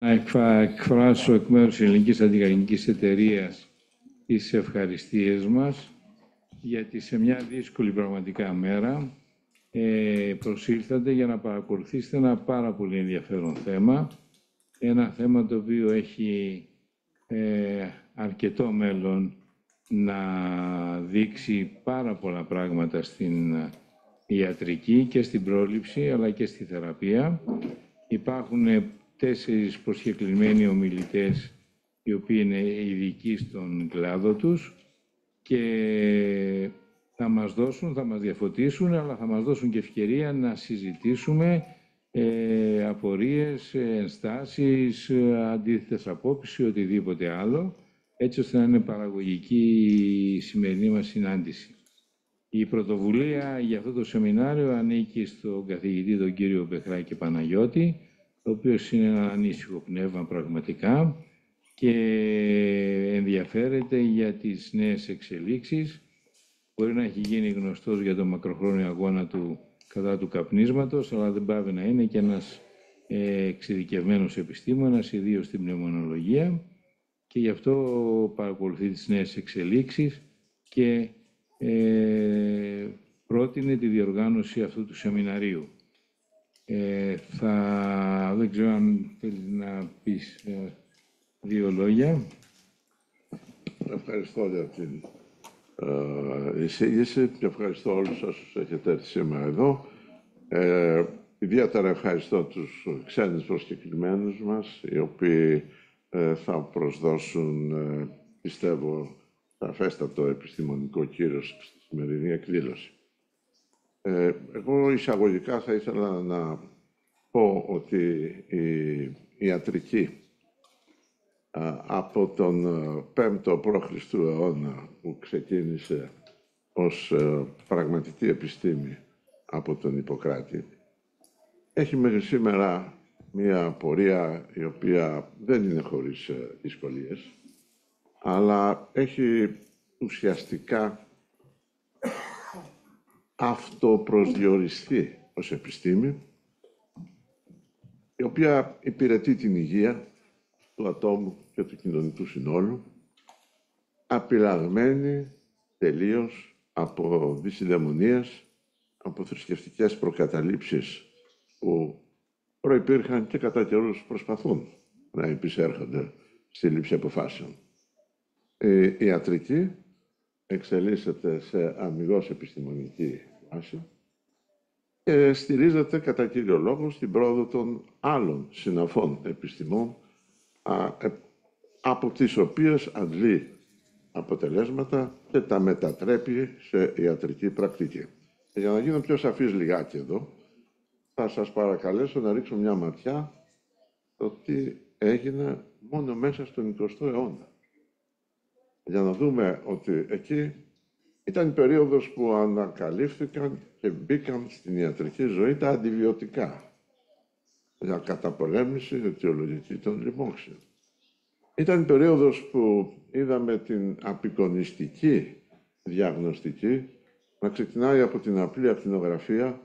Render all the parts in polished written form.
Να εκφράσω εκ μέρους της Ελληνικής Αντικαρκινικής Εταιρείας τις ευχαριστίες μας, γιατί σε μια δύσκολη πραγματικά μέρα προσήλθατε για να παρακολουθήσετε ένα πάρα πολύ ενδιαφέρον θέμα. Ένα θέμα το οποίο έχει αρκετό μέλλον να δείξει πάρα πολλά πράγματα στην ιατρική και στην πρόληψη, αλλά και στη θεραπεία. Υπάρχουν 4 προσκεκλημένοι ομιλητές, οι οποίοι είναι ειδικοί στον κλάδο τους και θα μας διαφωτίσουν, αλλά θα μας δώσουν και ευκαιρία να συζητήσουμε απορίες, ενστάσεις, αντίθετες απόψεις ή οτιδήποτε άλλο, έτσι ώστε να είναι παραγωγική η σημερινή μας συνάντηση. Η πρωτοβουλία για αυτό το σεμινάριο ανήκει στον καθηγητή τον κύριο Μπεχράκη Παναγιώτη, ο οποίος είναι ένα ανήσυχο πνεύμα πραγματικά και ενδιαφέρεται για τις νέες εξελίξεις. Μπορεί να έχει γίνει γνωστός για τον μακροχρόνιο αγώνα του κατά του καπνίσματος, αλλά δεν πάβει να είναι και ένας εξειδικευμένος επιστήμονας, ιδίως στην πνευμονολογία, και γι' αυτό παρακολουθεί τις νέες εξελίξεις και πρότεινε τη διοργάνωση αυτού του σεμιναρίου. Δεν ξέρω αν θέλει να πεις 2 λόγια. Ευχαριστώ για την εισήγηση και ευχαριστώ όλους όσους έχετε έρθει σήμερα εδώ. Ιδιαίτερα ευχαριστώ τους ξένους προσκεκλημένους μας, οι οποίοι θα προσδώσουν, πιστεύω, σαφέστατο επιστημονικό κύρος στη σημερινή εκδήλωση. Εγώ εισαγωγικά θα ήθελα να πω ότι η ιατρική από τον 5ο π.Χ. αιώνα, που ξεκίνησε ως πραγματική επιστήμη από τον Ιπποκράτη, έχει μέχρι σήμερα μία πορεία η οποία δεν είναι χωρίς δυσκολίες, αλλά έχει ουσιαστικά αυτοπροσδιοριστεί ως επιστήμη, η οποία υπηρετεί την υγεία του ατόμου και του κοινωνικού συνόλου, απειλαγμένη τελείως από δυσιδαιμονίες, από θρησκευτικές προκαταλήψεις που προϋπήρχαν και κατά καιρούς προσπαθούν να επισέρχονται στη λήψη αποφάσεων. Η ιατρική εξελίσσεται σε αμιγώς επιστημονική βάση και στηρίζεται κατά κύριο λόγο στην πρόοδο των άλλων συναφών επιστημών, από τις οποίες αντλεί αποτελέσματα και τα μετατρέπει σε ιατρική πρακτική. Και για να γίνω πιο σαφής λιγάκι εδώ, θα σας παρακαλέσω να ρίξω μια ματιά στο τι έγινε μόνο μέσα στον 20ο αιώνα. Για να δούμε ότι εκεί ήταν η περίοδος που ανακαλύφθηκαν και μπήκαν στην ιατρική ζωή τα αντιβιωτικά για καταπολέμηση αιτιολογική των λοιμόξεων. Ήταν η περίοδος που είδαμε την απεικονιστική διαγνωστική να ξεκινάει από την απλή ακτινογραφία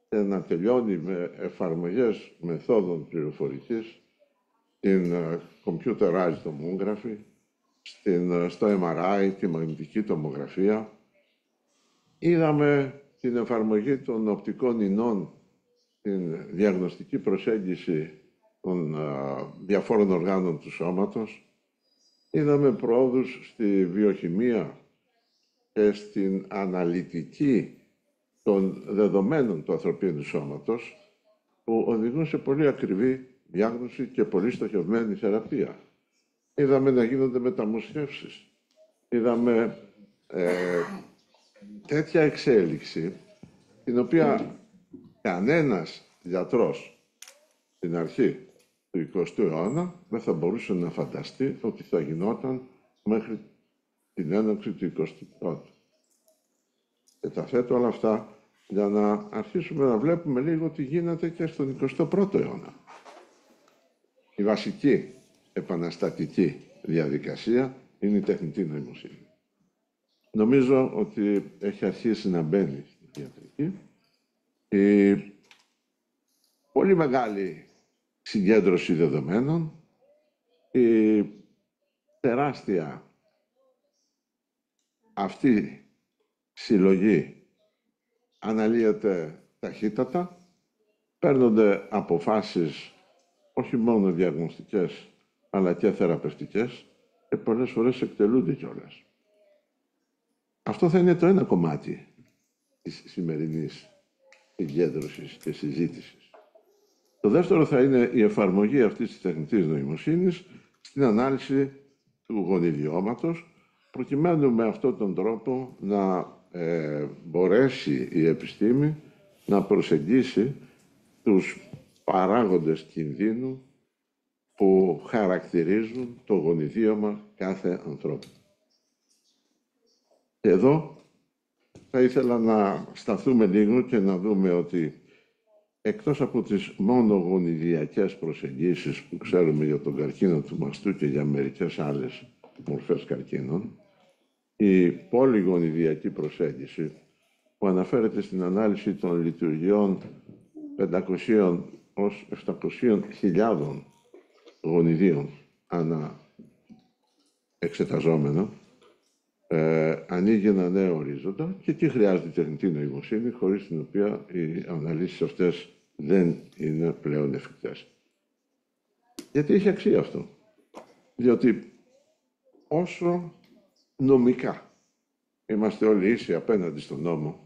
και να τελειώνει με εφαρμογές μεθόδων πληροφορικής, την computerized tomography, στο MRI, τη μαγνητική τομογραφία. Είδαμε την εφαρμογή των οπτικών ινών, την διαγνωστική προσέγγιση των διαφόρων οργάνων του σώματος. Είδαμε πρόοδους στη βιοχημία και στην αναλυτική των δεδομένων του ανθρωπίνου σώματος, που οδηγούν σε πολύ ακριβή διάγνωση και πολύ στοχευμένη θεραπεία. Είδαμε να γίνονται μεταμοσχεύσεις. Είδαμε τέτοια εξέλιξη, την οποία κανένας γιατρός στην αρχή του 20ου αιώνα δεν θα μπορούσε να φανταστεί ότι θα γινόταν μέχρι την έναρξη του 21ου. Και τα θέτω όλα αυτά για να αρχίσουμε να βλέπουμε λίγο τι γίνεται και στον 21ο αιώνα. Η βασική επαναστατική διαδικασία είναι η τεχνητή νοημοσύνη. Νομίζω ότι έχει αρχίσει να μπαίνει στην ιατρική. Η πολύ μεγάλη συγκέντρωση δεδομένων Η τεράστια αυτή συλλογή αναλύεται ταχύτατα, παίρνονται αποφάσεις όχι μόνο διαγνωστικές, αλλά και θεραπευτικές και πολλές φορές εκτελούνται κιόλας. Αυτό θα είναι το ένα κομμάτι της σημερινής συγκέντρωσης και συζήτησης. Το δεύτερο θα είναι η εφαρμογή αυτής της τεχνητής νοημοσύνης στην ανάλυση του γονιδιώματος, προκειμένου με αυτόν τον τρόπο να μπορέσει η επιστήμη να προσεγγίσει τους παράγοντες κινδύνου που χαρακτηρίζουν το γονιδίωμα κάθε ανθρώπου. Και εδώ θα ήθελα να σταθούμε λίγο και να δούμε ότι εκτός από τις μόνο γονιδιακές προσεγγίσεις που ξέρουμε για τον καρκίνο του μαστού και για μερικές άλλες μορφές καρκίνων, η πολυγονιδιακή προσέγγιση που αναφέρεται στην ανάλυση των λειτουργιών 500 ως 700.000 γονιδίων ανά εξεταζόμενο, ανοίγει ένα νέο ορίζοντα και εκεί χρειάζεται τεχνητή νοημοσύνη, χωρίς την οποία οι αναλύσεις αυτές δεν είναι πλέον εφικτές. Γιατί έχει αξία αυτό. Διότι όσο νομικά είμαστε όλοι ίσοι απέναντι στον νόμο,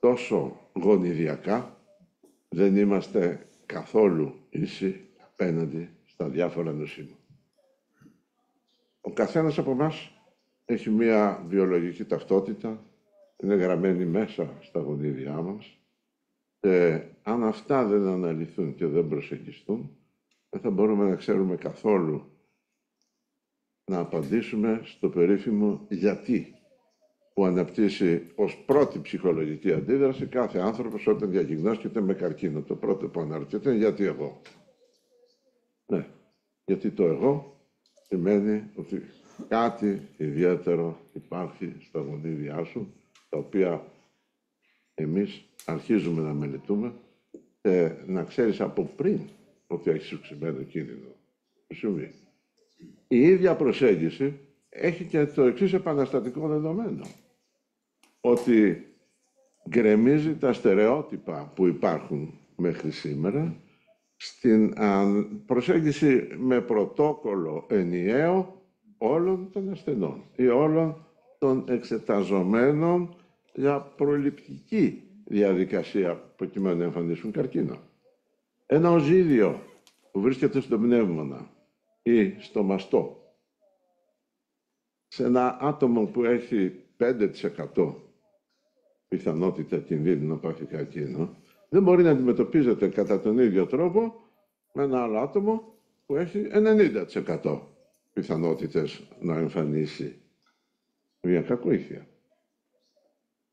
τόσο γονιδιακά δεν είμαστε καθόλου ίσοι απέναντι στα διάφορα νοσήματα. Ο καθένας από εμάς έχει μία βιολογική ταυτότητα, είναι γραμμένη μέσα στα γονίδια μας και αν αυτά δεν αναλυθούν και δεν προσεγγιστούν, δεν θα μπορούμε να ξέρουμε καθόλου να απαντήσουμε στο περίφημο γιατί που αναπτύσσει ως πρώτη ψυχολογική αντίδραση κάθε άνθρωπος όταν διαγνώσκεται με καρκίνο. Το πρώτο που αναρωτιέται είναι γιατί εγώ. Ναι, γιατί το εγώ σημαίνει ότι κάτι ιδιαίτερο υπάρχει στα γονίδια σου, τα οποία εμείς αρχίζουμε να μελετούμε και να ξέρεις από πριν ότι έχεις οξυμένο κίνδυνο. Συμβεί. Η ίδια προσέγγιση έχει και το εξής επαναστατικό δεδομένο. Ότι γκρεμίζει τα στερεότυπα που υπάρχουν μέχρι σήμερα στην προσέγγιση με πρωτόκολλο ενιαίο όλων των ασθενών ή όλων των εξεταζομένων για προληπτική διαδικασία προκειμένου να εμφανίσουν καρκίνο. Ένα οζύδιο που βρίσκεται στο πνεύμονα ή στο μαστό σε ένα άτομο που έχει 5% πιθανότητα κινδύνου να πάθει καρκίνο, δεν μπορεί να αντιμετωπίζεται κατά τον ίδιο τρόπο με ένα άλλο άτομο που έχει 90% πιθανότητες να εμφανίσει μια κακοήθεια.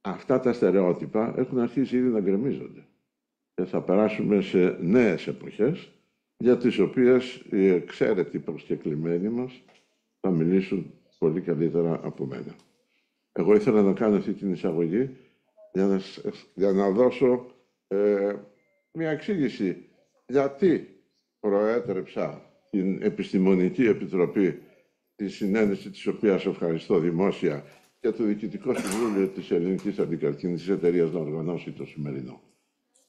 Αυτά τα στερεότυπα έχουν αρχίσει ήδη να γκρεμίζονται και θα περάσουμε σε νέες εποχές για τις οποίες οι εξαίρετοι προσκεκλημένοι μας θα μιλήσουν πολύ καλύτερα από μένα. Εγώ ήθελα να κάνω αυτή την εισαγωγή για να δώσω μια εξήγηση γιατί προέτρεψα την Επιστημονική Επιτροπή, τη συνένεση της οποίας ευχαριστώ δημόσια, και το Διοικητικό Συμβούλιο της Ελληνικής Αντικαρκινικής Εταιρείας να οργανώσει το σημερινό.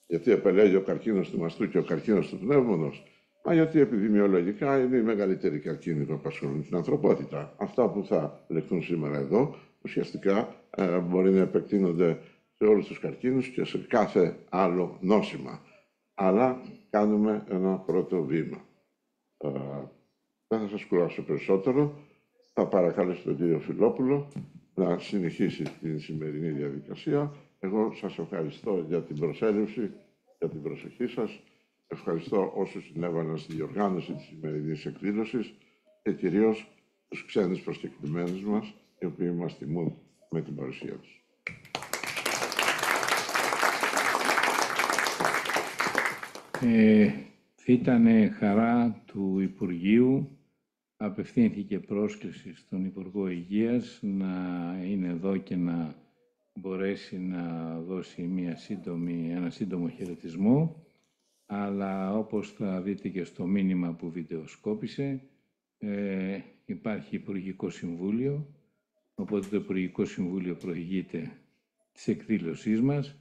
Γιατί επελέγει ο καρκίνος του μαστού και ο καρκίνος του πνεύμονος? Μα γιατί επιδημιολογικά είναι οι μεγαλύτεροι καρκίνοι που απασχολούν την ανθρωπότητα. Αυτά που θα λεχθούν σήμερα εδώ, ουσιαστικά μπορεί να επεκτείνονται σε όλους τους καρκίνους και σε κάθε άλλο νόσημα. Αλλά κάνουμε ένα πρώτο βήμα. Δεν θα σας κουράσω περισσότερο. Θα παρακαλέσω τον κύριο Φιλόπουλο να συνεχίσει την σημερινή διαδικασία. Εγώ σας ευχαριστώ για την προσέλευση, για την προσοχή σας. Ευχαριστώ όσους συνέβαλαν στη διοργάνωση της σημερινής εκδήλωσης και κυρίως τους ξένους προσκεκλημένους μας, οι οποίοι μας τιμούν με την παρουσία τους. Ήταν χαρά του Υπουργείου. Απευθύνθηκε πρόσκληση στον Υπουργό Υγείας να είναι εδώ και να μπορέσει να δώσει ένα σύντομο χαιρετισμό. αλλά όπως θα δείτε και στο μήνυμα που βιντεοσκόπησε, υπάρχει Υπουργικό Συμβούλιο, οπότε το Υπουργικό Συμβούλιο προηγείται της εκδήλωσής μας.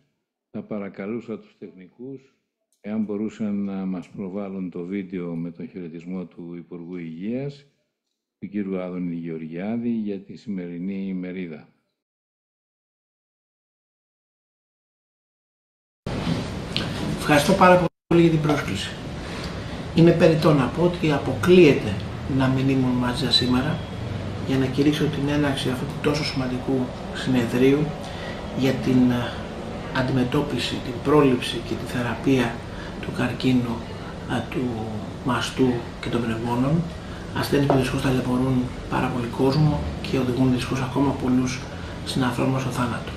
Θα παρακαλούσα τους τεχνικούς, εάν μπορούσαν να μας προβάλλουν το βίντεο με τον χαιρετισμό του Υπουργού Υγείας, του κ. Άδωνη Γεωργιάδη, για τη σημερινή ημερίδα. Ευχαριστώ πάρα πολύ για την πρόσκληση. Είναι περιττό να πω ότι αποκλείεται να μην ήμουν μαζί σας σήμερα για να κηρύξω την έναρξη αυτού του τόσο σημαντικού συνεδρίου για την αντιμετώπιση, την πρόληψη και τη θεραπεία του καρκίνου, του μαστού και των πνευμόνων, ασθένειες που δυστυχώς ταλαιπωρούν πάρα πολύ κόσμο και οδηγούν δυστυχώς ακόμα πολλούς συνανθρώπους μας στο θάνατο.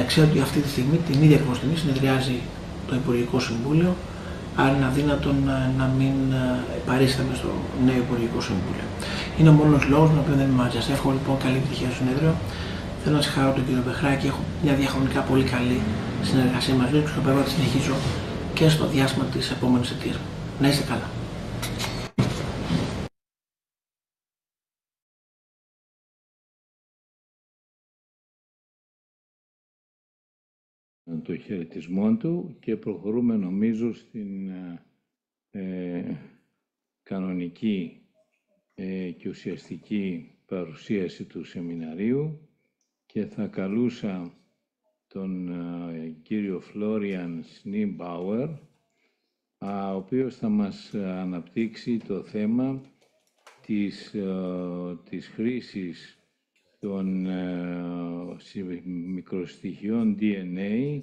Ξέρω ότι αυτή τη στιγμή, την ίδια ακριβώς στιγμή, συνεδριάζει το Υπουργικό Συμβούλιο, άρα είναι αδύνατον να μην παρίσταμε στο νέο Υπουργικό Συμβούλιο. Είναι ο μόνος λόγος με τον οποίο δεν είμαι μαζί σας. Εύχομαι λοιπόν καλή επιτυχία στο συνέδριο. Θέλω να συγχαρώ τον κύριο Μπεχράκη. Έχω μια διαχρονικά πολύ καλή συνεργασία μαζί του και στο πέρα τη συνεχίζω και στο διάστημα της επόμενης ετίας. Να είστε καλά. Το χαιρετισμό του και προχωρούμε νομίζω στην κανονική και ουσιαστική παρουσίαση του σεμιναρίου και θα καλούσα τον κύριο Florian Schneebauer, ο οποίος θα μας αναπτύξει το θέμα της χρήσης των μικροστοιχειών DNA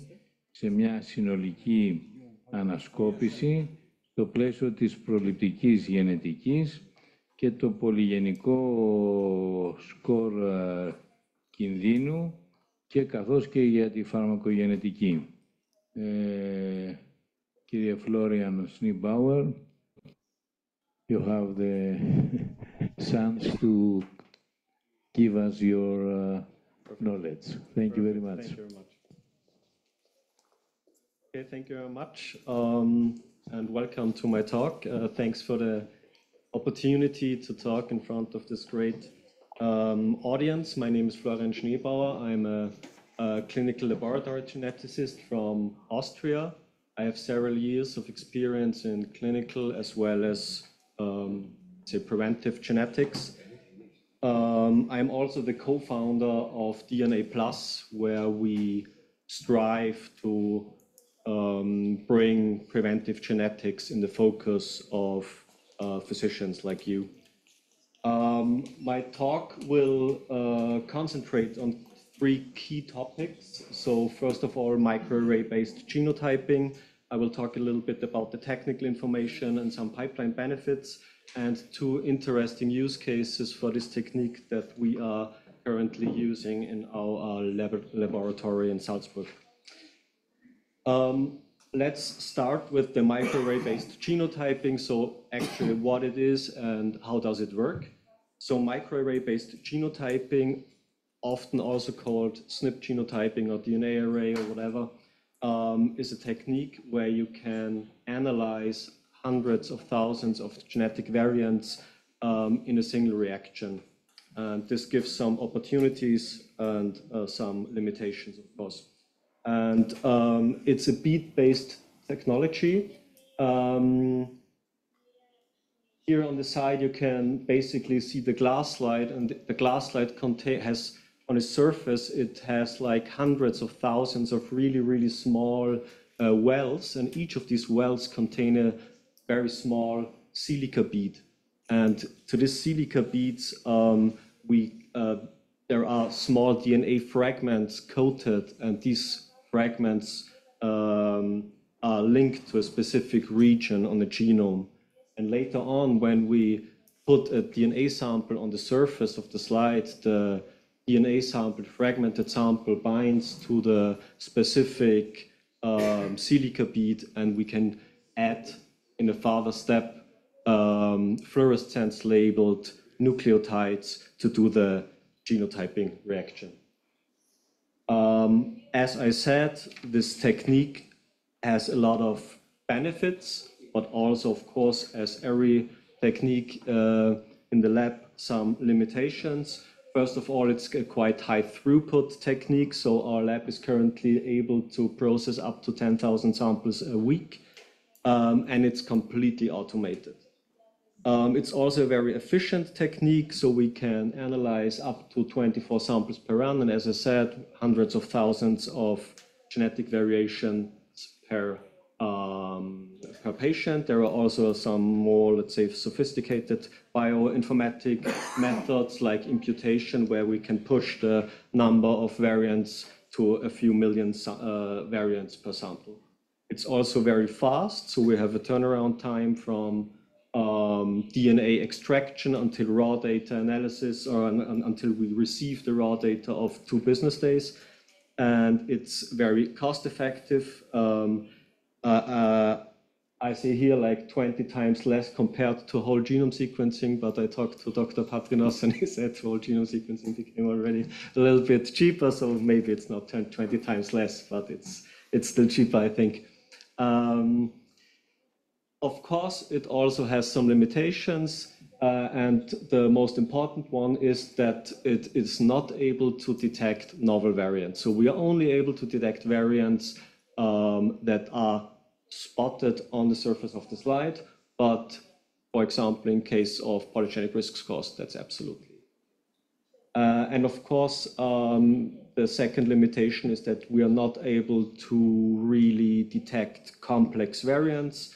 σε μια συνολική ανασκόπηση στο πλαίσιο της προληπτικής γενετικής και το πολυγενικό σκορ κινδύνου και καθώς και για τη φαρμακογενετική. Κύριε Florian Schneebauer, you have the chance to give us your knowledge. Thank you very much. Thank you very much. Okay, thank you very much, and welcome to my talk. Thanks for the opportunity to talk in front of this great audience. My name is Florian Schneebauer. I'm a clinical laboratory geneticist from Austria. I have several years of experience in clinical as well as say preventive genetics. I'm also the co-founder of DNA Plus, where we strive to bring preventive genetics in the focus of physicians like you. My talk will concentrate on three key topics. So first of all, microarray-based genotyping. I will talk a little bit about the technical information and some pipeline benefits, and two interesting use cases for this technique that we are currently using in our laboratory in Salzburg. Let's start with the microarray-based genotyping. So actually what it is and how does it work. So microarray-based genotyping, often also called SNP genotyping or DNA array or whatever, is a technique where you can analyze hundreds of thousands of genetic variants in a single reaction. And this gives some opportunities and some limitations, of course. And it's a bead-based technology. Here on the side, you can basically see the glass slide, and the glass slide has on its surface, it has like hundreds of thousands of really, really small wells, and each of these wells contain a very small silica bead. And to this silica beads, there are small DNA fragments coated, and these fragments are linked to a specific region on the genome. And later on, when we put a DNA sample on the surface of the slide, the DNA sample, fragmented sample, binds to the specific silica bead, and we can add in a further step fluorescence labeled nucleotides to do the genotyping reaction. As I said, this technique has a lot of benefits, but also, of course, as every technique in the lab, some limitations. First of all, it's a quite high throughput technique, so our lab is currently able to process up to 10,000 samples a week, and it's completely automated. It's also a very efficient technique, so we can analyze up to 24 samples per run, and as I said, hundreds of thousands of genetic variations per patient. There are also some more, let's say, sophisticated bioinformatic methods like imputation, where we can push the number of variants to a few million variants per sample. It's also very fast, so we have a turnaround time from DNA extraction until raw data analysis, or until we receive the raw data, of 2 business days. And it's very cost effective. I see here like 20 times less compared to whole genome sequencing, but I talked to Dr. Patrinós and he said whole genome sequencing became already a little bit cheaper, so maybe it's not 20 times less, but it's still cheaper, I think. Of course, it also has some limitations, and the most important one is that it is not able to detect novel variants. So we are only able to detect variants that are spotted on the surface of the slide, but for example, in case of polygenic risk scores, that's absolutely. And of course, the second limitation is that we are not able to really detect complex variants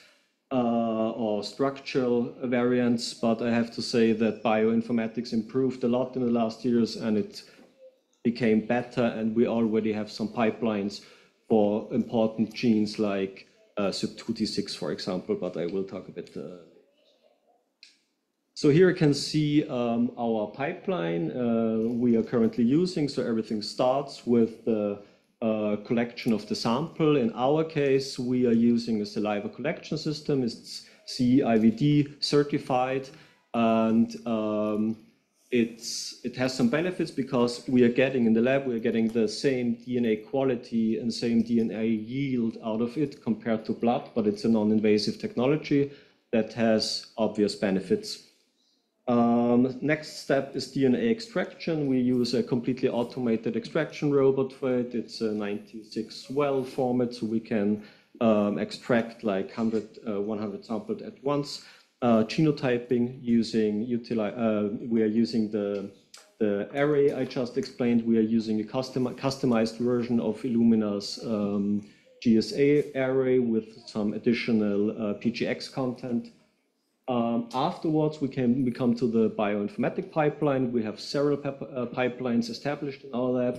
or structural variants, but I have to say that bioinformatics improved a lot in the last years and it became better, and we already have some pipelines for important genes like SUB2D6, for example, but I will talk a bit. So here you can see our pipeline we are currently using. So everything starts with the collection of the sample. In our case, we are using a saliva collection system. It's CE-IVD certified, and it has some benefits because we are getting in the lab, we are getting the same DNA quality and same DNA yield out of it compared to blood, but it's a non-invasive technology that has obvious benefits. Next step is DNA extraction. We use a completely automated extraction robot for it. It's a 96 well format, so we can extract like 100 samples at once. Genotyping using we are using the array I just explained. We are using a customized version of Illumina's GSA array with some additional PGX content. Afterwards, we come to the bioinformatic pipeline. We have several pipelines established in our lab,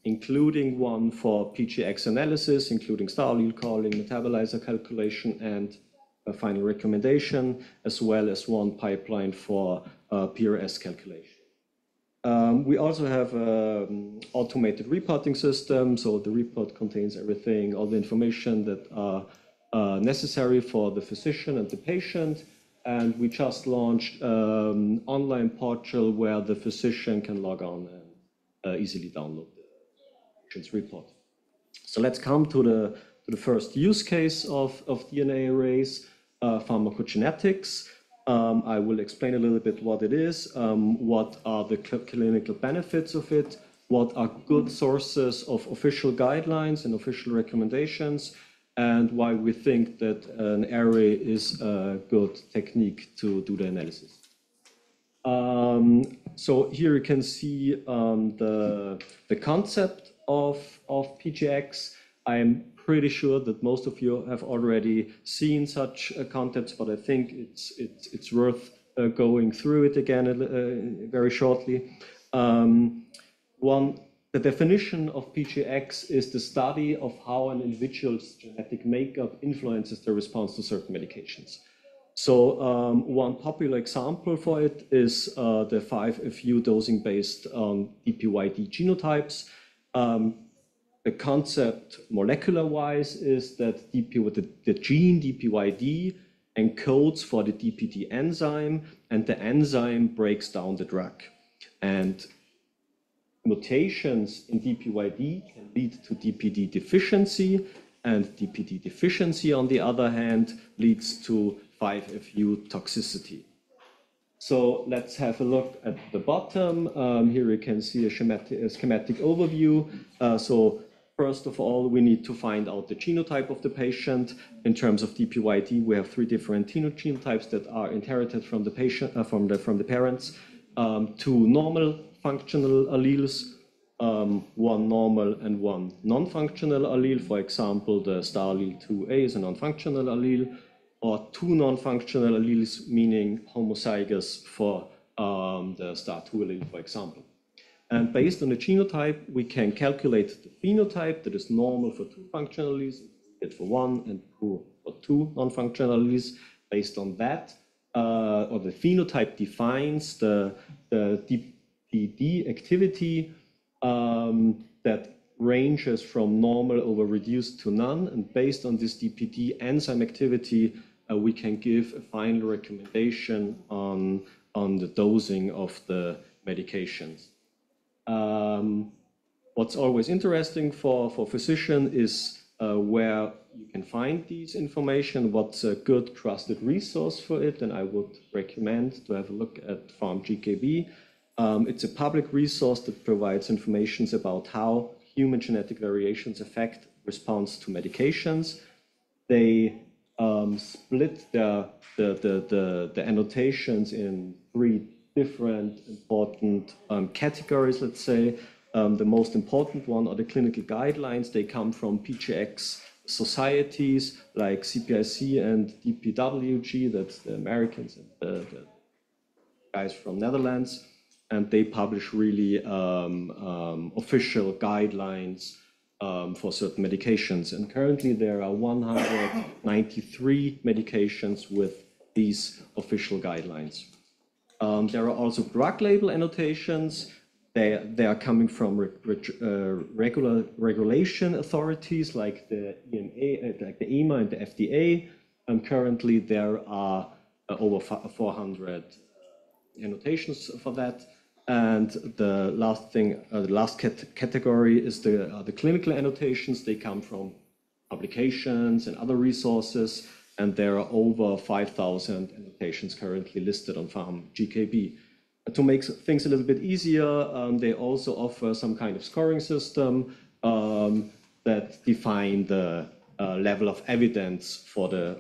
including one for PGX analysis, including star allele calling, metabolizer calculation, and a final recommendation, as well as one pipeline for PRS calculation. We also have an automated reporting system, so the report contains everything, all the information that are necessary for the physician and the patient, and we just launched an online portal where the physician can log on and easily download the patient's report. So let's come to the first use case of DNA arrays, pharmacogenetics. I will explain a little bit what it is, what are the clinical benefits of it, what are good sources of official guidelines and official recommendations, and why we think that an array is a good technique to do the analysis. So here you can see the concept of PGX. I'm pretty sure that most of you have already seen such concepts, but I think it's worth going through it again very shortly. The definition of PGX is the study of how an individual's genetic makeup influences their response to certain medications. So one popular example for it is the 5FU dosing based on DPYD genotypes. The concept molecular-wise is that the gene DPYD encodes for the DPD enzyme, and the enzyme breaks down the drug. And mutations in DPYD can lead to DPD deficiency, and DPD deficiency, on the other hand, leads to 5-FU toxicity. So let's have a look at the bottom. Here you can see a schematic overview. So first of all, we need to find out the genotype of the patient. In terms of DPYD, we have 3 different genotypes that are inherited from the patient, from the parents. 2 normal functional alleles, 1 normal and 1 non-functional allele. For example, the star allele 2A is a non-functional allele, or 2 non-functional alleles, meaning homozygous for the star 2 allele, for example. And based on the genotype, we can calculate the phenotype that is normal for 2 functional alleles, for 1 and for 2 non-functional alleles. Based on that, or the phenotype defines the DPD activity that ranges from normal over reduced to none. And based on this DPD enzyme activity, we can give a final recommendation on the dosing of the medications. What's always interesting for physician is where you can find these information, what's a good trusted resource for it, and I would recommend to have a look at PharmGKB. It's a public resource that provides information about how human genetic variations affect response to medications. They split the annotations in 3 different important categories, let's say. The most important one are the clinical guidelines. They come from PGX societies like CPIC and DPWG, that's the Americans and the guys from Netherlands. And they publish really official guidelines for certain medications. And currently there are 193 medications with these official guidelines. There are also drug label annotations. They are coming from regulation authorities like the EMA, like the EMA and the FDA. And currently there are over 400 annotations for that. And the last thing, the last category is the clinical annotations. They come from publications and other resources, and there are over 5,000 annotations currently listed on PharmGKB. To make things a little bit easier, they also offer some kind of scoring system that define the level of evidence for the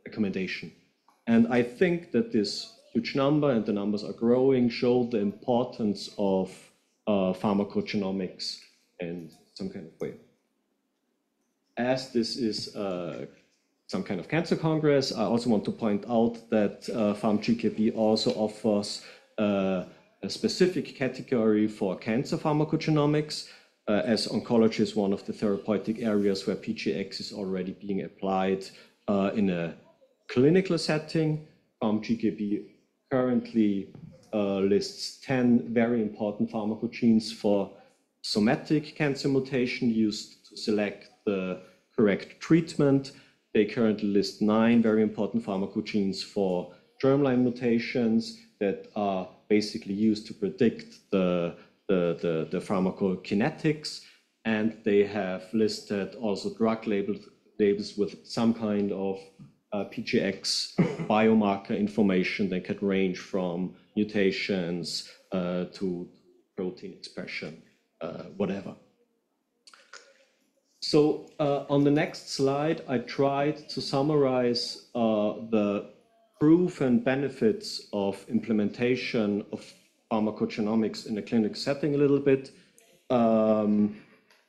recommendation. And I think that this huge number, and the numbers are growing, show the importance of pharmacogenomics in some kind of way. As this is some kind of cancer congress, I also want to point out that PharmGKB also offers a specific category for cancer pharmacogenomics, as oncology is one of the therapeutic areas where PGX is already being applied in a clinical setting. PharmGKB currently lists 10 very important pharmacogenes for somatic cancer mutation used to select the correct treatment. They currently list 9 very important pharmacogenes for germline mutations that are basically used to predict the pharmacokinetics. And they have listed also drug labels with some kind of PGX biomarker information that could range from mutations to protein expression, whatever. So on the next slide, I tried to summarize the proof and benefits of implementation of pharmacogenomics in a clinic setting a little bit.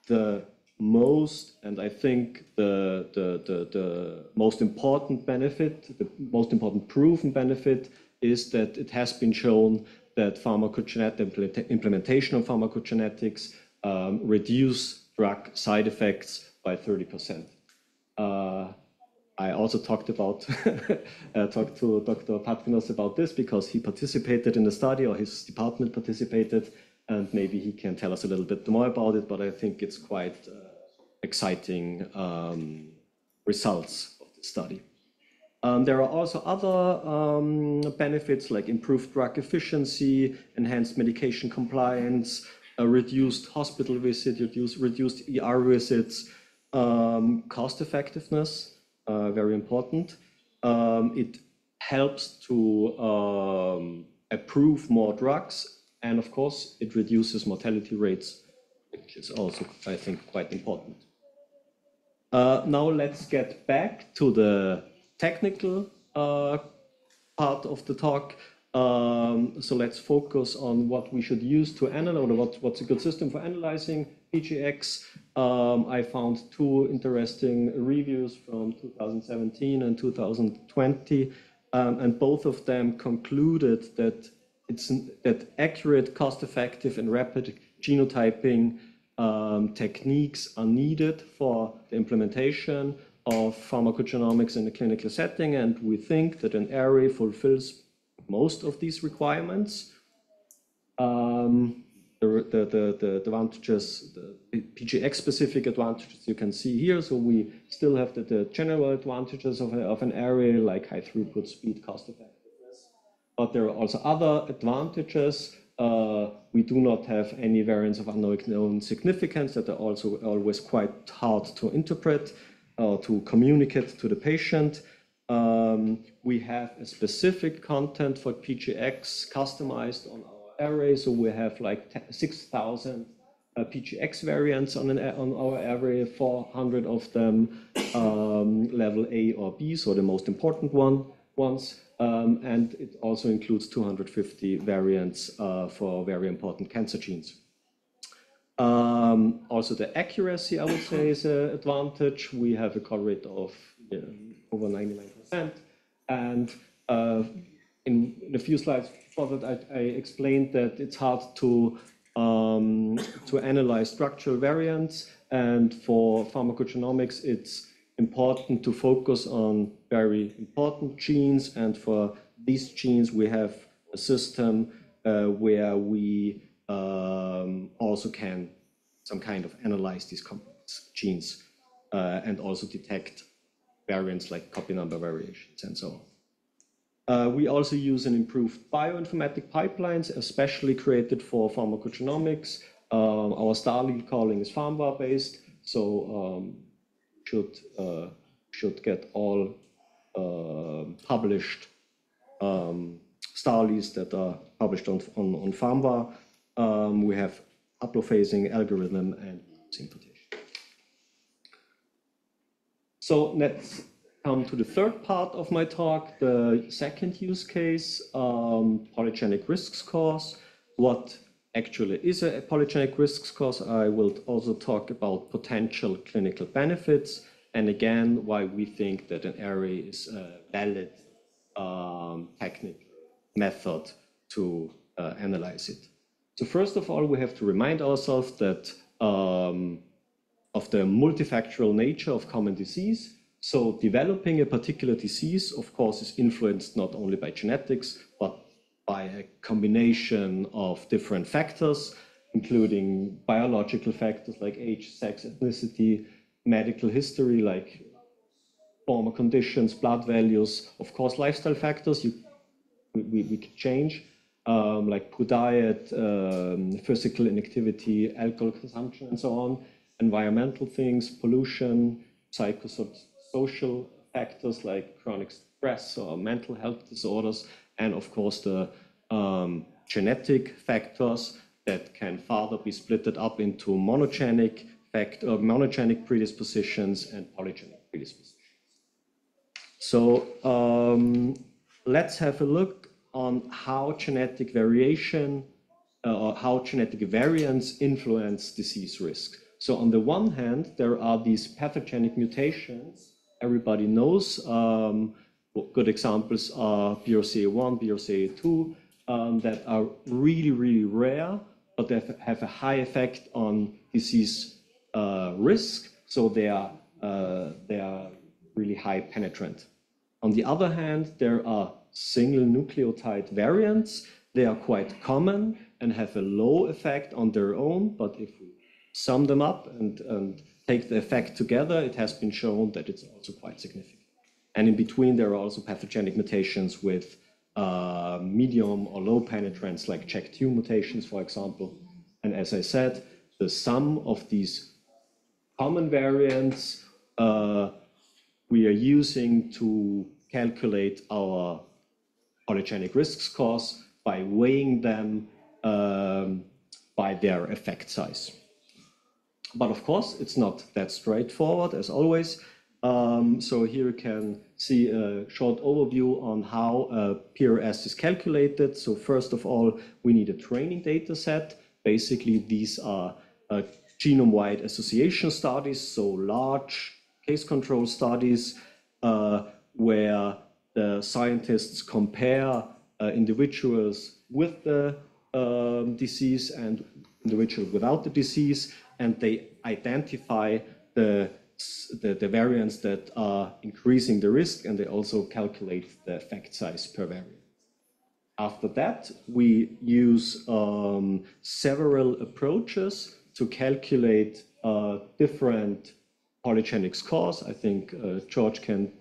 The most, and I think the most important benefit, the most important proven benefit is that it has been shown that implementation of pharmacogenetics reduce drug side effects by 30%. I also talked to Dr. Patrinós about this because he participated in the study, or his department participated, and maybe he can tell us a little bit more about it, but I think it's quite exciting results of the study. There are also other benefits like improved drug efficiency, enhanced medication compliance, a reduced hospital visit, reduced ER visits, cost effectiveness, very important. It helps to approve more drugs, and of course, it reduces mortality rates, which is also, I think, quite important. Now let's get back to the technical part of the talk. So let's focus on what we should use to analyze, or what's a good system for analyzing PGX. I found two interesting reviews from 2017 and 2020, and both of them concluded that that accurate, cost-effective, and rapid genotyping techniques are needed for the implementation of pharmacogenomics in a clinical setting, and we think that an array fulfills most of these requirements. The advantages, the PGX-specific advantages you can see here. So we still have the general advantages of an array like high throughput, speed, cost effectiveness. But there are also other advantages. We do not have any variants of unknown significance that are also always quite hard to interpret or to communicate to the patient. We have a specific content for PGX customized on our array. So we have like 6,000 PGX variants on our array, 400 of them level A or B, so the most important ones. And it also includes 250 variants for very important cancer genes. Also the accuracy, I would say, is an advantage. We have a call rate of over 99%. And in a few slides before that, I explained that it's hard to analyze structural variants. And for pharmacogenomics, it's important to focus on very important genes. And for these genes, we have a system where we also can some kind of analyze these complex genes and also detect variants like copy number variations and so on. We also use an improved bioinformatic pipelines, especially created for pharmacogenomics. Our StarLead calling is FarmVar based, so should get all published StarLeads that are published on FarmVar. We have haplophasing algorithm and syncretation. So let's come to the third part of my talk, the second use case, polygenic risk scores. What actually is a polygenic risk score? I will also talk about potential clinical benefits, and again, why we think that an array is a valid technical method to analyze it. So first of all, we have to remind ourselves that of the multifactorial nature of common disease. So developing a particular disease, of course, is influenced not only by genetics, but by a combination of different factors, including biological factors like age, sex, ethnicity, medical history, like former conditions, blood values, of course, lifestyle factors we can change, like poor diet, physical inactivity, alcohol consumption, and so on, environmental things, pollution, psychosocial factors like chronic stress or mental health disorders, and of course the genetic factors that can further be split up into monogenic predispositions and polygenic predispositions. So let's have a look on how genetic variation or how genetic variants influence disease risk. So on the one hand, there are these pathogenic mutations. Everybody knows good examples are BRCA1, BRCA2 that are really, really rare, but they have a high effect on disease risk. So they are really high penetrant. On the other hand, there are single nucleotide variants. They are quite common and have a low effect on their own, but if we sum them up and take the effect together, it has been shown that it's also quite significant. And in between, there are also pathogenic mutations with medium or low penetrance, like JAK2 mutations, for example, And as I said, the sum of these common variants we are using to calculate our polygenic risk scores by weighing them by their effect size. But of course, it's not that straightforward as always. So here you can see a short overview on how PRS is calculated. So first of all, we need a training data set. Basically, these are genome-wide association studies, so large case control studies where the scientists compare individuals with the disease and individuals without the disease, and they identify the variants that are increasing the risk, and they also calculate the effect size per variant. After that, we use several approaches to calculate different polygenic scores. I think George can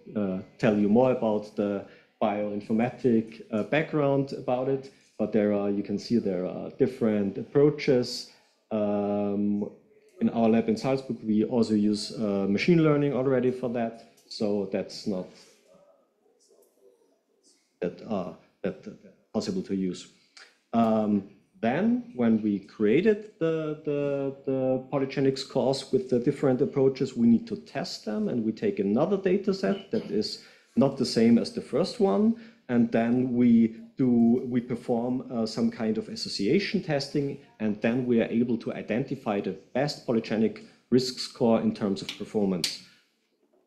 tell you more about the bioinformatic background about it, but you can see there are different approaches. In our lab in Salzburg, we also use machine learning already for that, so that's not that possible to use. Then, when we created the polygenic scores with the different approaches, we need to test them, and we take another data set that is not the same as the first one, and then we perform some kind of association testing, and then we are able to identify the best polygenic risk score in terms of performance.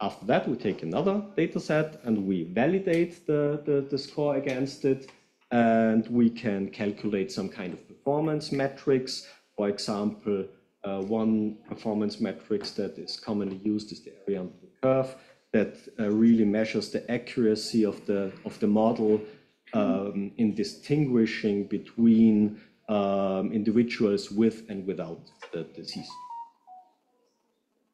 After that, we take another data set and we validate the score against it, and we can calculate some kind of performance metrics. For example, one performance metrics that is commonly used is the area under the curve that really measures the accuracy of the model in distinguishing between individuals with and without the disease.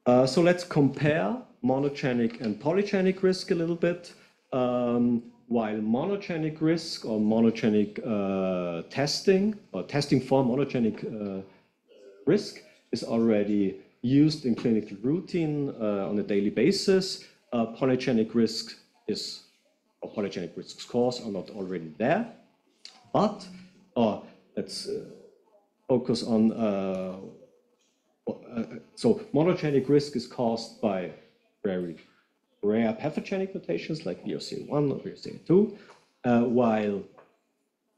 So let's compare monogenic and polygenic risk a little bit. While monogenic risk or monogenic testing or testing for monogenic risk is already used in clinical routine on a daily basis, polygenic risk or polygenic risk scores are not already there. But let's focus on so monogenic risk is caused by very rare pathogenic mutations like BRCA1 or BRCA2, while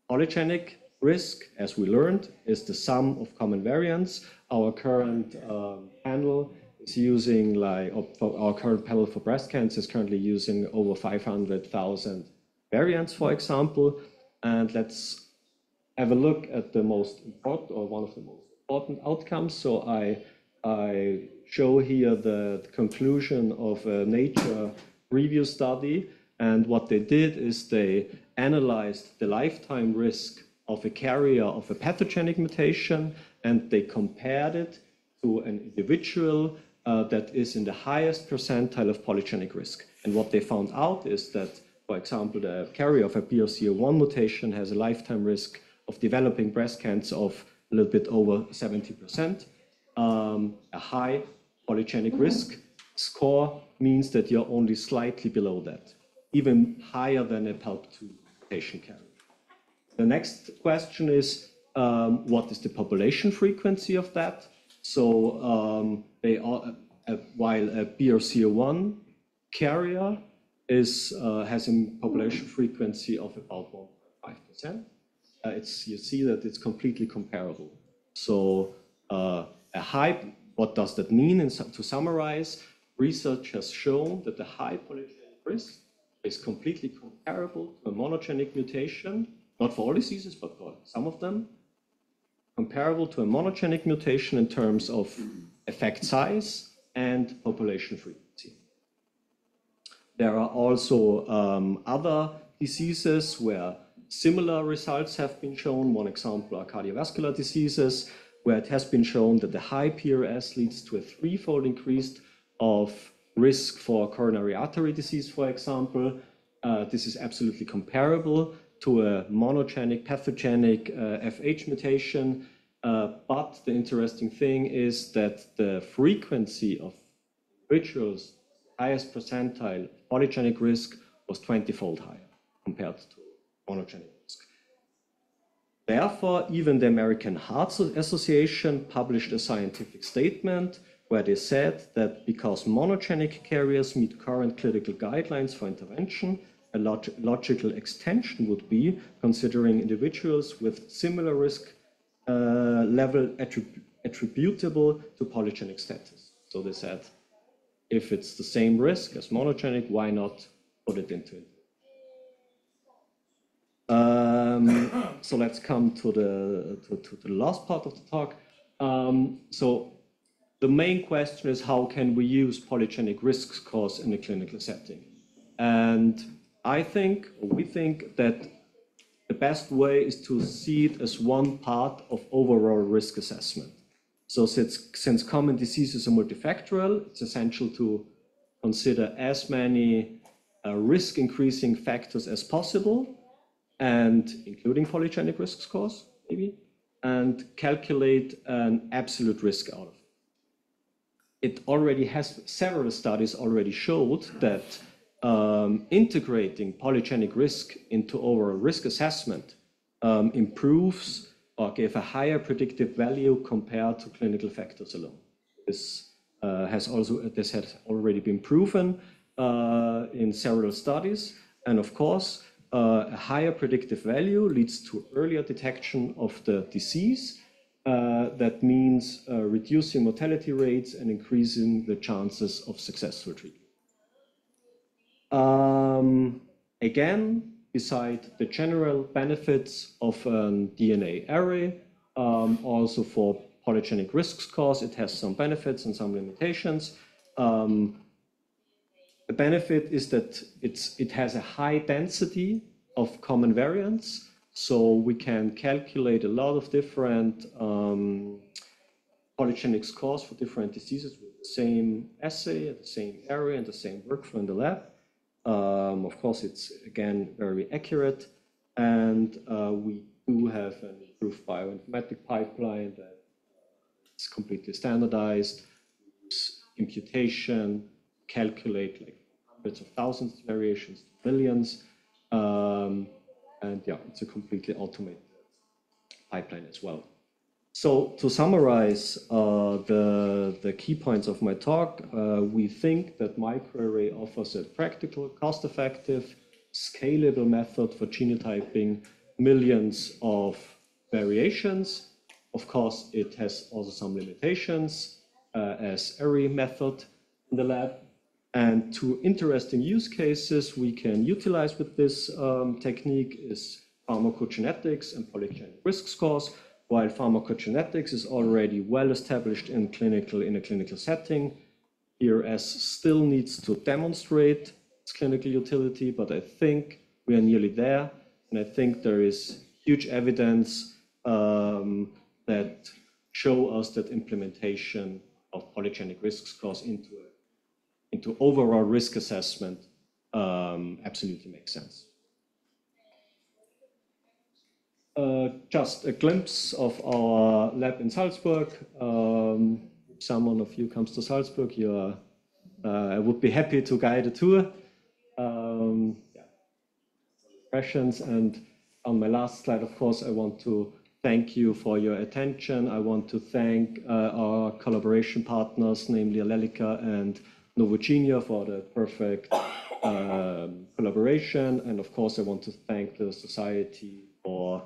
polygenic risk, as we learned, is the sum of common variants. Our current panel is using our current panel for breast cancer is currently using over 500,000 variants, for example. And let's have a look at the most important, or one of the most important outcomes. So I show here the conclusion of a Nature review study, and what they did is they analyzed the lifetime risk of a carrier of a pathogenic mutation, and they compared it to an individual that is in the highest percentile of polygenic risk. And what they found out is that, for example, the carrier of a BRCA1 mutation has a lifetime risk of developing breast cancer of a little bit over 70%. A high polygenic risk score means that you're only slightly below that, even higher than a PALP2 mutation carrier. The next question is, what is the population frequency of that? So while a BRCA1 carrier has a population frequency of about 1.5%, you see that it's completely comparable. So what does that mean? To summarize, research has shown that the high polygenic risk is completely comparable to a monogenic mutation, not for all diseases, but for some of them, comparable to a monogenic mutation in terms of effect size and population frequency. There are also other diseases where similar results have been shown. One example are cardiovascular diseases, where it has been shown that the high PRS leads to a threefold increase of risk for coronary artery disease, for example. This is absolutely comparable to a monogenic pathogenic FH mutation. But the interesting thing is that the frequency of individuals, highest percentile polygenic risk was 20-fold higher compared to monogenic risk. Therefore, even the American Heart Association published a scientific statement where they said that because monogenic carriers meet current clinical guidelines for intervention, a logical extension would be considering individuals with similar risk level attributable to polygenic status. So they said, if it's the same risk as monogenic, why not put it into it? So let's come to the last part of the talk. So the main question is, how can we use polygenic risk scores in a clinical setting? And I think, or we think, that the best way is to see it as one part of overall risk assessment. So since common diseases are multifactorial, it's essential to consider as many risk increasing factors as possible, and including polygenic risk scores, maybe, and calculate an absolute risk out of it. It already has, several studies already showed that integrating polygenic risk into overall risk assessment improves or gave a higher predictive value compared to clinical factors alone. This has already been proven in several studies, and of course, a higher predictive value leads to earlier detection of the disease. That means reducing mortality rates and increasing the chances of successful treatment. Again, beside the general benefits of a DNA array, also for polygenic risk scores, it has some benefits and some limitations. The benefit is that it has a high density of common variants, so we can calculate a lot of different polygenic scores for different diseases with the same assay, the same area, and the same workflow in the lab. Of course, it's again very accurate, and we do have an improved bioinformatic pipeline that is completely standardized, imputation, calculate like hundreds of thousands of variations to millions, and yeah, it's a completely automated pipeline as well. So to summarize the key points of my talk, we think that microarray offers a practical, cost-effective, scalable method for genotyping millions of variations. Of course, it has also some limitations as array method in the lab. And two interesting use cases we can utilize with this technique is pharmacogenetics and polygenic risk scores. While pharmacogenetics is already well established in a clinical setting, ERS still needs to demonstrate its clinical utility, but I think we are nearly there, and I think there is huge evidence that show us that implementation of polygenic risk scores into overall risk assessment absolutely makes sense. Just a glimpse of our lab in Salzburg. If someone of you comes to Salzburg, I would be happy to guide a tour. Yeah. Questions, and on my last slide, of course, I want to thank you for your attention. I want to thank our collaboration partners, namely Allelica and Novogenia, for the perfect collaboration. And of course, I want to thank the Society for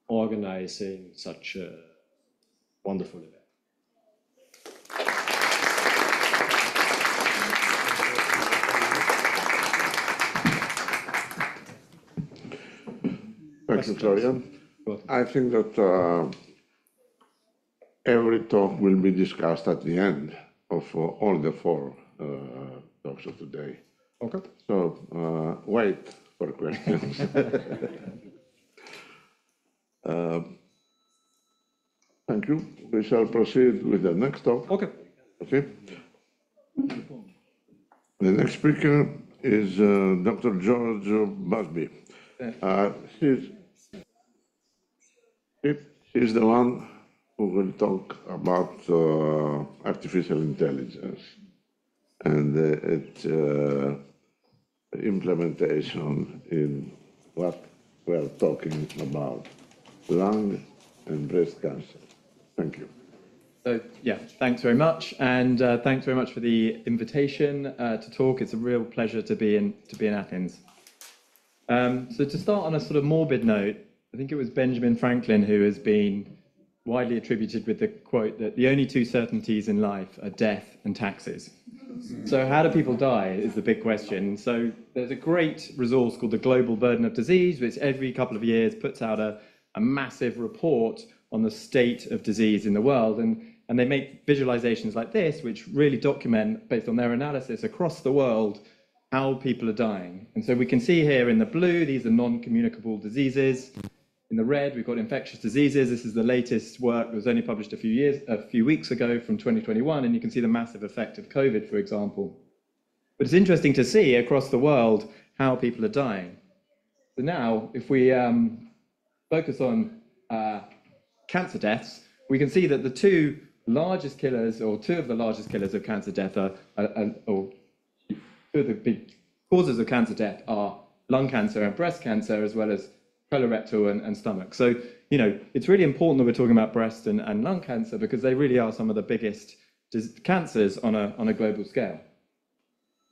organizing such a wonderful event. Thank you, Florian. I think that every talk will be discussed at the end of all the four talks of today. Okay. So wait for questions. Thank you. We shall proceed with the next talk. Okay. Okay. The next speaker is Dr. George Busby. He's the one we will talk about artificial intelligence and its implementation in what we are talking about, lung and breast cancer. Thank you. So, yeah, thanks very much, and thanks very much for the invitation to talk. It's a real pleasure to be in Athens. So to start on a sort of morbid note, I think it was Benjamin Franklin who has been widely attributed with the quote that the only two certainties in life are death and taxes. So how do people die is the big question. So there's a great resource called the Global Burden of Disease, which every couple of years puts out a massive report on the state of disease in the world. And they make visualizations like this, which really document, based on their analysis across the world, how people are dying. And so we can see here in the blue, these are non-communicable diseases. In the red, we've got infectious diseases. This is the latest work that was only published a few weeks ago from 2021, and you can see the massive effect of COVID, for example. But it's interesting to see across the world how people are dying. So now, if we focus on cancer deaths, we can see that the two of the largest killers of cancer death or two of the big causes of cancer death are lung cancer and breast cancer, as well as colorectal and stomach. So, it's really important that we're talking about breast and lung cancer because they really are some of the biggest cancers on a global scale.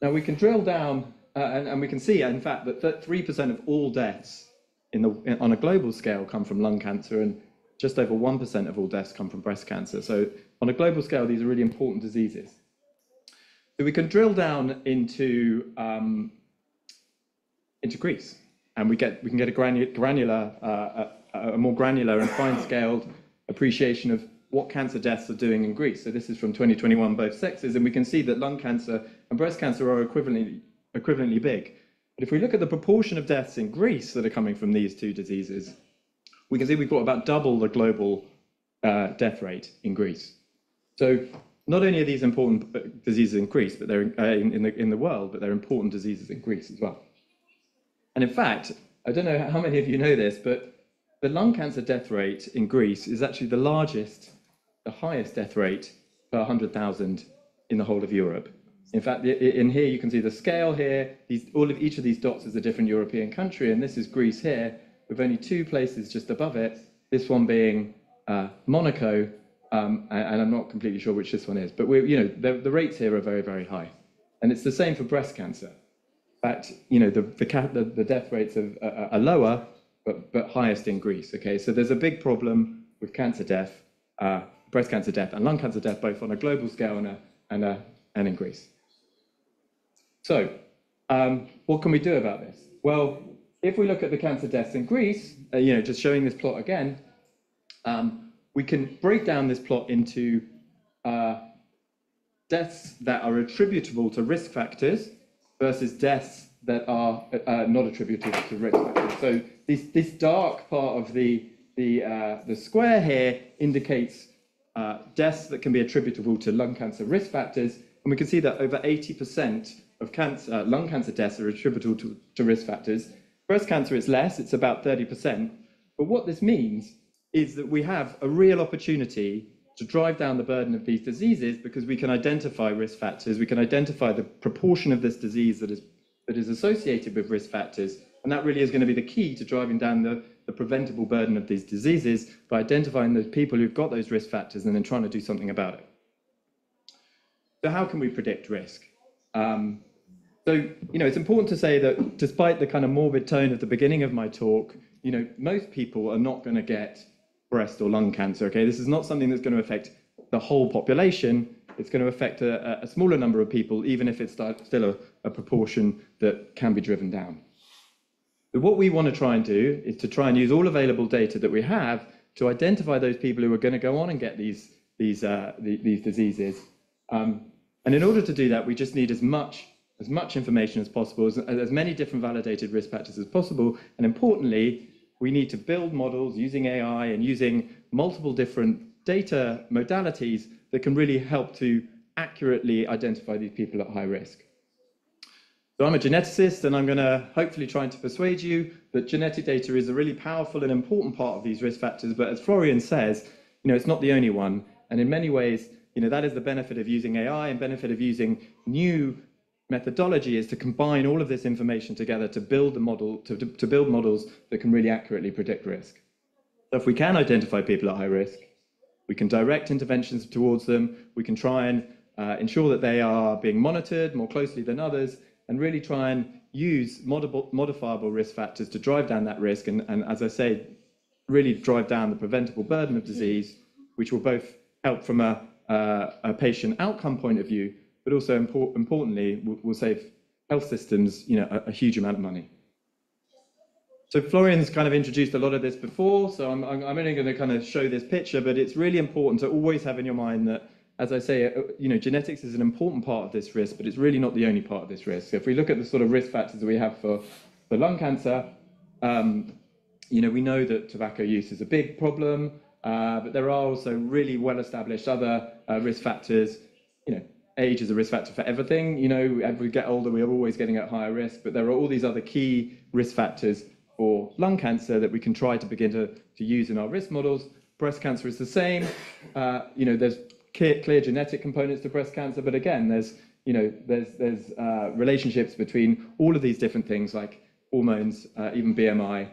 Now, we can drill down and we can see, in fact, that 3% of all deaths on a global scale come from lung cancer, and just over 1% of all deaths come from breast cancer. So on a global scale, these are really important diseases. So we can drill down into Greece, and we can get a more granular and fine-scaled appreciation of what cancer deaths are doing in Greece. So this is from 2021, both sexes, and we can see that lung cancer and breast cancer are equivalently big. But if we look at the proportion of deaths in Greece that are coming from these two diseases, we can see we've got about double the global death rate in Greece. So not only are these important diseases in Greece, but they're in the world, but they're important diseases in Greece as well. And in fact, I don't know how many of you know this, but the lung cancer death rate in Greece is actually the highest death rate per 100,000 in the whole of Europe. In fact, in here you can see the scale here. Each of these dots is a different European country, and this is Greece here, with only two places just above it, this one being Monaco, and I'm not completely sure which this one is, but the rates here are very, very high. And it's the same for breast cancer. In fact, the death rates are lower, but highest in Greece, okay? So there's a big problem with cancer death, breast cancer death and lung cancer death, both on a global scale and in Greece. So what can we do about this? Well, if we look at the cancer deaths in Greece, just showing this plot again, we can break down this plot into deaths that are attributable to risk factors versus deaths that are not attributable to risk factors. So this dark part of the square here indicates deaths that can be attributable to lung cancer risk factors, and we can see that over 80% of lung cancer deaths are attributable to risk factors. Breast cancer is less, it's about 30%. But what this means is that we have a real opportunity to drive down the burden of these diseases because we can identify risk factors, we can identify the proportion of this disease that is associated with risk factors, and that really is going to be the key to driving down the preventable burden of these diseases by identifying those people who've got those risk factors and then trying to do something about it. So how can we predict risk? So, it's important to say that despite the kind of morbid tone at the beginning of my talk, most people are not going to get breast or lung cancer, okay? This is not something that's going to affect the whole population. It's going to affect a smaller number of people, even if it's still a proportion that can be driven down. So what we want to try and do is to try and use all available data that we have to identify those people who are going to go on and get these diseases. And in order to do that, we just need as much information as possible, as many different validated risk factors as possible. And importantly, we need to build models using AI and using multiple different data modalities that can really help to accurately identify these people at high risk. So I'm a geneticist, and I'm going to hopefully try to persuade you that genetic data is a really powerful and important part of these risk factors. But as Florian says, it's not the only one. And in many ways, that is the benefit of using AI and benefit of using new methodology, is to combine all of this information together to build the model, to build models that can really accurately predict risk. So if we can identify people at high risk, we can direct interventions towards them, we can try and ensure that they are being monitored more closely than others, and really try and use modifiable risk factors to drive down that risk, and as I say, really drive down the preventable burden of disease, which will both help from a patient outcome point of view, but also importantly, will save health systems, a huge amount of money. So Florian's kind of introduced a lot of this before, so I'm only going to kind of show this picture, but it's really important to always have in your mind that, as I say, genetics is an important part of this risk, but it's really not the only part of this risk. So if we look at the sort of risk factors that we have for lung cancer, we know that tobacco use is a big problem, but there are also really well-established other risk factors. Age is a risk factor for everything. As we get older, we are always getting at higher risk, but there are all these other key risk factors for lung cancer that we can try to begin to use in our risk models. Breast cancer is the same. There's clear genetic components to breast cancer, but again, there's relationships between all of these different things like hormones, even BMI,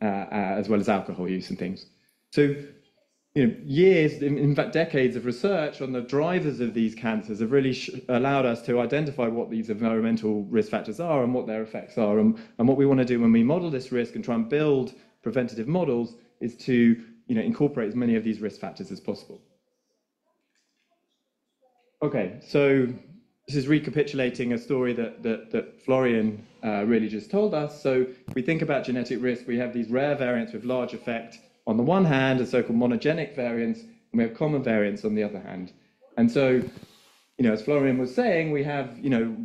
as well as alcohol use and things. So, years, in fact, decades of research on the drivers of these cancers have really allowed us to identify what these environmental risk factors are and what their effects are. And what we want to do when we model this risk and try and build preventative models is to, incorporate as many of these risk factors as possible. Okay, so this is recapitulating a story that Florian really just told us. So if we think about genetic risk, we have these rare variants with large effect on the one hand, the so-called monogenic variants, and we have common variants on the other hand. And so, as Florian was saying, we have,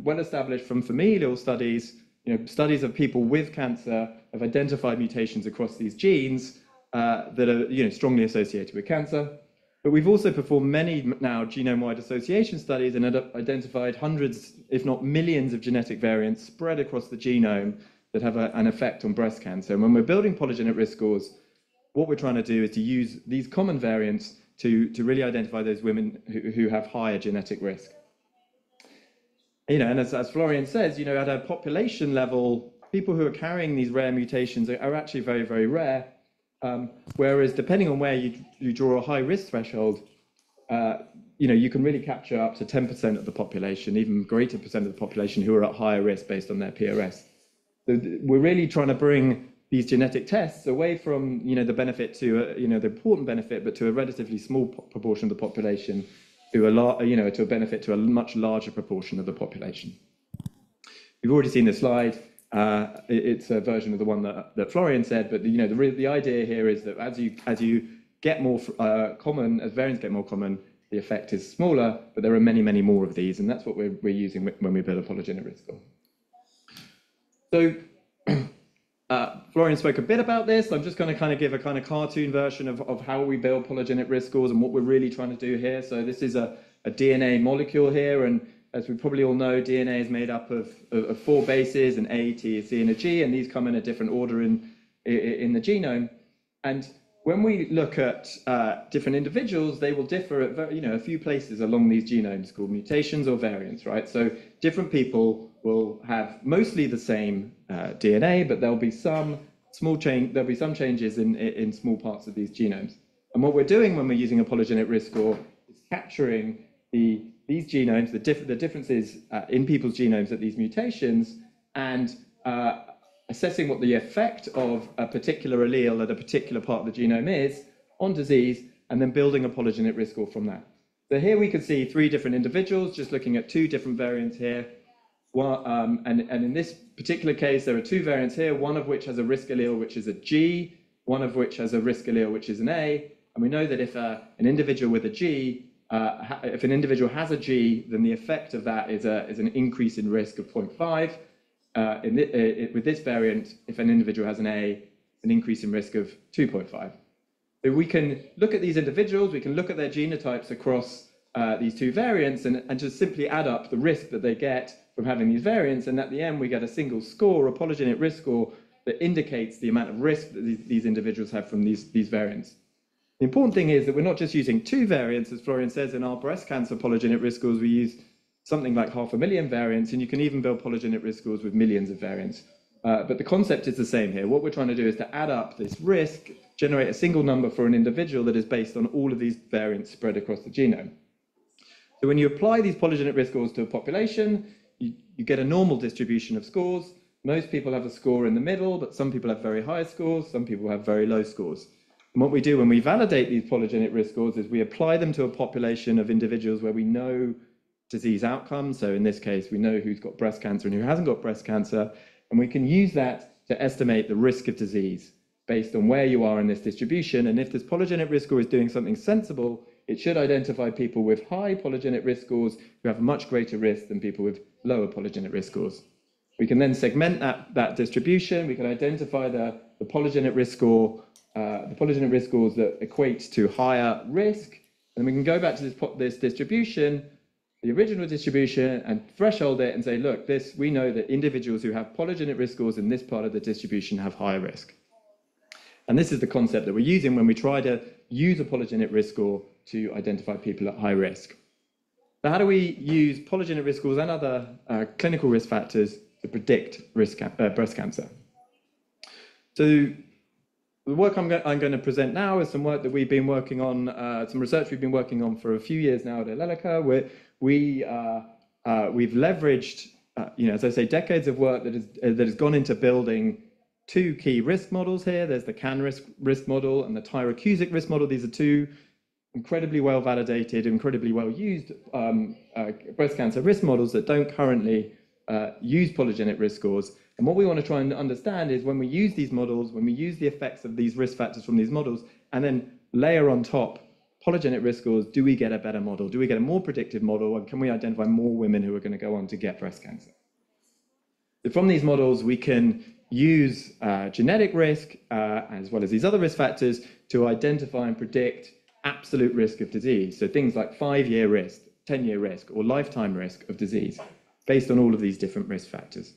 well-established from familial studies, studies of people with cancer have identified mutations across these genes that are, strongly associated with cancer. But we've also performed many now genome-wide association studies and identified hundreds, if not millions, of genetic variants spread across the genome that have an effect on breast cancer. And when we're building polygenic risk scores, what we're trying to do is to use these common variants to really identify those women who have higher genetic risk. And as Florian says, at a population level, people who are carrying these rare mutations are actually very, very rare. Whereas depending on where you draw a high risk threshold, you can really capture up to 10% of the population, even greater percent of the population who are at higher risk based on their PRS. So we're really trying to bring these genetic tests away from, the benefit to, the important benefit, but to a relatively small proportion of the population, to a benefit to a much larger proportion of the population. We've already seen this slide. It's a version of the one that Florian said, but the idea here is that as you get more common, as variants get more common, the effect is smaller, but there are many, many more of these, and that's what we're using when we build a polygenic risk score. So Florian spoke a bit about this. I'm just going to kind of give a kind of cartoon version of how we build polygenic risk scores and what we're really trying to do here. So this is a DNA molecule here, and as we probably all know, DNA is made up of 4 bases, an A, T, a C, and a G, and these come in a different order in the genome. And when we look at different individuals, they will differ at a few places along these genomes called mutations or variants, right? So different people will have mostly the same DNA, but there'll be some changes in small parts of these genomes. And what we're doing when we're using a polygenic risk score is capturing these genomes, the differences in people's genomes at these mutations, and assessing what the effect of a particular allele at a particular part of the genome is on disease, and then building a polygenic risk score from that. So here we can see 3 different individuals, just looking at 2 different variants here. And in this particular case, there are 2 variants here, one of which has a risk allele which is a G, one of which has a risk allele which is an A. And we know that if an individual with a G, if an individual has a G, then the effect of that is an increase in risk of 0.5. With this variant, if an individual has an A, an increase in risk of 2.5. So we can look at these individuals, we can look at their genotypes across these 2 variants and just simply add up the risk that they get from having these variants, and at the end we get a single score, a polygenic risk score, that indicates the amount of risk that these individuals have from these variants. The important thing is that we're not just using 2 variants, as Florian says. In our breast cancer polygenic risk scores, we use something like 500,000 variants, and you can even build polygenic risk scores with millions of variants. But the concept is the same here. What we're trying to do is to add up this risk, generate a single number for an individual that is based on all of these variants spread across the genome. So when you apply these polygenic risk scores to a population, you get a normal distribution of scores. Most people have a score in the middle, but some people have very high scores, some people have very low scores. And what we do when we validate these polygenic risk scores is we apply them to a population of individuals where we know disease outcomes. So in this case, we know who's got breast cancer and who hasn't got breast cancer. And we can use that to estimate the risk of disease based on where you are in this distribution. And if this polygenic risk score is doing something sensible, it should identify people with high polygenic risk scores who have a much greater risk than people with lower polygenic risk scores. We can then segment that distribution. We can identify the polygenic risk score, the polygenic risk scores that equate to higher risk. And we can go back to this distribution, the original distribution, and threshold it and say, look, we know that individuals who have polygenic risk scores in this part of the distribution have higher risk. And this is the concept that we're using when we try to use a polygenic risk score to identify people at high risk. Now, how do we use polygenic risk scores and other clinical risk factors to predict breast cancer? So the work I'm going to present now is some work that we've been working on, some research we've been working on for a few years now at Allelica, where we've leveraged, as I say, decades of work that has gone into building 2 key risk models here. There's the CAN risk model and the Tyrer-Cuzick risk model. These are 2 incredibly well validated, incredibly well used breast cancer risk models that don't currently use polygenic risk scores. And what we want to try and understand is when we use these models, when we use the effects of these risk factors from these models, and then layer on top polygenic risk scores, do we get a better model? Do we get a more predictive model? And can we identify more women who are going to go on to get breast cancer? So from these models, we can use genetic risk as well as these other risk factors to identify and predict absolute risk of disease. So things like 5-year risk, 10-year risk, or lifetime risk of disease based on all of these different risk factors.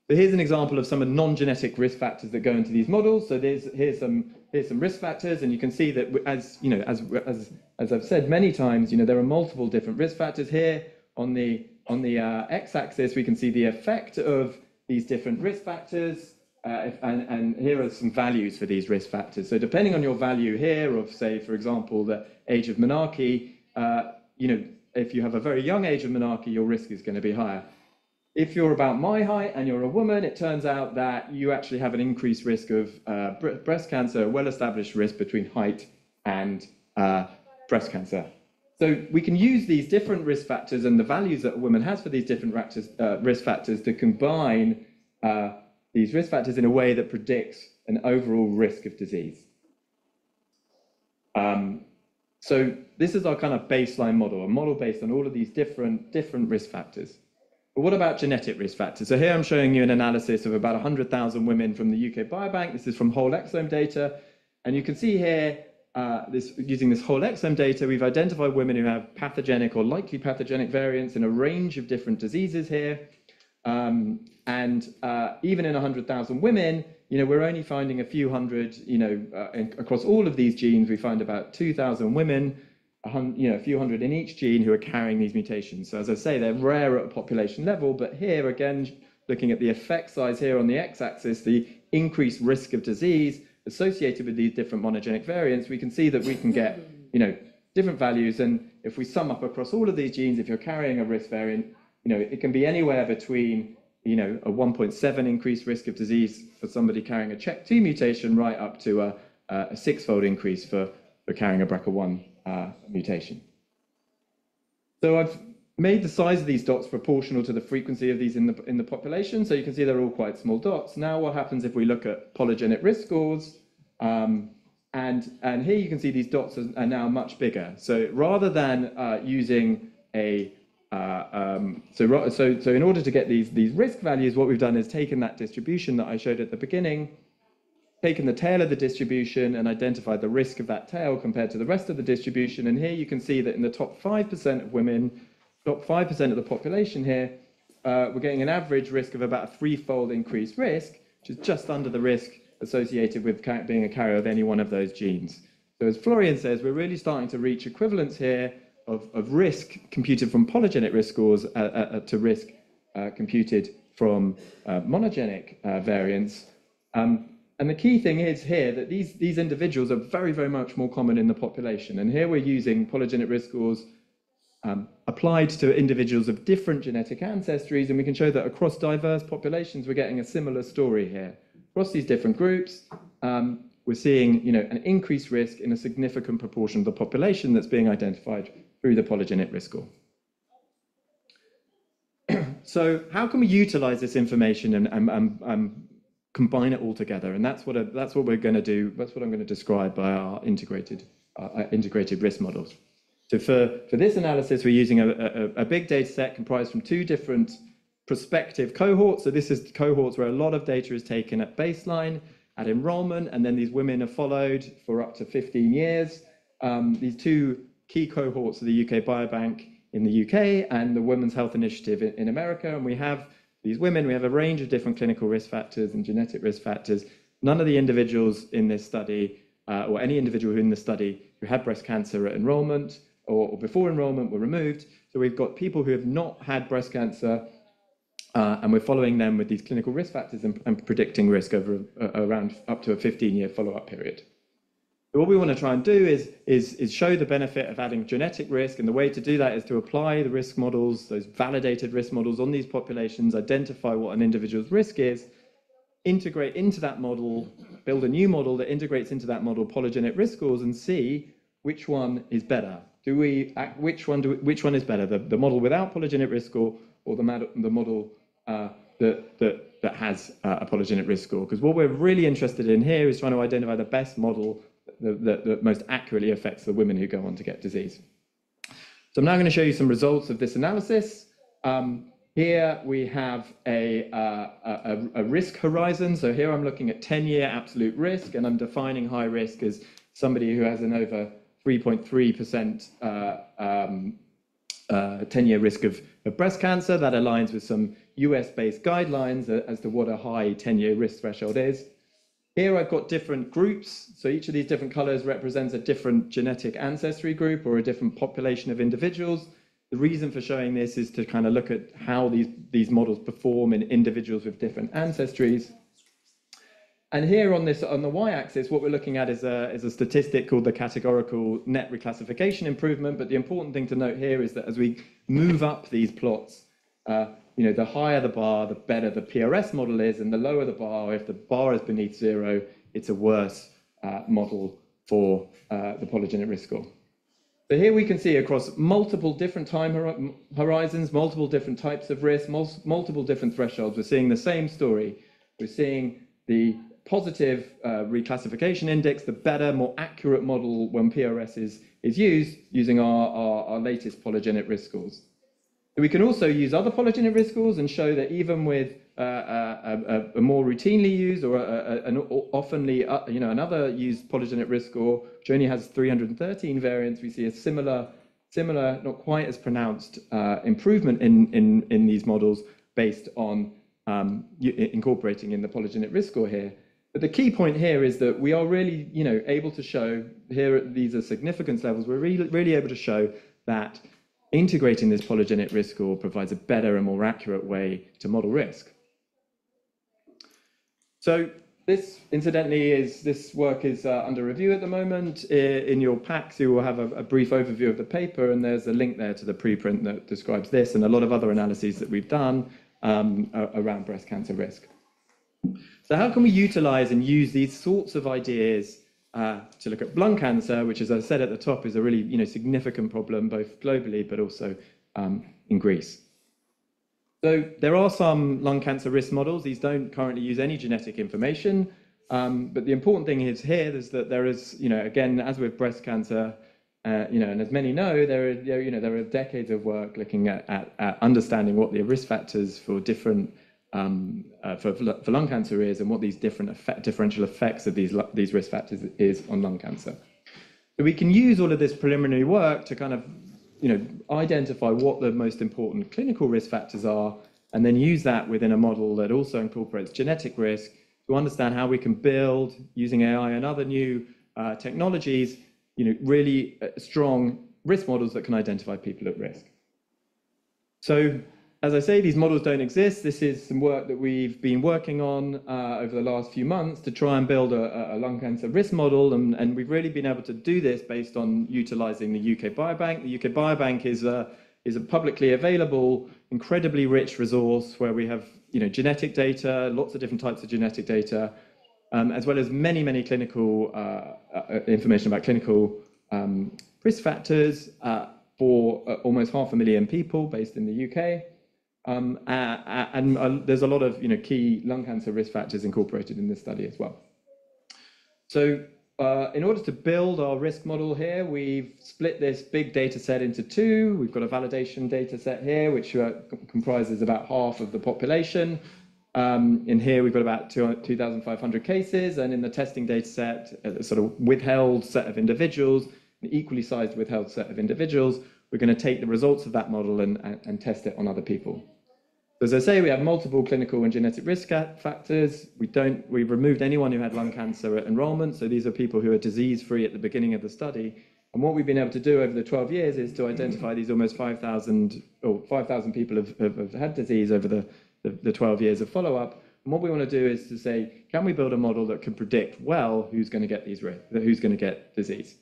So here's an example of some of the non-genetic risk factors that go into these models. So here's some risk factors, and you can see that as I've said many times, there are multiple different risk factors here. On the x-axis, we can see the effect of these different risk factors, and here are some values for these risk factors. So depending on your value here of, say, for example, the age of menarche, if you have a very young age of menarche, your risk is going to be higher. If you're about my height and you're a woman, it turns out that you actually have an increased risk of breast cancer, a well-established risk between height and breast cancer. So we can use these different risk factors and the values that a woman has for these different risk factors to combine these risk factors in a way that predicts an overall risk of disease. So this is our kind of baseline model, a model based on all of these different risk factors. But what about genetic risk factors? So here I'm showing you an analysis of about 100,000 women from the UK Biobank. This is from whole exome data. And you can see here, using this whole exome data, we've identified women who have pathogenic or likely pathogenic variants in a range of different diseases here. And even in 100,000 women, we're only finding a few hundred, across all of these genes, we find about 2,000 women, a few hundred in each gene who are carrying these mutations. So as I say, they're rare at a population level, but here again, looking at the effect size here on the x-axis, the increased risk of disease associated with these different monogenic variants, we can see that we can get, different values. And if we sum up across all of these genes, if you're carrying a risk variant, it can be anywhere between, a 1.7 increased risk of disease for somebody carrying a CHEK2 mutation right up to a 6-fold increase for carrying a BRCA1 mutation. So I've made the size of these dots proportional to the frequency of these in the population. So you can see they're all quite small dots. Now what happens if we look at polygenic risk scores? And here you can see these dots are now much bigger. So rather than using a so in order to get these risk values, what we've done is taken that distribution that I showed at the beginning, taken the tail of the distribution and identified the risk of that tail compared to the rest of the distribution. And here you can see that in the top 5% of women, top 5% of the population here, we're getting an average risk of about a 3-fold increased risk, which is just under the risk associated with being a carrier of any one of those genes. So as Florian says, we're really starting to reach equivalence here of risk computed from polygenic risk scores to risk computed from monogenic variants. And the key thing is here that these individuals are very, very much more common in the population. And here we're using polygenic risk scores applied to individuals of different genetic ancestries, and we can show that across diverse populations, we're getting a similar story here. Across these different groups, we're seeing, an increased risk in a significant proportion of the population that's being identified through the polygenic risk score. So how can we utilize this information and combine it all together? And that's what we're going to do. That's what I'm going to describe by our integrated risk models. So for this analysis, we're using a big data set comprised from two different prospective cohorts. So this is cohorts where a lot of data is taken at baseline, at enrollment, and then these women are followed for up to 15 years. These two key cohorts are the UK Biobank in the UK and the Women's Health Initiative in America. And we have these women, we have a range of different clinical risk factors and genetic risk factors. None of the individuals in this study, or any individual in the study who had breast cancer at enrollment or before enrollment were removed. So we've got people who have not had breast cancer, and we're following them with these clinical risk factors and predicting risk over around up to a 15-year follow-up period. So what we want to try and do is show the benefit of adding genetic risk, and the way to do that is to apply the risk models, those validated risk models on these populations, identify what an individual's risk is, integrate into that model, build a new model that integrates into that model polygenic risk scores, and see which one is better. Which one is better, the model without polygenic risk score or the model that has a polygenic risk score? Because what we're really interested in here is trying to identify the best model that most accurately affects the women who go on to get disease. So I'm now going to show you some results of this analysis. Here we have a risk horizon. So here I'm looking at 10-year absolute risk, and I'm defining high risk as somebody who has an over 3.3% 10-year risk of breast cancer. That aligns with some US-based guidelines as to what a high 10-year risk threshold is. Here I've got different groups. So each of these different colors represents a different genetic ancestry group or a different population of individuals. The reason for showing this is to kind of look at how these models perform in individuals with different ancestries. And here on the y-axis, what we're looking at is a statistic called the categorical net reclassification improvement. But the important thing to note here is that as we move up these plots, the higher the bar, the better the PRS model is, and the lower the bar, if the bar is beneath 0, it's a worse model for the polygenic risk score. So here we can see across multiple different time horizons, multiple different types of risk, multiple different thresholds, we're seeing the same story. We're seeing the positive reclassification index, the better, more accurate model when PRS is used using our latest polygenic risk scores. We can also use other polygenic risk scores and show that even with a more routinely used or another used polygenic risk score, which only has 313 variants, we see a similar, not quite as pronounced improvement in these models based on incorporating in the polygenic risk score here. But the key point here is that we are really, able to show here at these are significance levels. We're really able to show that integrating this polygenic risk score provides a better and more accurate way to model risk. So this, incidentally, this work is under review at the moment. In your packs, you will have a brief overview of the paper, and there's a link there to the preprint that describes this and a lot of other analyses that we've done around breast cancer risk. So how can we utilize and use these sorts of ideas to look at lung cancer, which, as I said at the top, is a really significant problem both globally but also in Greece? So there are some lung cancer risk models. These don't currently use any genetic information, but the important thing is here is that there is, again, as with breast cancer, and as many know, there are decades of work looking at understanding what the risk factors for different for lung cancer is and what these differential effects of these risk factors is on lung cancer. So we can use all of this preliminary work to kind of identify what the most important clinical risk factors are, and then use that within a model that also incorporates genetic risk to understand how we can build, using AI and other new technologies, really strong risk models that can identify people at risk. So, as I say, these models don't exist. This is some work that we've been working on over the last few months to try and build a lung cancer risk model, and we've really been able to do this based on utilising the UK Biobank. The UK Biobank is a publicly available, incredibly rich resource where we have genetic data, lots of different types of genetic data, as well as many clinical information about clinical risk factors for almost 500,000 people based in the UK. And there's a lot of key lung cancer risk factors incorporated in this study as well. So in order to build our risk model here, we've split this big data set into two. We've got a validation data set here, which comprises about half of the population. In here, we've got about 2,500 cases, and in the testing data set, a sort of withheld set of individuals, an equally sized withheld set of individuals. We're going to take the results of that model and test it on other people. So as I say, we have multiple clinical and genetic risk factors. We've removed anyone who had lung cancer at enrollment. So these are people who are disease-free at the beginning of the study. And what we've been able to do over the 12 years is to identify these almost 5,000 people have had disease over the 12 years of follow-up. And what we want to do is to say, can we build a model that can predict well who's going to get who's going to get disease?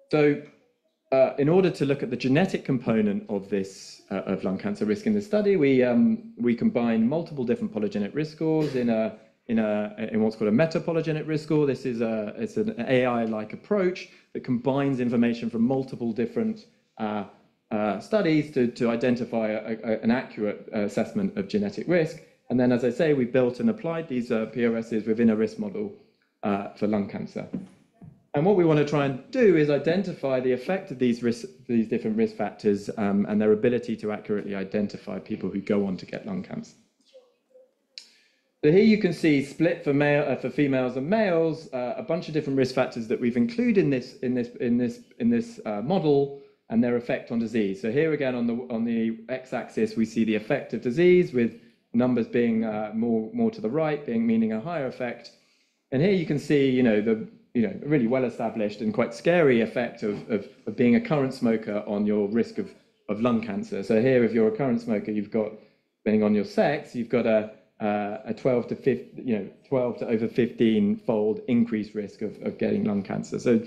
So in order to look at the genetic component of this of lung cancer risk in this study, we combine multiple different polygenic risk scores in what's called a meta-polygenic risk score. This is it's an AI-like approach that combines information from multiple different studies to identify an accurate assessment of genetic risk. And then, as I say, we built and applied these PRSs within a risk model for lung cancer. And what we want to try and do is identify the effect of these different risk factors and their ability to accurately identify people who go on to get lung cancer. So here you can see split for females and males, a bunch of different risk factors that we've included in this model and their effect on disease. So here again on the x-axis we see the effect of disease, with numbers being more to the right, meaning a higher effect. And here you can see the really well-established and quite scary effect of being a current smoker on your risk of lung cancer. So here, if you're a current smoker, you've got, depending on your sex, you've got a 12 to over 15-fold increased risk of getting lung cancer. So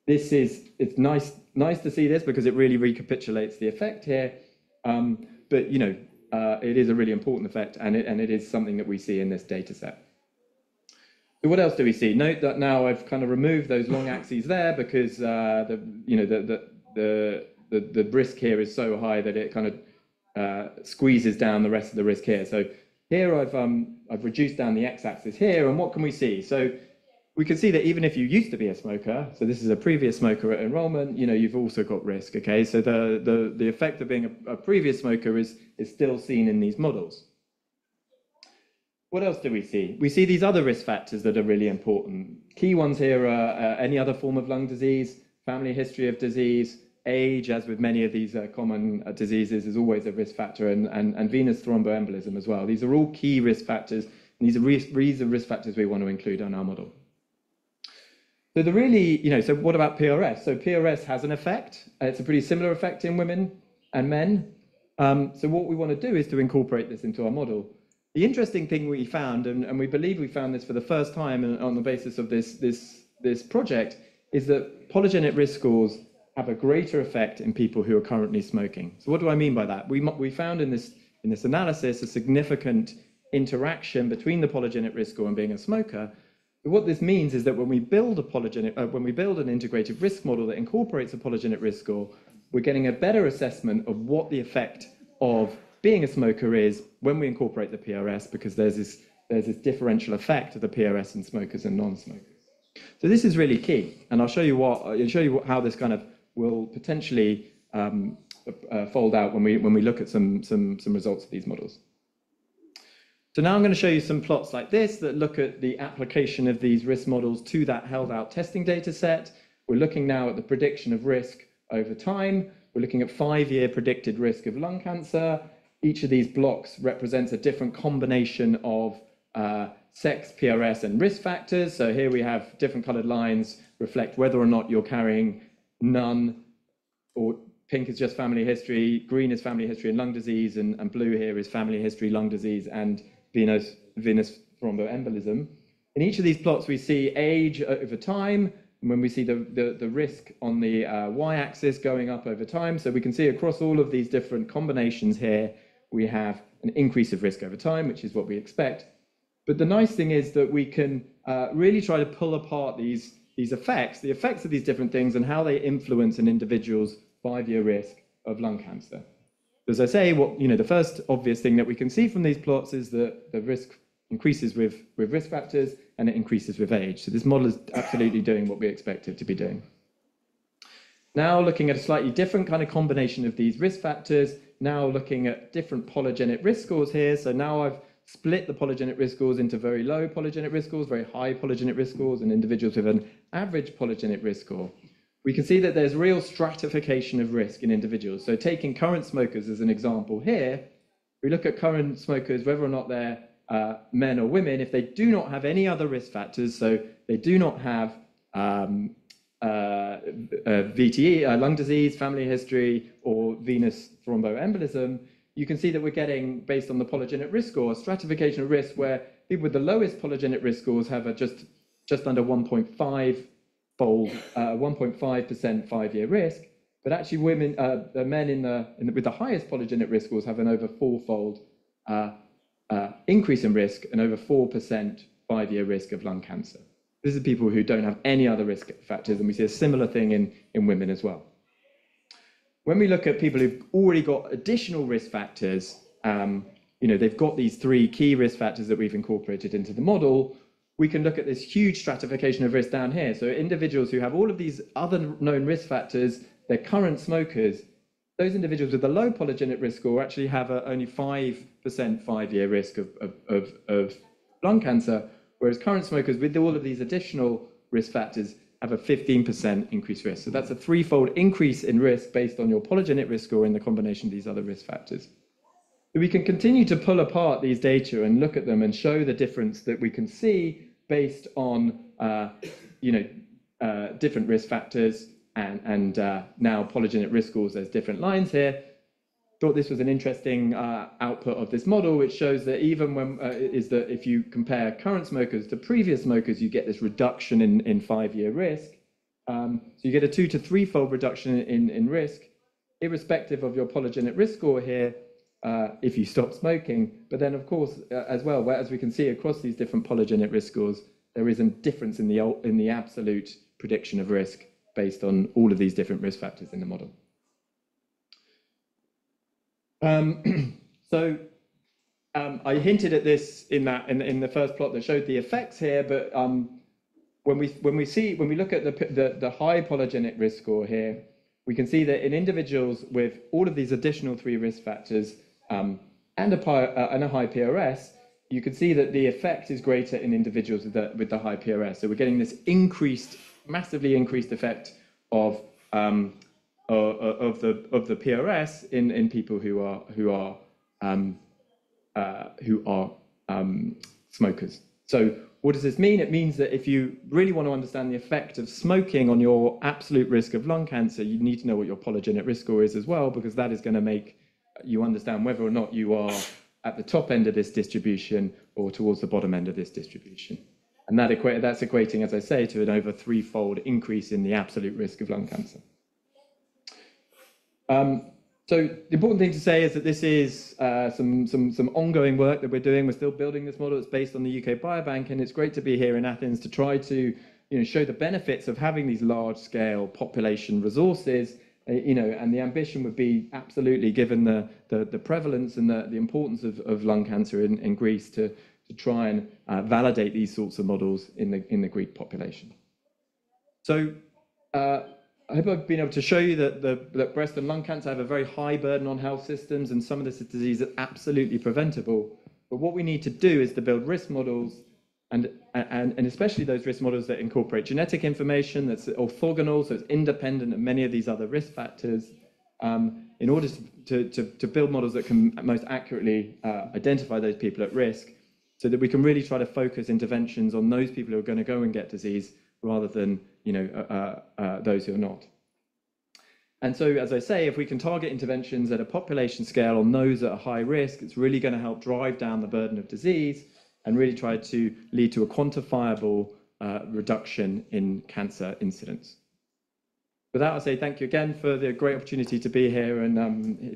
it's nice to see this because it really recapitulates the effect here. But it is a really important effect, and it is something that we see in this data set. So what else do we see? Note that now I've kind of removed those long axes there because the risk here is so high that it kind of squeezes down the rest of the risk here. So here I've reduced down the x-axis here, and what can we see? So we can see that even if you used to be a smoker, so this is a previous smoker at enrollment, you've also got risk. Okay, so the effect of being a previous smoker is still seen in these models. What else do we see? We see these other risk factors that are really important. Key ones here are any other form of lung disease, family history of disease, age, as with many of these common diseases, is always a risk factor, and venous thromboembolism as well. These are all key risk factors, and these are risk factors we want to include on our model. So so what about PRS? So PRS has an effect. It's a pretty similar effect in women and men. So what we want to do is to incorporate this into our model. The interesting thing we found, and we believe we found this for the first time on the basis of this project, is that polygenic risk scores have a greater effect in people who are currently smoking. So what do I mean by that? We found in this analysis a significant interaction between the polygenic risk score and being a smoker. But what this means is that when we build an integrated risk model that incorporates a polygenic risk score, we're getting a better assessment of what the effect of being a smoker is when we incorporate the PRS, because there's this differential effect of the PRS in smokers and non-smokers. So this is really key, and I'll show you how this kind of will potentially fold out when we look at some results of these models. So now I'm going to show you some plots like this that look at the application of these risk models to that held out testing data set. We're looking now at the prediction of risk over time. We're looking at 5-year predicted risk of lung cancer. Each of these blocks represents a different combination of sex, PRS, and risk factors. So here we have different colored lines reflect whether or not you're carrying none, or pink is just family history, green is family history and lung disease, and blue here is family history, lung disease, and venous thromboembolism. In each of these plots, we see age over time, and when we see the risk on the y-axis going up over time. So we can see across all of these different combinations here, we have an increase of risk over time, which is what we expect. But the nice thing is that we can really try to pull apart these effects, the effects of these different things and how they influence an individual's 5-year risk of lung cancer. As I say, the first obvious thing that we can see from these plots is that the risk increases with risk factors and it increases with age. So this model is absolutely doing what we expect it to be doing. Now looking at a slightly different kind of combination of these risk factors, now looking at different polygenic risk scores here. So now I've split the polygenic risk scores into very low polygenic risk scores, very high polygenic risk scores, and individuals with an average polygenic risk score. We can see that there's real stratification of risk in individuals. So taking current smokers as an example here, we look at current smokers, whether or not they're men or women, if they do not have any other risk factors, so they do not have VTE, lung disease, family history, or venous thromboembolism, you can see that we're getting, based on the polygenic risk score, a stratification of risk where people with the lowest polygenic risk scores have a just under 1.5-fold, 1.5% 5-year risk, but actually women, the men with the highest polygenic risk scores have an over 4-fold increase in risk and over 4% 5-year risk of lung cancer. This is people who don't have any other risk factors, and we see a similar thing in women as well. When we look at people who've already got additional risk factors, they've got these 3 key risk factors that we've incorporated into the model, we can look at this huge stratification of risk down here. So individuals who have all of these other known risk factors, they're current smokers, those individuals with the low polygenic risk score actually have only 5% 5-year risk of lung cancer, whereas current smokers with all of these additional risk factors have a 15% increased risk. So that's a 3-fold increase in risk based on your polygenic risk score in the combination of these other risk factors. So we can continue to pull apart these data and look at them and show the difference that we can see based on different risk factors and now polygenic risk scores. There's different lines here. Thought this was an interesting output of this model, which shows that even when that if you compare current smokers to previous smokers, you get this reduction in 5-year risk. So you get a 2 to 3-fold reduction in risk, irrespective of your polygenic risk score here, if you stop smoking. But then, of course, as well, as we can see across these different polygenic risk scores, there is a difference in the absolute prediction of risk based on all of these different risk factors in the model. I hinted at this in the first plot that showed the effects here, but when we look at the high polygenic risk score here, we can see that in individuals with all of these additional 3 risk factors and a high PRS, you can see that the effect is greater in individuals with the high PRS. So we're getting this massively increased effect of the PRS in people who are smokers. So what does this mean? It means that if you really want to understand the effect of smoking on your absolute risk of lung cancer, you need to know what your polygenic risk score is as well, because that is going to make you understand whether or not you are at the top end of this distribution or towards the bottom end of this distribution. And that's equating, as I say, to an over 3-fold increase in the absolute risk of lung cancer. So the important thing to say is that this is some ongoing work that we're doing. We're still building this model. It's based on the UK Biobank, and it's great to be here in Athens to try to show the benefits of having these large-scale population resources. And the ambition would be absolutely, given the prevalence and the importance of lung cancer in Greece, to try and validate these sorts of models in the Greek population. So I hope I've been able to show you that breast and lung cancer have a very high burden on health systems, and some of this disease is absolutely preventable. But what we need to do is to build risk models, and especially those risk models that incorporate genetic information that's orthogonal, so it's independent of many of these other risk factors, in order to build models that can most accurately identify those people at risk, so that we can really try to focus interventions on those people who are going to go and get disease rather than, those who are not. And so, as I say, if we can target interventions at a population scale on those at a high risk, it's really going to help drive down the burden of disease and really try to lead to a quantifiable reduction in cancer incidence. With that, I'll say thank you again for the great opportunity to be here, and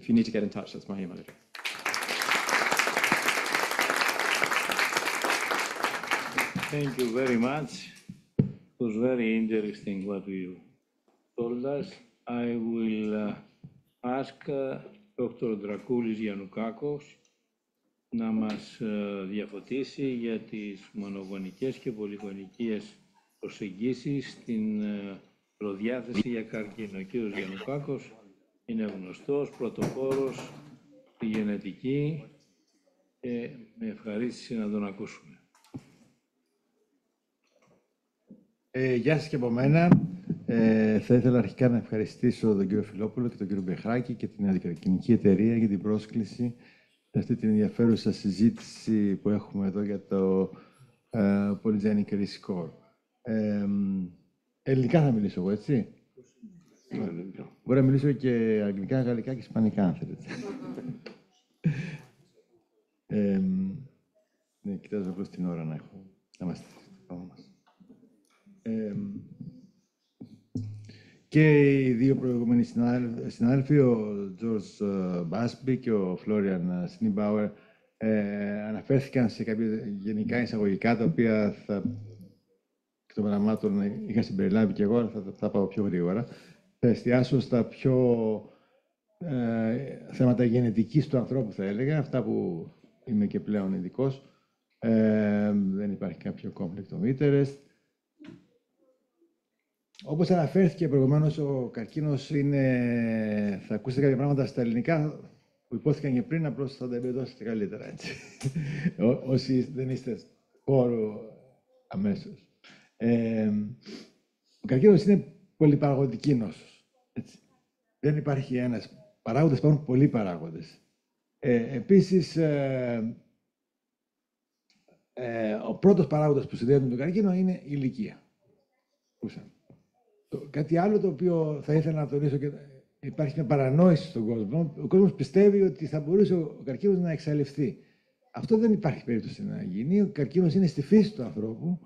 if you need to get in touch, that's my email address. Thank you very much. It was very interesting what you told us. I will ask Dr. Δρακούλης Γιαννουκάκος να μας διαφωτίσει για τις μονογονικές και πολυγονικές προσεγγίσεις στην προδιάθεση για καρκίνο. Ο κ. Γιαννουκάκος είναι γνωστός, πρωτοπόρος στη γενετική και με ευχαρίστηση να τον ακούσουμε. Γεια σας και από μένα. Θα ήθελα αρχικά να ευχαριστήσω τον κύριο Φιλόπουλο και τον κύριο Μπεχράκη και την Αντικαρκινική Εταιρεία για την πρόσκληση σε αυτή την ενδιαφέρουσα συζήτηση που έχουμε εδώ για το Polygenic Risk Score. Ελληνικά θα μιλήσω εγώ, έτσι. Μπορώ να μιλήσω και αγγλικά, γαλλικά και ισπανικά, αν θέλετε. Ναι, κοιτάζω απλώς την ώρα να έχω. Να είμαστε πάνω μας. Και οι δύο προηγούμενοι συνάδελφοι, ο George Busby και ο Florian Schneebauer, αναφέρθηκαν σε κάποια γενικά εισαγωγικά, τα οποία εκ των πραγμάτων είχα συμπεριλάβει και εγώ, αλλά θα πάω πιο γρήγορα. Θα εστιάσω στα πιο θέματα γενετικής του ανθρώπου, θα έλεγα, αυτά που είμαι και πλέον ειδικός. Δεν υπάρχει κάποιο conflict of interest. Όπως αναφέρθηκε προηγουμένως, ο καρκίνος είναι... Θα ακούσετε κάποια πράγματα στα ελληνικά που υπόθηκαν και πριν, απλώς θα τα εμπεδώσετε καλύτερα, έτσι. Όσοι δεν είστε χώρο αμέσως. Ο καρκίνος είναι πολυπαραγωγική νόσος. Έτσι. Δεν υπάρχει ένας παράγοντας, υπάρχουν πολλοί παράγοντες. Επίσης, ο πρώτος παράγοντας που συνδέεται με τον καρκίνο είναι η ηλικία. Κάτι άλλο το οποίο θα ήθελα να τονίσω, και υπάρχει μια παρανόηση στον κόσμο. Ο κόσμος πιστεύει ότι θα μπορούσε ο καρκίνος να εξαλειφθεί. Αυτό δεν υπάρχει περίπτωση να γίνει. Ο καρκίνος είναι στη φύση του ανθρώπου.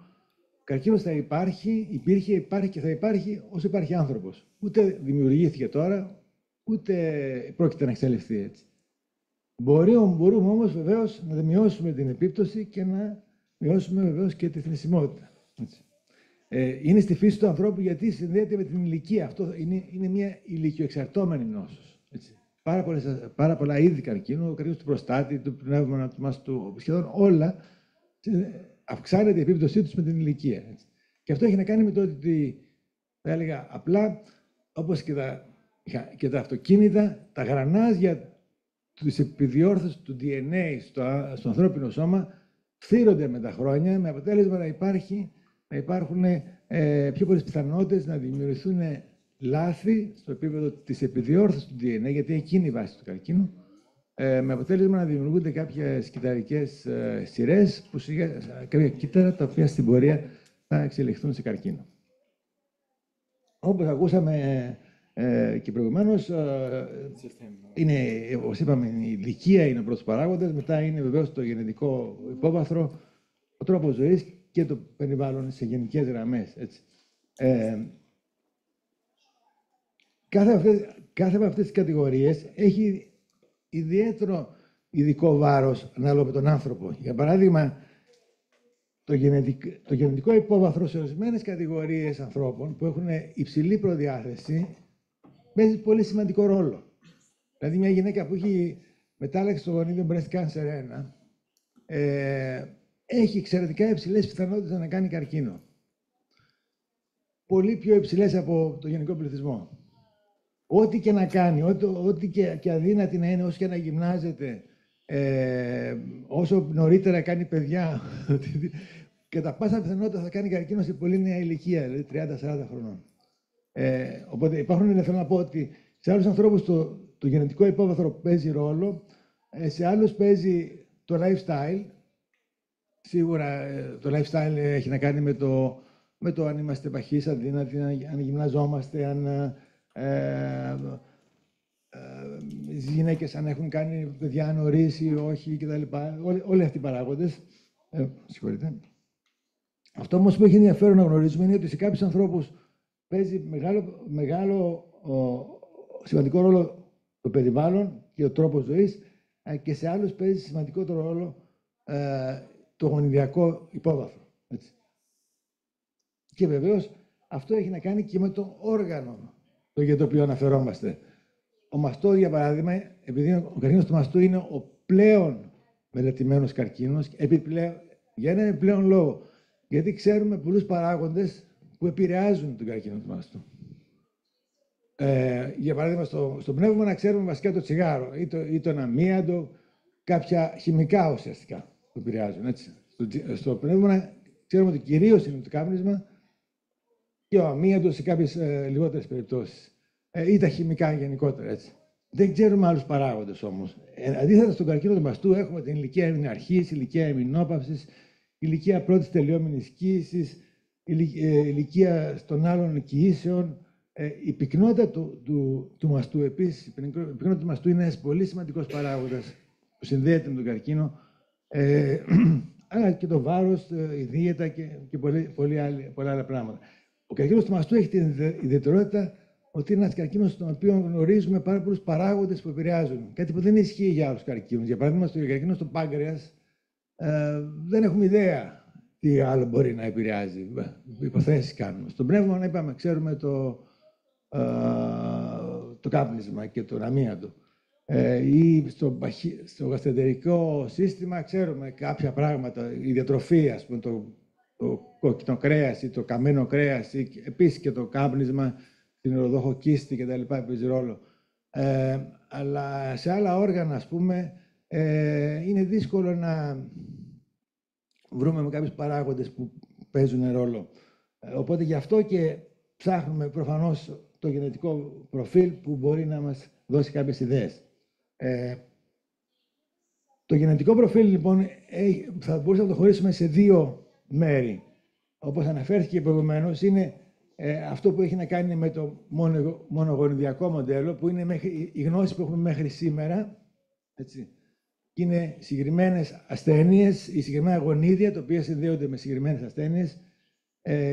Ο καρκίνος θα υπάρχει, υπήρχε, υπάρχει και θα υπάρχει όσο υπάρχει άνθρωπος. Ούτε δημιουργήθηκε τώρα, ούτε πρόκειται να εξαλειφθεί έτσι. Μπορούμε όμως βεβαίως να μειώσουμε την επίπτωση και να μειώσουμε βεβαίως και τη θνησιμότητα. Έτσι. Είναι στη φύση του ανθρώπου γιατί συνδέεται με την ηλικία. Αυτό είναι μια ηλικιοεξαρτώμενη νόσος. Έτσι. Πάρα πολλά είδη καρκίνου, ο καρκίνος του προστάτη, του πνεύμονα, του μαστού, σχεδόν όλα, αυξάνεται η επίπτωσή τους με την ηλικία. Έτσι. Και αυτό έχει να κάνει με το ότι, θα έλεγα απλά, όπως και τα αυτοκίνητα, τα γρανάζια της επιδιόρθωσης του DNA στο ανθρώπινο σώμα φθύρονται με τα χρόνια, με αποτέλεσμα να υπάρχουν πιο πολλές πιθανότητες να δημιουργηθούν λάθη στο επίπεδο της επιδιόρθωσης του DNA, γιατί εκεί είναι η βάση του καρκίνου, με αποτέλεσμα να δημιουργούνται κάποιες κυταρικές σειρές, κάποια κύτταρα, τα οποία στην πορεία θα εξελιχθούν σε καρκίνο. Όπως ακούσαμε και προηγουμένως, όπως είπαμε, η ηλικία είναι ο πρώτος παράγοντας, μετά είναι βεβαίως το γενετικό υπόβαθρο, ο τρόπος ζωής και το περιβάλλον σε γενικές γραμμές. Έτσι. Κάθε από αυτές τις κατηγορίες έχει ιδιαίτερο ειδικό βάρος ανάλογα με τον άνθρωπο. Για παράδειγμα, το γενετικό υπόβαθρο σε ορισμένες κατηγορίες ανθρώπων που έχουν υψηλή προδιάθεση παίζει πολύ σημαντικό ρόλο. Δηλαδή, μια γυναίκα που έχει μετάλλαξη των γονίδιων breast cancer 1, έχει εξαιρετικά υψηλές πιθανότητες να κάνει καρκίνο. Πολύ πιο υψηλές από το γενικό πληθυσμό. Ό,τι και να κάνει, ό,τι και αδύνατη να είναι, όσο και να γυμνάζεται, όσο νωρίτερα κάνει παιδιά, κατά πάσα πιθανότητα θα κάνει καρκίνο σε πολύ νέα ηλικία, δηλαδή 30-40 χρονών. Οπότε θέλω να πω ότι σε άλλους ανθρώπους το γενετικό υπόβαθρο παίζει ρόλο, σε άλλους παίζει το lifestyle, Σίγουρα το lifestyle έχει να κάνει με το αν είμαστε παχείς, αδύνατοι, αν γυμναζόμαστε, αν οι γυναίκες αν έχουν κάνει παιδιά νωρίς ή όχι κτλ. Όλοι αυτοί οι παράγοντες. Συγχωρείτε. Αυτό όμως που έχει ενδιαφέρον να γνωρίζουμε είναι ότι σε κάποιους ανθρώπους παίζει μεγάλο σημαντικό ρόλο το περιβάλλον και ο τρόπος ζωής και σε άλλους παίζει σημαντικότερο ρόλο το γονιδιακό υπόβαθρο. Έτσι. Και βεβαίως αυτό έχει να κάνει και με το όργανο για το οποίο αναφερόμαστε. Ο μαστός, για παράδειγμα, επειδή ο καρκίνος του μαστού είναι ο πλέον μελετημένος καρκίνος, για έναν επιπλέον λόγο, γιατί ξέρουμε πολλούς παράγοντες που επηρεάζουν τον καρκίνο του μαστού. Για παράδειγμα, στο πνεύμονα ξέρουμε βασικά το τσιγάρο ή τον αμίαντο, κάποια χημικά ουσιαστικά που επηρεάζουν. Έτσι. Στο πνεύμονα ξέρουμε ότι κυρίως είναι το κάπνισμα και ο αμίαντος σε κάποιες λιγότερες περιπτώσεις. Ή τα χημικά γενικότερα. Έτσι. Δεν ξέρουμε άλλους παράγοντες όμως. Αντίθετα, στον καρκίνο του μαστού έχουμε την ηλικία εμιναρχής, ηλικία εμινόπαυσης, ηλικία πρώτης τελειόμενης κύησης, ηλικία των άλλων οικειήσεων. Η πυκνότητα του μαστού επίσης, η πυκνότητα του μαστού είναι ένας πολύ σημαντικός παράγοντας που συνδέεται με τον καρκίνο, αλλά και το βάρος, η δίαιτα και πολλά άλλα πράγματα. Ο καρκίνος του μαστού έχει την ιδιαιτερότητα ότι είναι ένας καρκίνος στον οποίο γνωρίζουμε πάρα πολλούς παράγοντες που επηρεάζουν. Κάτι που δεν ισχύει για άλλους καρκίνους. Για παράδειγμα, στο καρκίνο του πάγκρεας δεν έχουμε ιδέα τι άλλο μπορεί να επηρεάζει. Υποθέσεις κάνουμε. Στον πνεύμονα, είπαμε, ξέρουμε το κάπνισμα και τον αμίαντο. Ή στο γαστρεντερικό σύστημα ξέρουμε κάποια πράγματα, η διατροφή, ας πούμε, το κόκκινο κρέας ή το καμένο κρέας, ή επίσης και το κάπνισμα, την οροδόχο κίστη κτλ. Παίζει ρόλο. Αλλά σε άλλα όργανα, ας πούμε, είναι δύσκολο να βρούμε με κάποιους παράγοντες που παίζουν ρόλο. Οπότε γι' αυτό και ψάχνουμε προφανώς το γενετικό προφίλ που μπορεί να μας δώσει κάποιες ιδέες. Το γενετικό προφίλ, λοιπόν, θα μπορούσαμε να το χωρίσουμε σε δύο μέρη. Όπως αναφέρθηκε προηγουμένως, είναι αυτό που έχει να κάνει με το μονογονιδιακό μοντέλο, που είναι η γνώση που έχουμε μέχρι σήμερα. Έτσι. Είναι συγκεκριμένες ασθένειες ή συγκεκριμένα γονίδια, τα οποία συνδέονται με συγκεκριμένες ασθένειες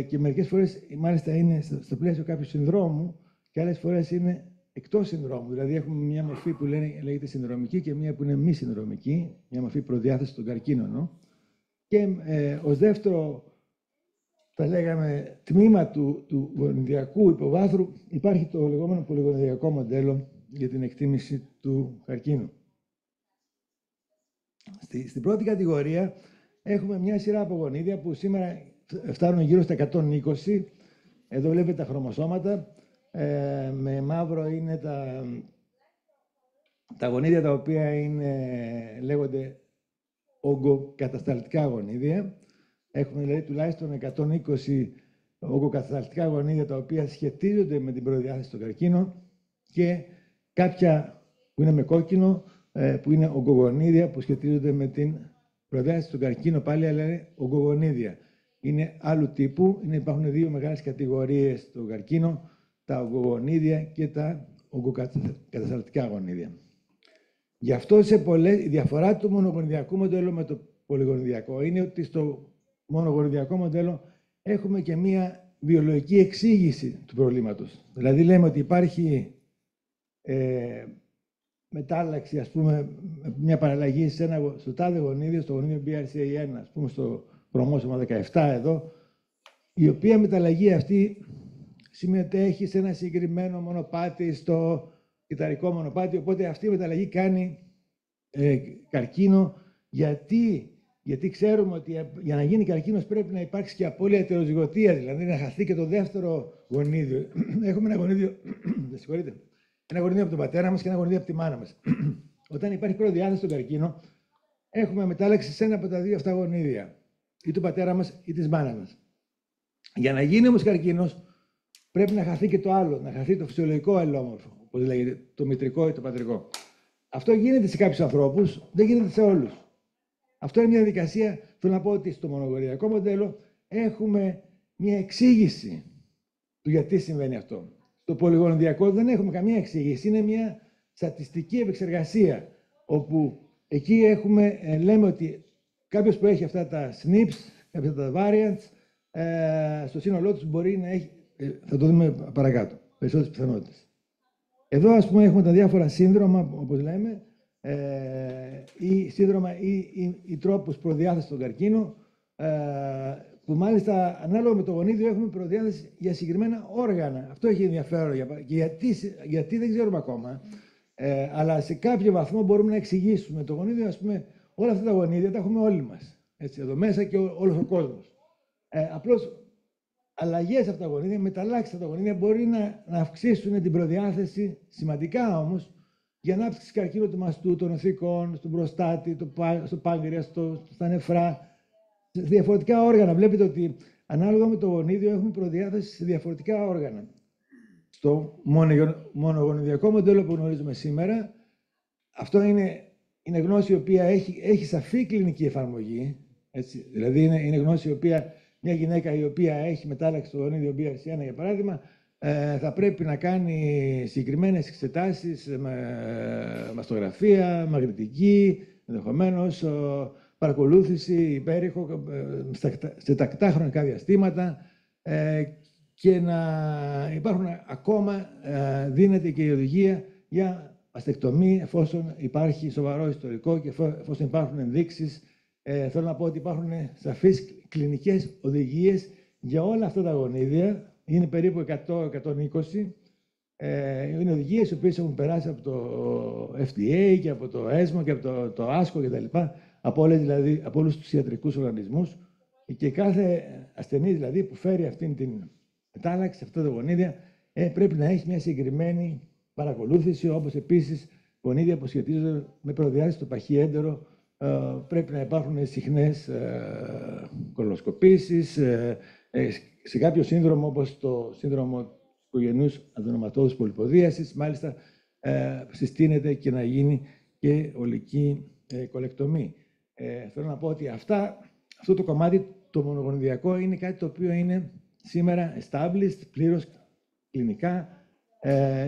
και μερικές φορές μάλιστα είναι στο πλαίσιο κάποιου συνδρόμου και άλλες φορές είναι εκτός συνδρόμου. Δηλαδή έχουμε μια μορφή που λέγεται συνδρομική και μια που είναι μη συνδρομική, μια μορφή προδιάθεση των καρκίνων. Και ως δεύτερο, θα λέγαμε, τμήμα του γονιδιακού υποβάθρου υπάρχει το λεγόμενο πολυγονιδιακό μοντέλο για την εκτίμηση του καρκίνου. Στην πρώτη κατηγορία έχουμε μια σειρά από γονίδια που σήμερα φτάνουν γύρω στα 120. Εδώ βλέπετε τα χρωμοσώματα. Με μαύρο είναι τα γονίδια τα οποία λέγονται ογκοκατασταλτικά γονίδια. Έχουμε δηλαδή τουλάχιστον 120 ογκοκατασταλτικά γονίδια τα οποία σχετίζονται με την προδιάθεση των καρκίνων και κάποια που είναι με κόκκινο, που είναι ογκογονίδια που σχετίζονται με την προδιάθεση των καρκίνων, πάλι αλλά είναι ογκογονίδια. Είναι άλλου τύπου, υπάρχουν δύο μεγάλες κατηγορίες στο καρκίνο, τα ογκογονίδια και τα ογκοκατασταλτικά γονίδια. Γι' αυτό η διαφορά του μονογονιδιακού μοντέλου με το πολυγονιδιακό είναι ότι στο μονογονιδιακό μοντέλο έχουμε και μία βιολογική εξήγηση του προβλήματος. Δηλαδή λέμε ότι υπάρχει μετάλλαξη, ας πούμε, μια παραλλαγή στο τάδε γονίδιο, στο γονίδιο BRCA1, ας πούμε, στο χρωμόσωμα 17 εδώ, η οποία μεταλλαγή αυτή συμμετέχει σε ένα συγκεκριμένο μονοπάτι, στο κυταρικό μονοπάτι, οπότε αυτή η μεταλλαγή κάνει καρκίνο. Γιατί ξέρουμε ότι για να γίνει καρκίνος πρέπει να υπάρξει και απώλεια ετεροζυγωτίας, δηλαδή να χαθεί και το δεύτερο γονίδιο. Έχουμε ένα γονίδιο, ένα γονίδιο από τον πατέρα μας και ένα γονίδιο από τη μάνα μας. Όταν υπάρχει προδιάθεση στον καρκίνο, έχουμε μετάλλαξη σε ένα από τα δύο αυτά γονίδια, ή του πατέρα μας ή της μάνας μας. Για να γίνει όμως καρκίνος, πρέπει να χαθεί και το άλλο, να χαθεί το φυσιολογικό ελόμορφο, όπως λέγεται, το μητρικό ή το πατρικό. Αυτό γίνεται σε κάποιους ανθρώπους, δεν γίνεται σε όλους. Αυτό είναι μια διαδικασία, θέλω να πω ότι στο μονογονιδιακό μοντέλο έχουμε μια εξήγηση του γιατί συμβαίνει αυτό. Στο πολυγονιδιακό δεν έχουμε καμία εξήγηση, είναι μια στατιστική επεξεργασία, όπου εκεί λέμε ότι κάποιος που έχει αυτά τα SNPs, αυτά τα variants, στο σύνολό τους μπορεί να έχει, θα το δούμε παρακάτω, περισσότερες πιθανότητες. Εδώ, ας πούμε, έχουμε τα διάφορα σύνδρομα, όπως λέμε, ή σύνδρομα ή τρόπους προδιάθεσης στον καρκίνο, που μάλιστα ανάλογα με το γονίδιο έχουμε προδιάθεση για συγκεκριμένα όργανα. Αυτό έχει ενδιαφέρον. Γιατί δεν ξέρουμε ακόμα. Αλλά σε κάποιο βαθμό μπορούμε να εξηγήσουμε το γονίδιο, ας πούμε, όλα αυτά τα γονίδια τα έχουμε όλοι μας. Έτσι, εδώ μέσα και όλος ο κόσμος. Απλώς αλλαγές αυτά τα γονίδια, μεταλλάξεις αυτά τα γονίδια μπορεί να αυξήσουν την προδιάθεση, σημαντικά όμως, για ανάπτυξη καρκίνου του μαστού, των οθικών, στον προστάτη, στο πάγκρια, στα νεφρά, σε διαφορετικά όργανα. Βλέπετε ότι ανάλογα με το γονίδιο έχουμε προδιάθεση σε διαφορετικά όργανα. Στο μονογονιδιακό μοντέλο που γνωρίζουμε σήμερα, αυτό είναι γνώση η οποία έχει σαφή κλινική εφαρμογή. Έτσι. Δηλαδή είναι γνώση η οποία μια γυναίκα η οποία έχει μετάλλαξη στο γονίδιο BRCA1, για παράδειγμα, θα πρέπει να κάνει συγκεκριμένες εξετάσεις, μαστογραφία, μαγνητική, ενδεχομένως παρακολούθηση, υπέρηχο, σε τακτά χρονικά διαστήματα, και να υπάρχουν ακόμα, δίνεται και η οδηγία για μαστεκτομή εφόσον υπάρχει σοβαρό ιστορικό και εφόσον υπάρχουν ενδείξεις. Θέλω να πω ότι υπάρχουν σαφείς κλινικές οδηγίες για όλα αυτά τα γονίδια. Είναι περίπου 100-120. Είναι οδηγίες οι οποίες έχουν περάσει από το FDA και από το ESMO και από το ASCO κτλ. Από όλους τους ιατρικούς οργανισμούς. Και κάθε ασθενής δηλαδή που φέρει αυτήν την μετάλλαξη, αυτά τα γονίδια, πρέπει να έχει μια συγκεκριμένη παρακολούθηση, όπως επίσης γονίδια που σχετίζονται με προδιάθεση στο παχύ έντερο. Πρέπει να υπάρχουν συχνές κολοσκοπήσεις. Σε κάποιο σύνδρομο, όπως το σύνδρομο οικογενούς αδενοματώδους πολυποδίασης, μάλιστα συστήνεται και να γίνει και ολική κολεκτομή. Θέλω να πω ότι αυτό το κομμάτι, το μονογονιδιακό, είναι κάτι το οποίο είναι σήμερα established, πλήρως κλινικά.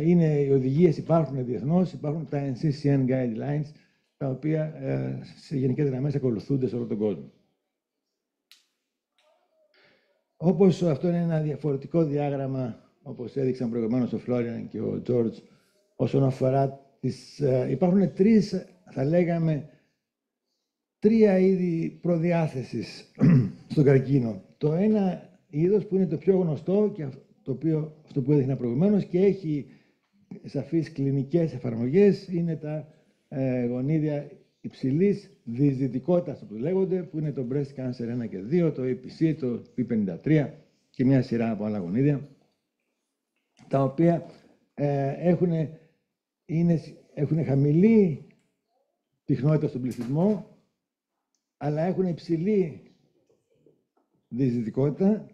Οι οδηγίες υπάρχουν διεθνώς, υπάρχουν τα NCCN guidelines, τα οποία σε γενικές γραμμές ακολουθούνται σε όλο τον κόσμο. Όπως αυτό είναι ένα διαφορετικό διάγραμμα, όπως έδειξαν προηγουμένως ο Florian και ο George, όσον αφορά υπάρχουν θα λέγαμε, τρία είδη προδιάθεσης στον καρκίνο. Το ένα είδος που είναι το πιο γνωστό και αυτό που έδειχνα προηγουμένως και έχει σαφείς κλινικές εφαρμογές είναι τα γονίδια υψηλής διεισδυτικότητας, όπως λέγονται, που είναι το breast cancer 1 και 2, το EPC, το P53 και μια σειρά από άλλα γονίδια, τα οποία έχουν χαμηλή συχνότητα στον πληθυσμό, αλλά έχουν υψηλή διεισδυτικότητα.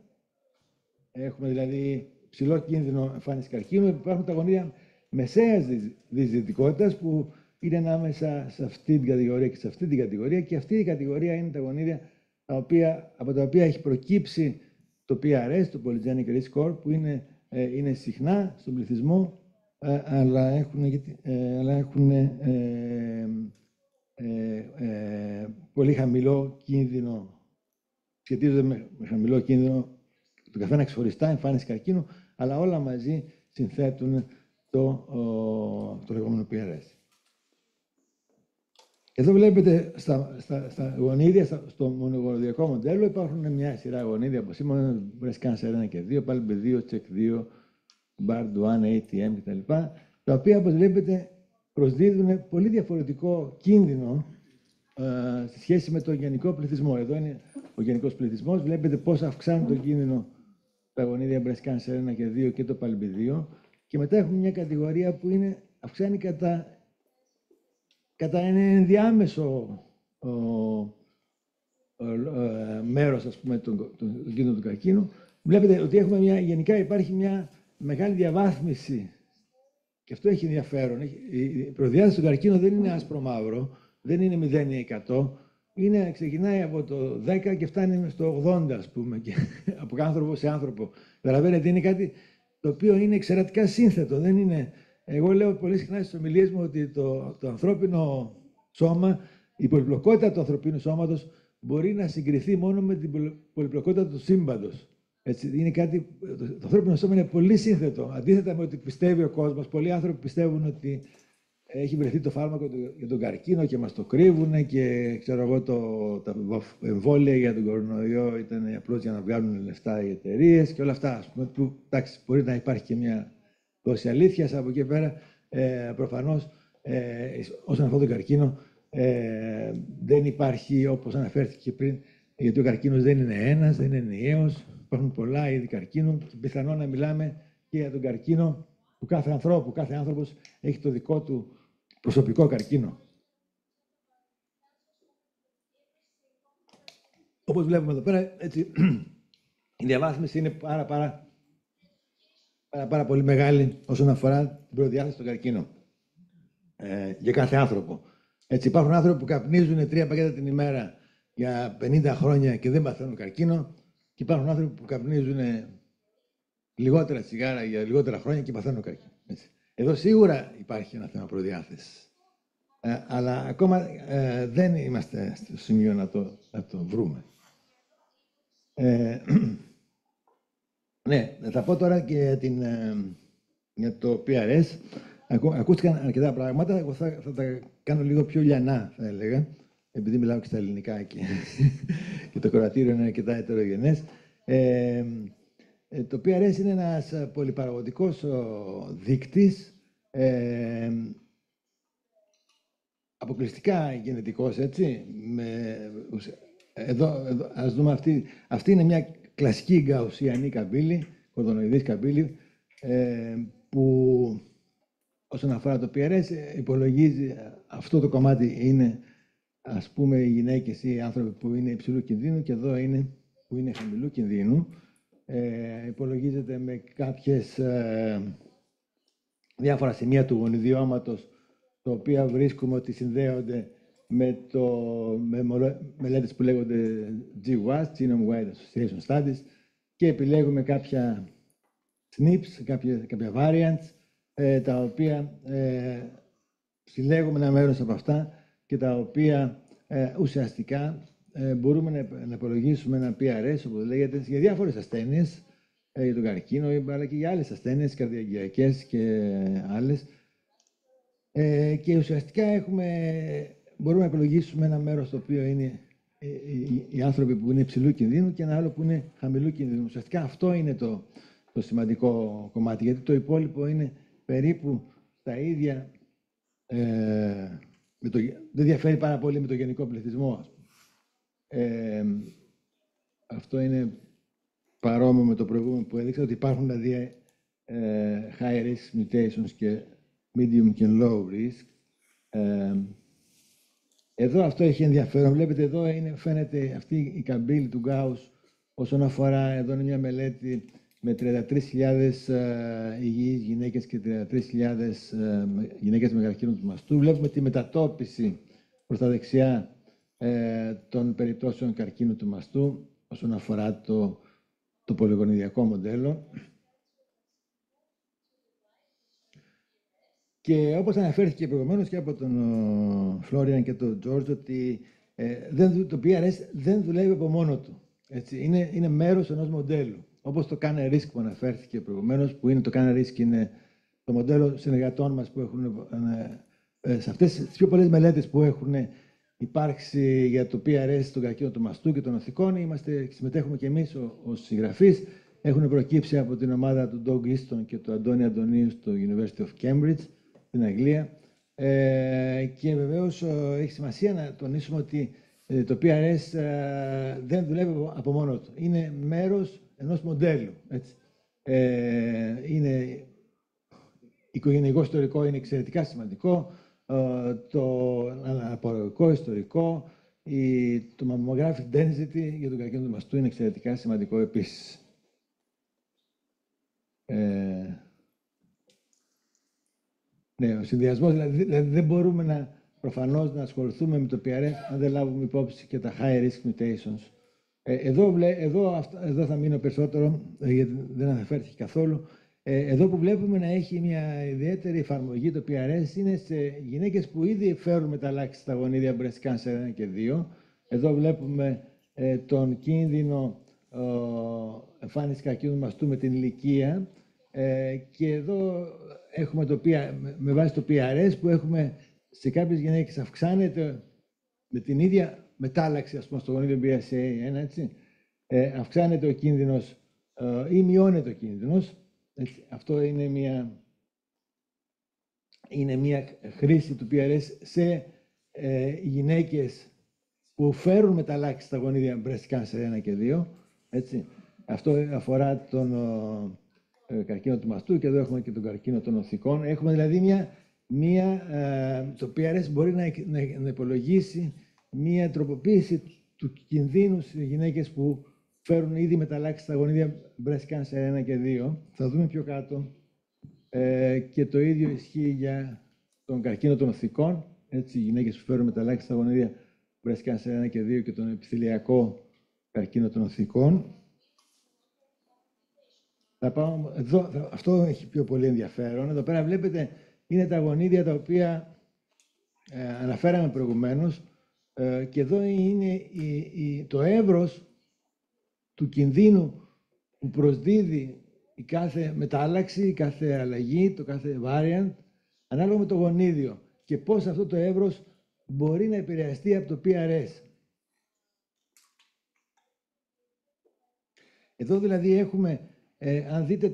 Έχουμε δηλαδή ψηλό κίνδυνο εμφάνισης καρκίνου. Υπάρχουν τα γονίδια μεσαίας διεισδυτικότητας που είναι ανάμεσα σε αυτή την κατηγορία και σε αυτή την κατηγορία, και αυτή η κατηγορία είναι τα γονίδια από τα οποία έχει προκύψει το PRS, το Polygenic Risk Score, που είναι συχνά στον πληθυσμό, αλλά έχουν πολύ χαμηλό κίνδυνο, σχετίζονται με χαμηλό κίνδυνο, το καθένα ξεχωριστά εμφάνιση καρκίνου, αλλά όλα μαζί συνθέτουν το λεγόμενο PRS. Εδώ βλέπετε στα γονίδια, στο μονογονιδιακό μοντέλο, υπάρχουν μια σειρά γονίδια από σήμερα, breast cancer 1 και 2, PALB2, CHEK2, BARD1, ATM κτλ. Τα οποία, όπως βλέπετε, προσδίδουν πολύ διαφορετικό κίνδυνο σε σχέση με τον γενικό πληθυσμό. Εδώ είναι ο γενικός πληθυσμός. Βλέπετε πώς αυξάνουν τον κίνδυνο τα γονίδια breast cancer 1 και 2 και το PALB2. Και μετά έχουμε μια κατηγορία που αυξάνει κατά ένα ενδιάμεσο μέρος, ας πούμε, τον κίνδυνο του καρκίνου. Βλέπετε ότι γενικά υπάρχει μια μεγάλη διαβάθμιση, και αυτό έχει ενδιαφέρον. Η προδιάθεση του καρκίνου δεν είναι άσπρο-μαύρο, δεν είναι 0 ή 100. ξεκινάει από το 10 και φτάνει στο 80, ας πούμε, και από άνθρωπο σε άνθρωπο. Καταλαβαίνετε, είναι κάτι το οποίο είναι εξαιρετικά σύνθετο. Δεν είναι... Εγώ λέω πολύ συχνά στις ομιλίες μου ότι το ανθρώπινο σώμα, η πολυπλοκότητα του ανθρωπίνου σώματος μπορεί να συγκριθεί μόνο με την πολυπλοκότητα του σύμπαντος. Έτσι, είναι κάτι, το ανθρώπινο σώμα είναι πολύ σύνθετο. Αντίθετα με ό,τι πιστεύει ο κόσμος, πολλοί άνθρωποι πιστεύουν ότι έχει βρεθεί το φάρμακο για τον καρκίνο και μας το κρύβουν και ξέρω εγώ τα εμβόλια για τον κορονοϊό ήταν απλώς για να βγάλουν λεφτά οι εταιρείες και όλα αυτά. Ας πούμε, που, εντάξει, μπορεί να υπάρχει και μια δόση αλήθειας από εκεί πέρα. Προφανώς, όσον αφορά τον καρκίνο, δεν υπάρχει, όπως αναφέρθηκε πριν, γιατί ο καρκίνος δεν είναι ένας, δεν είναι ενιαίος. Υπάρχουν πολλά είδη καρκίνου και πιθανόν να μιλάμε και για τον καρκίνο του κάθε ανθρώπου. Κάθε άνθρωπος έχει το δικό του προσωπικό καρκίνο. Όπως βλέπουμε εδώ πέρα, έτσι, η διαβάθμιση είναι πάρα πολύ μεγάλη όσον αφορά την προδιάθεση στον καρκίνο για κάθε άνθρωπο. Έτσι, υπάρχουν άνθρωποι που καπνίζουν 3 πακέτα την ημέρα για 50 χρόνια και δεν παθαίνουν καρκίνο και υπάρχουν άνθρωποι που καπνίζουν λιγότερα τσιγάρα για λιγότερα χρόνια και παθαίνουν καρκίνο. Έτσι. Εδώ σίγουρα υπάρχει ένα θέμα προδιάθεσης. Αλλά ακόμα δεν είμαστε στο σημείο να το βρούμε. Ναι, θα πω τώρα και για το PRS. Ακούστηκαν αρκετά πράγματα. Εγώ θα τα κάνω λίγο πιο λιανά, θα έλεγα, επειδή μιλάω και στα ελληνικά και το κορατήριο είναι αρκετά ετερογενές. Το PRS είναι ένας πολυπαραγωγικός δείκτης, αποκλειστικά γενετικός, έτσι. Εδώ ας δούμε αυτή είναι μια κλασική γκαουσιανή καμπύλη, κοδωνοειδής καμπύλη, που όσον αφορά το PRS υπολογίζει αυτό το κομμάτι είναι, ας πούμε, οι γυναίκες ή οι άνθρωποι που είναι υψηλού κινδύνου και εδώ είναι που είναι χαμηλού κινδύνου. Υπολογίζεται με κάποιες διάφορα σημεία του γονιδιώματος, τα οποία βρίσκουμε ότι συνδέονται με μελέτες που λέγονται GWAS, Genome Wide Association Studies, και επιλέγουμε κάποια SNPs, κάποια variants, τα οποία συλλέγουμε ένα μέρος από αυτά και τα οποία ουσιαστικά μπορούμε να υπολογίσουμε ένα PRS, όπως λέγεται, για διάφορες ασθένειες, για τον καρκίνο, αλλά και για άλλες ασθένειες, καρδιαγγειακές και άλλες. Και ουσιαστικά μπορούμε να υπολογίσουμε ένα μέρος το οποίο είναι οι άνθρωποι που είναι υψηλού κινδύνου και ένα άλλο που είναι χαμηλού κινδύνου. Ουσιαστικά αυτό είναι το σημαντικό κομμάτι, γιατί το υπόλοιπο είναι περίπου τα ίδια, δεν διαφέρει πάρα πολύ με το γενικό πληθυσμό. Αυτό είναι παρόμοιο με το προηγούμενο που έδειξα, ότι υπάρχουν δηλαδή high risk mutations και medium και low risk. Εδώ αυτό έχει ενδιαφέρον. Βλέπετε εδώ φαίνεται αυτή η καμπύλη του Γκάους όσον αφορά, εδώ είναι μια μελέτη με 33.000 υγιείς γυναίκες και 33.000 γυναίκες με καρκίνο του μαστού. Βλέπουμε τη μετατόπιση προς τα δεξιά των περιπτώσεων καρκίνου του μαστού όσον αφορά το πολυγονιδιακό μοντέλο. Και όπως αναφέρθηκε προηγουμένως και από τον Florian και τον George, ότι το PRS δεν δουλεύει από μόνο του. Έτσι. Είναι μέρος ενός μοντέλου. Όπως το Canner Risk που αναφέρθηκε προηγουμένως, που είναι το Canner Risk, είναι το μοντέλο συνεργατών μας που έχουν σε αυτές τις πιο πολλές μελέτες που έχουν υπάρξει για το PRS, τον καρκίνο του μαστού και των οθικών. Συμμετέχουμε και εμείς ως συγγραφείς. Έχουν προκύψει από την ομάδα του Doug Easton και του Αντώνη Αντωνίου στο University of Cambridge, στην Αγγλία. Και βεβαίως έχει σημασία να τονίσουμε ότι το PRS δεν δουλεύει από μόνο του. Είναι μέρος ενός μοντέλου. Έτσι. Οικογενειακό ιστορικό είναι εξαιρετικά σημαντικό. Το αναπαραγωγικό ιστορικό, το mammographic density για τον καρκίνο του μαστού είναι εξαιρετικά σημαντικό επίσης. Ναι, ο συνδυασμός, δηλαδή δεν μπορούμε να προφανώς να ασχοληθούμε με το PRS αν δεν λάβουμε υπόψη και τα high risk mutations. Εδώ θα μείνω περισσότερο, γιατί δεν αναφέρθηκε καθόλου. Εδώ που βλέπουμε να έχει μια ιδιαίτερη εφαρμογή το PRS είναι σε γυναίκες που ήδη φέρουν μεταλλάξεις στα γονίδια breast cancer 1 και 2. Εδώ βλέπουμε τον κίνδυνο εμφάνιση καρκίνου μαστού με την ηλικία και εδώ έχουμε με βάση το PRS που έχουμε σε κάποιες γυναίκες αυξάνεται με την ίδια μετάλλαξη, ας πούμε, στο γονίδιο BRCA1, έτσι, αυξάνεται ο κίνδυνος ή μειώνεται ο κίνδυνος. Έτσι, αυτό είναι μια χρήση του PRS σε γυναίκες που φέρουν μεταλλάξεις στα γονίδια breast cancer 1 και 2. Έτσι. Αυτό αφορά τον καρκίνο του μαστού και εδώ έχουμε και τον καρκίνο των οθικών. Έχουμε δηλαδή το PRS μπορεί να υπολογίσει μια τροποποίηση του κινδύνου στις γυναίκες που φέρουν ήδη μεταλλάξεις στα γονίδια breast cancer 1 και 2. Θα δούμε πιο κάτω. Και το ίδιο ισχύει για τον καρκίνο των οθικών. Έτσι, οι γυναίκες που φέρουν μεταλλάξεις στα γονίδια breast cancer 1 και 2 και τον επιθελειακό καρκίνο των οθικών. Αυτό έχει πιο πολύ ενδιαφέρον. Εδώ πέρα βλέπετε είναι τα γονίδια τα οποία αναφέραμε προηγουμένως και εδώ είναι το εύρος του κινδύνου που προσδίδει η κάθε μετάλλαξη, η κάθε αλλαγή, το κάθε variant, ανάλογα με το γονίδιο και πώς αυτό το εύρος μπορεί να επηρεαστεί από το PRS. Εδώ δηλαδή έχουμε, αν δείτε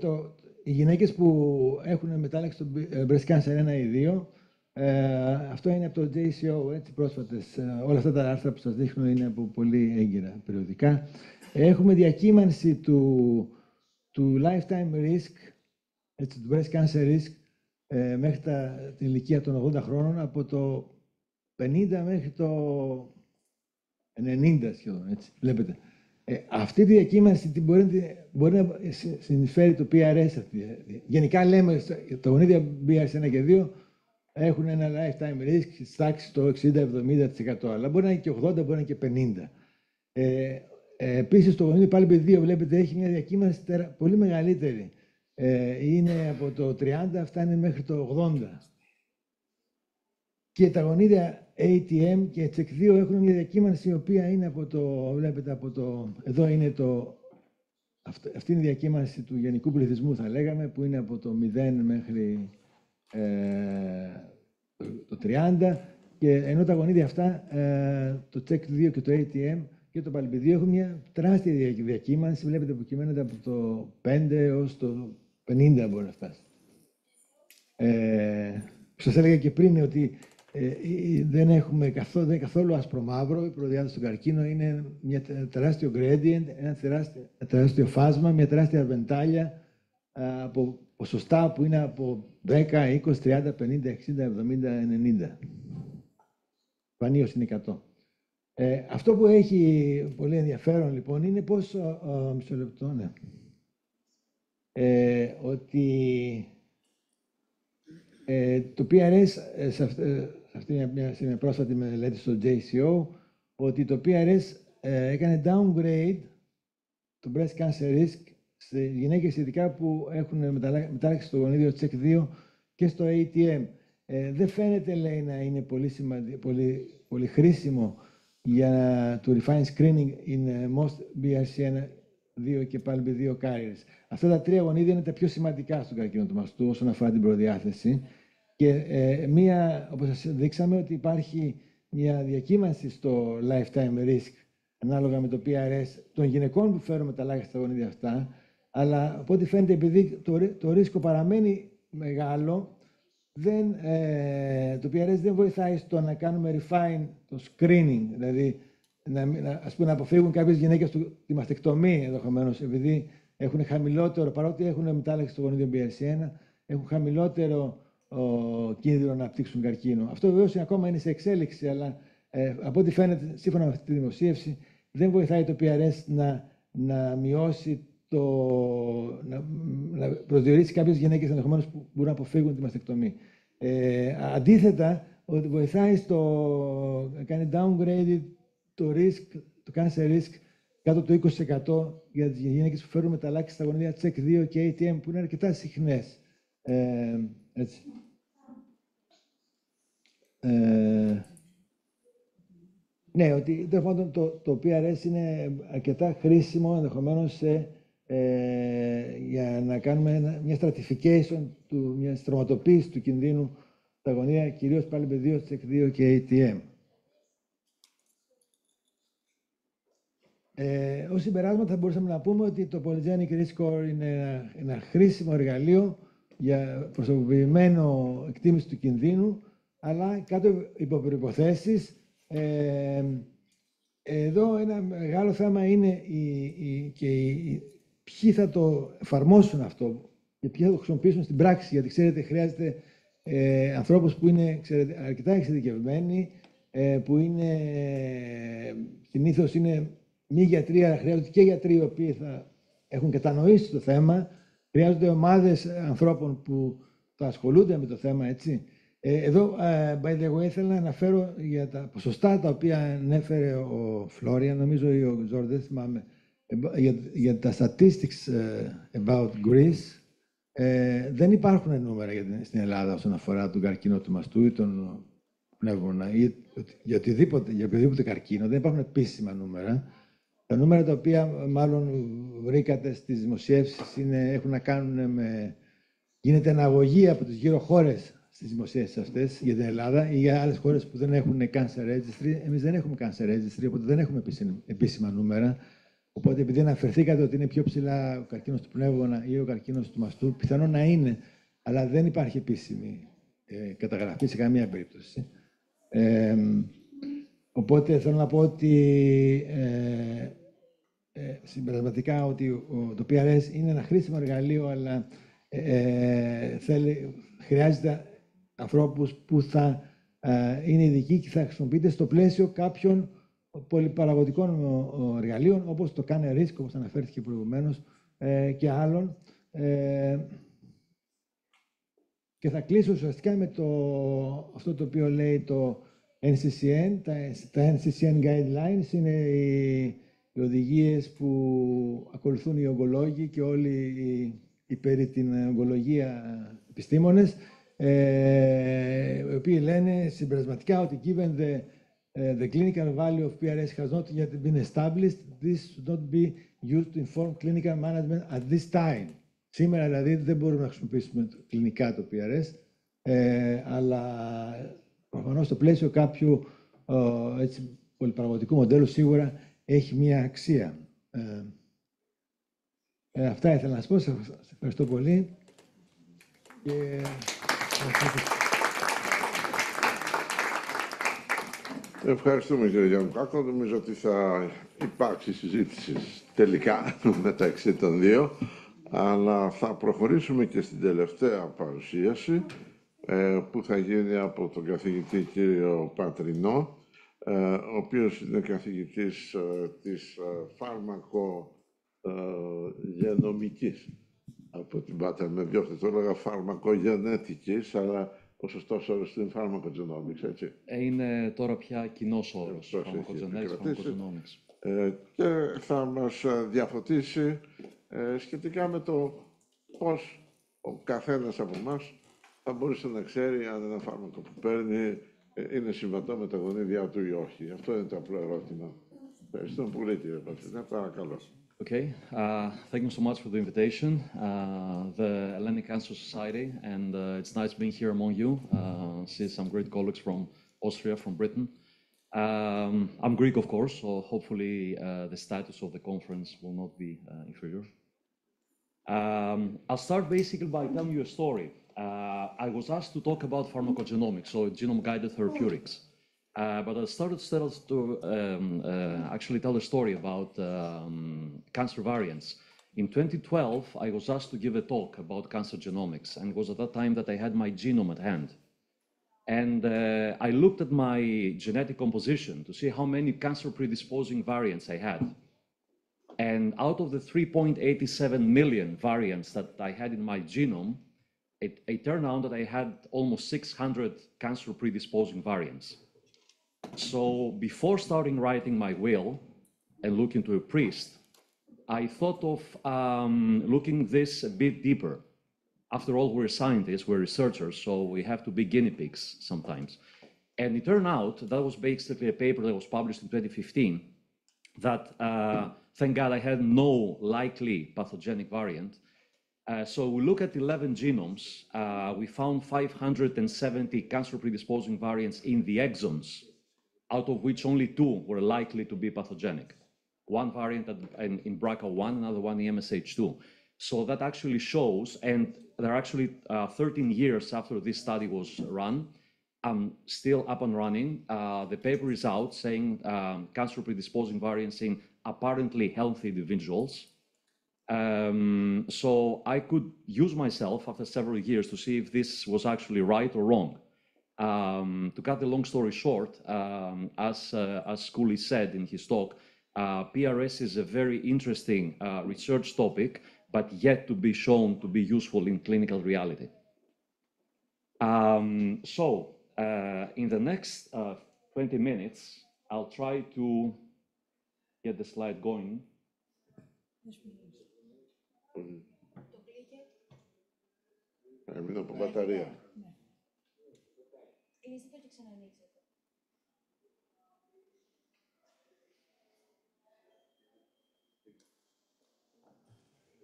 οι γυναίκες που έχουν μετάλλαξη στο breast cancer 1 ή 2, αυτό είναι από το JCO, έτσι, πρόσφατες. Όλα αυτά τα άρθρα που σας δείχνω είναι από πολύ έγκυρα περιοδικά. Έχουμε διακύμανση του lifetime risk, έτσι, του breast cancer risk, μέχρι την ηλικία των 80 χρόνων, από το 50 μέχρι το 90 σχεδόν, έτσι, βλέπετε. Αυτή τη διακύμανση μπορεί να συνεισφέρει το PRS. Γενικά λέμε τα γονίδια BRCA1 και 2 έχουν ένα lifetime risk στη τάξη το 60-70%, αλλά μπορεί να είναι και 80, μπορεί να είναι και 50%. Επίσης το γονίδιο πάλι 2 βλέπετε έχει μια διακύμανση πολύ μεγαλύτερη. Είναι από το 30 φτάνει μέχρι το 80. Και τα γονίδια ATM και CHEK2 έχουν μια διακύμανση η οποία είναι βλέπετε εδώ είναι αυτή είναι η διακύμανση του γενικού πληθυσμού θα λέγαμε, που είναι από το 0 μέχρι το 30, και ενώ τα γονίδια αυτά, το CHEK2 και το ATM και το PALB2 έχουν μια τεράστια διακύμανση, βλέπετε που κυμαίνεται από το 5 έως το 50 μπορεί να φτάσει. Σας έλεγα και πριν ότι δεν έχουμε καθόλου άσπρο-μαύρο. Η προδιάθεση του καρκίνου είναι μια τεράστιο gradient, ένα τεράστιο φάσμα, μια τεράστια βεντάλια από ποσοστά που είναι από 10, 20, 30, 50, 60, 70, 90. Σπανίως είναι 100. Αυτό που έχει πολύ ενδιαφέρον λοιπόν είναι πως, μισό λεπτό, ναι, ότι το PRS, σε μια πρόσφατη μελέτη στο JCO, ότι το PRS έκανε downgrade το breast cancer risk σε γυναίκες ειδικά που έχουν μετάλλαξη στο γονίδιο CHEK2 και στο ATM. Δεν φαίνεται, λέει, να είναι πολύ χρήσιμο για το refine screening in most BRCA2 και PALB2 carriers. Αυτά τα τρία γονίδια είναι τα πιο σημαντικά στον καρκίνο του μαστού όσον αφορά την προδιάθεση. Και όπως σας δείξαμε, ότι υπάρχει μια διακύμανση στο lifetime risk ανάλογα με το PRS των γυναικών που φέρουν μεταλλάξεις στα γονίδια αυτά, αλλά από ό,τι φαίνεται, επειδή το ρίσκο παραμένει μεγάλο, το PRS δεν βοηθάει στο να κάνουμε refine το screening, δηλαδή να αποφύγουν κάποιες γυναίκες τη μαστεκτομή ενδεχομένως, επειδή έχουν χαμηλότερο, παρότι έχουν μετάλλαξη στο γονίδιο BRCA1, έχουν χαμηλότερο κίνδυνο να αναπτύξουν καρκίνο. Αυτό βεβαίως ακόμα είναι σε εξέλιξη, αλλά από ό,τι φαίνεται, σύμφωνα με αυτή τη δημοσίευση, δεν βοηθάει το PRS να μειώσει να προσδιορίσει κάποιες γυναίκες ενδεχομένως που μπορούν να αποφύγουν τη μαστεκτομή. Αντίθετα, ότι βοηθάει κάνει downgrade το cancer risk κάτω το 20% για τις γυναίκες που φέρουν μεταλλάξεις στα γονίδια CHEK2 και ATM, που είναι αρκετά συχνές. Έτσι. Ναι, ότι το PRS είναι αρκετά χρήσιμο ενδεχομένως για να κάνουμε μια stratification, μια στρωματοποίηση του κινδύνου στα γονίδια, κυρίως πάλι με 2 CHEK2 και ATM. Ως συμπεράσματα θα μπορούσαμε να πούμε ότι το Polygenic Risk Score είναι ένα χρήσιμο εργαλείο για προσωποποιημένο εκτίμηση του κινδύνου, αλλά κάτω υπό προϋποθέσεις. Εδώ ένα μεγάλο θέμα είναι ποιοι θα το εφαρμόσουν αυτό και ποιοι θα το χρησιμοποιήσουν στην πράξη, γιατί ξέρετε χρειάζεται ανθρώπους που είναι αρκετά εξειδικευμένοι, που είναι συνήθως είναι μη γιατροί, αλλά χρειάζονται και γιατροί οι οποίοι θα έχουν κατανοήσει το θέμα. Χρειάζονται ομάδες ανθρώπων που θα ασχολούνται με το θέμα, έτσι. Εδώ, by the way, ήθελα να αναφέρω για τα ποσοστά τα οποία ανέφερε ο Florian, νομίζω, ή ο George, δεν θυμάμαι, για τα statistics about Greece. Δεν υπάρχουν νούμερα στην Ελλάδα όσον αφορά τον καρκίνο του μαστού ή τον πνεύμονα ή για οποιοδήποτε καρκίνο. Δεν υπάρχουν επίσημα νούμερα. Τα νούμερα τα οποία μάλλον βρήκατε στις δημοσιεύσεις έχουν να κάνουν με... Γίνεται αναγωγή από τις γύρω χώρες στις δημοσιεύσεις αυτές για την Ελλάδα ή για άλλες χώρες που δεν έχουν cancer registry. Εμείς δεν έχουμε cancer registry, οπότε δεν έχουμε επίσημα νούμερα. Οπότε, επειδή αναφερθήκατε ότι είναι πιο ψηλά ο καρκίνος του πνεύμονα ή ο καρκίνος του μαστού, πιθανόν να είναι, αλλά δεν υπάρχει επίσημη καταγραφή σε καμία περίπτωση. Οπότε θέλω να πω ότι συμπερασματικά ότι το PRS είναι ένα χρήσιμο εργαλείο, αλλά χρειάζεται ανθρώπους που θα είναι ειδικοί και θα χρησιμοποιείται στο πλαίσιο κάποιων πολυπαραγωγικών εργαλείων, όπως το Cancer Risk, όπως αναφέρθηκε προηγουμένως, και άλλων. Και θα κλείσω ουσιαστικά με αυτό το οποίο λέει το NCCN. Τα NCCN Guidelines είναι οι οδηγίες που ακολουθούν οι ογκολόγοι και όλοι οι περί την ογκολογία επιστήμονες, οι οποίοι λένε συμπερασματικά ότι given the clinical value of PRS has not yet been established, this should not be used to inform clinical management at this time. Σήμερα δηλαδή δεν μπορούμε να χρησιμοποιήσουμε κλινικά το PRS, αλλά προφανώς στο πλαίσιο κάποιου πολυπαραγωγικού μοντέλου σίγουρα έχει μία αξία. Αυτά ήθελα να σας πω. Σας ευχαριστώ πολύ. Ευχαριστούμε, κύριε Γιαννουκάκο. Νομίζω ότι θα υπάρξει συζήτηση τελικά μεταξύ των δύο, αλλά θα προχωρήσουμε και στην τελευταία παρουσίαση που θα γίνει από τον καθηγητή κύριο Πατρινό, ο οποίος είναι καθηγητής της φάρμακογενομικής από την Πατρών. Με διόρθωτε, το έλεγα φαρμακογενετικής, αλλά ο σωστός όρος είναι φάρμακογενομικής, έτσι. Είναι τώρα πια κοινός όρος, φαρμακογενομικής. Και θα μας διαφωτίσει σχετικά με το πώς ο καθένας από εμάς θα μπορούσε να ξέρει αν ένα φάρμακο που παίρνει είναι συμβατό με τα γονίδια του ή όχι. Αυτό είναι το απλό ερώτημα. Ευχαριστώ πολύ, κύριε Πατρινέ. Παρακαλώ. Okay, thank you so much for the invitation. The Hellenic Cancer Society, and it's nice being here among you. See some great colleagues from Austria, from Britain. I'm Greek, of course, so hopefully the status of the conference will not be inferior. I'll start basically by telling you a story. I was asked to talk about pharmacogenomics, so genome-guided therapeutics. But I started to actually tell a story about cancer variants. In 2012, I was asked to give a talk about cancer genomics, and it was at that time that I had my genome at hand. And I looked at my genetic composition to see how many cancer predisposing variants I had. And out of the 3.87 million variants that I had in my genome, it turned out that I had almost 600 cancer predisposing variants. So before starting writing my will and looking to a priest, I thought of looking this a bit deeper. After all, we're scientists, we're researchers, so we have to be guinea pigs sometimes. And it turned out that was basically a paper that was published in 2015 that, thank God, I had no likely pathogenic variant. So we look at 11 genomes. We found 570 cancer predisposing variants in the exons, out of which only 2 were likely to be pathogenic. One variant in BRCA1, another one in MSH2. So that actually shows, and they're actually 13 years after this study was run, I'm still up and running. The paper is out saying cancer predisposing variants in apparently healthy individuals. So I could use myself after several years to see if this was actually right or wrong. To cut the long story short, as Cooley said in his talk, PRS is a very interesting research topic, but yet to be shown to be useful in clinical reality. In the next 20 minutes, I'll try to get the slide going. Έμεινα από μπαταρία.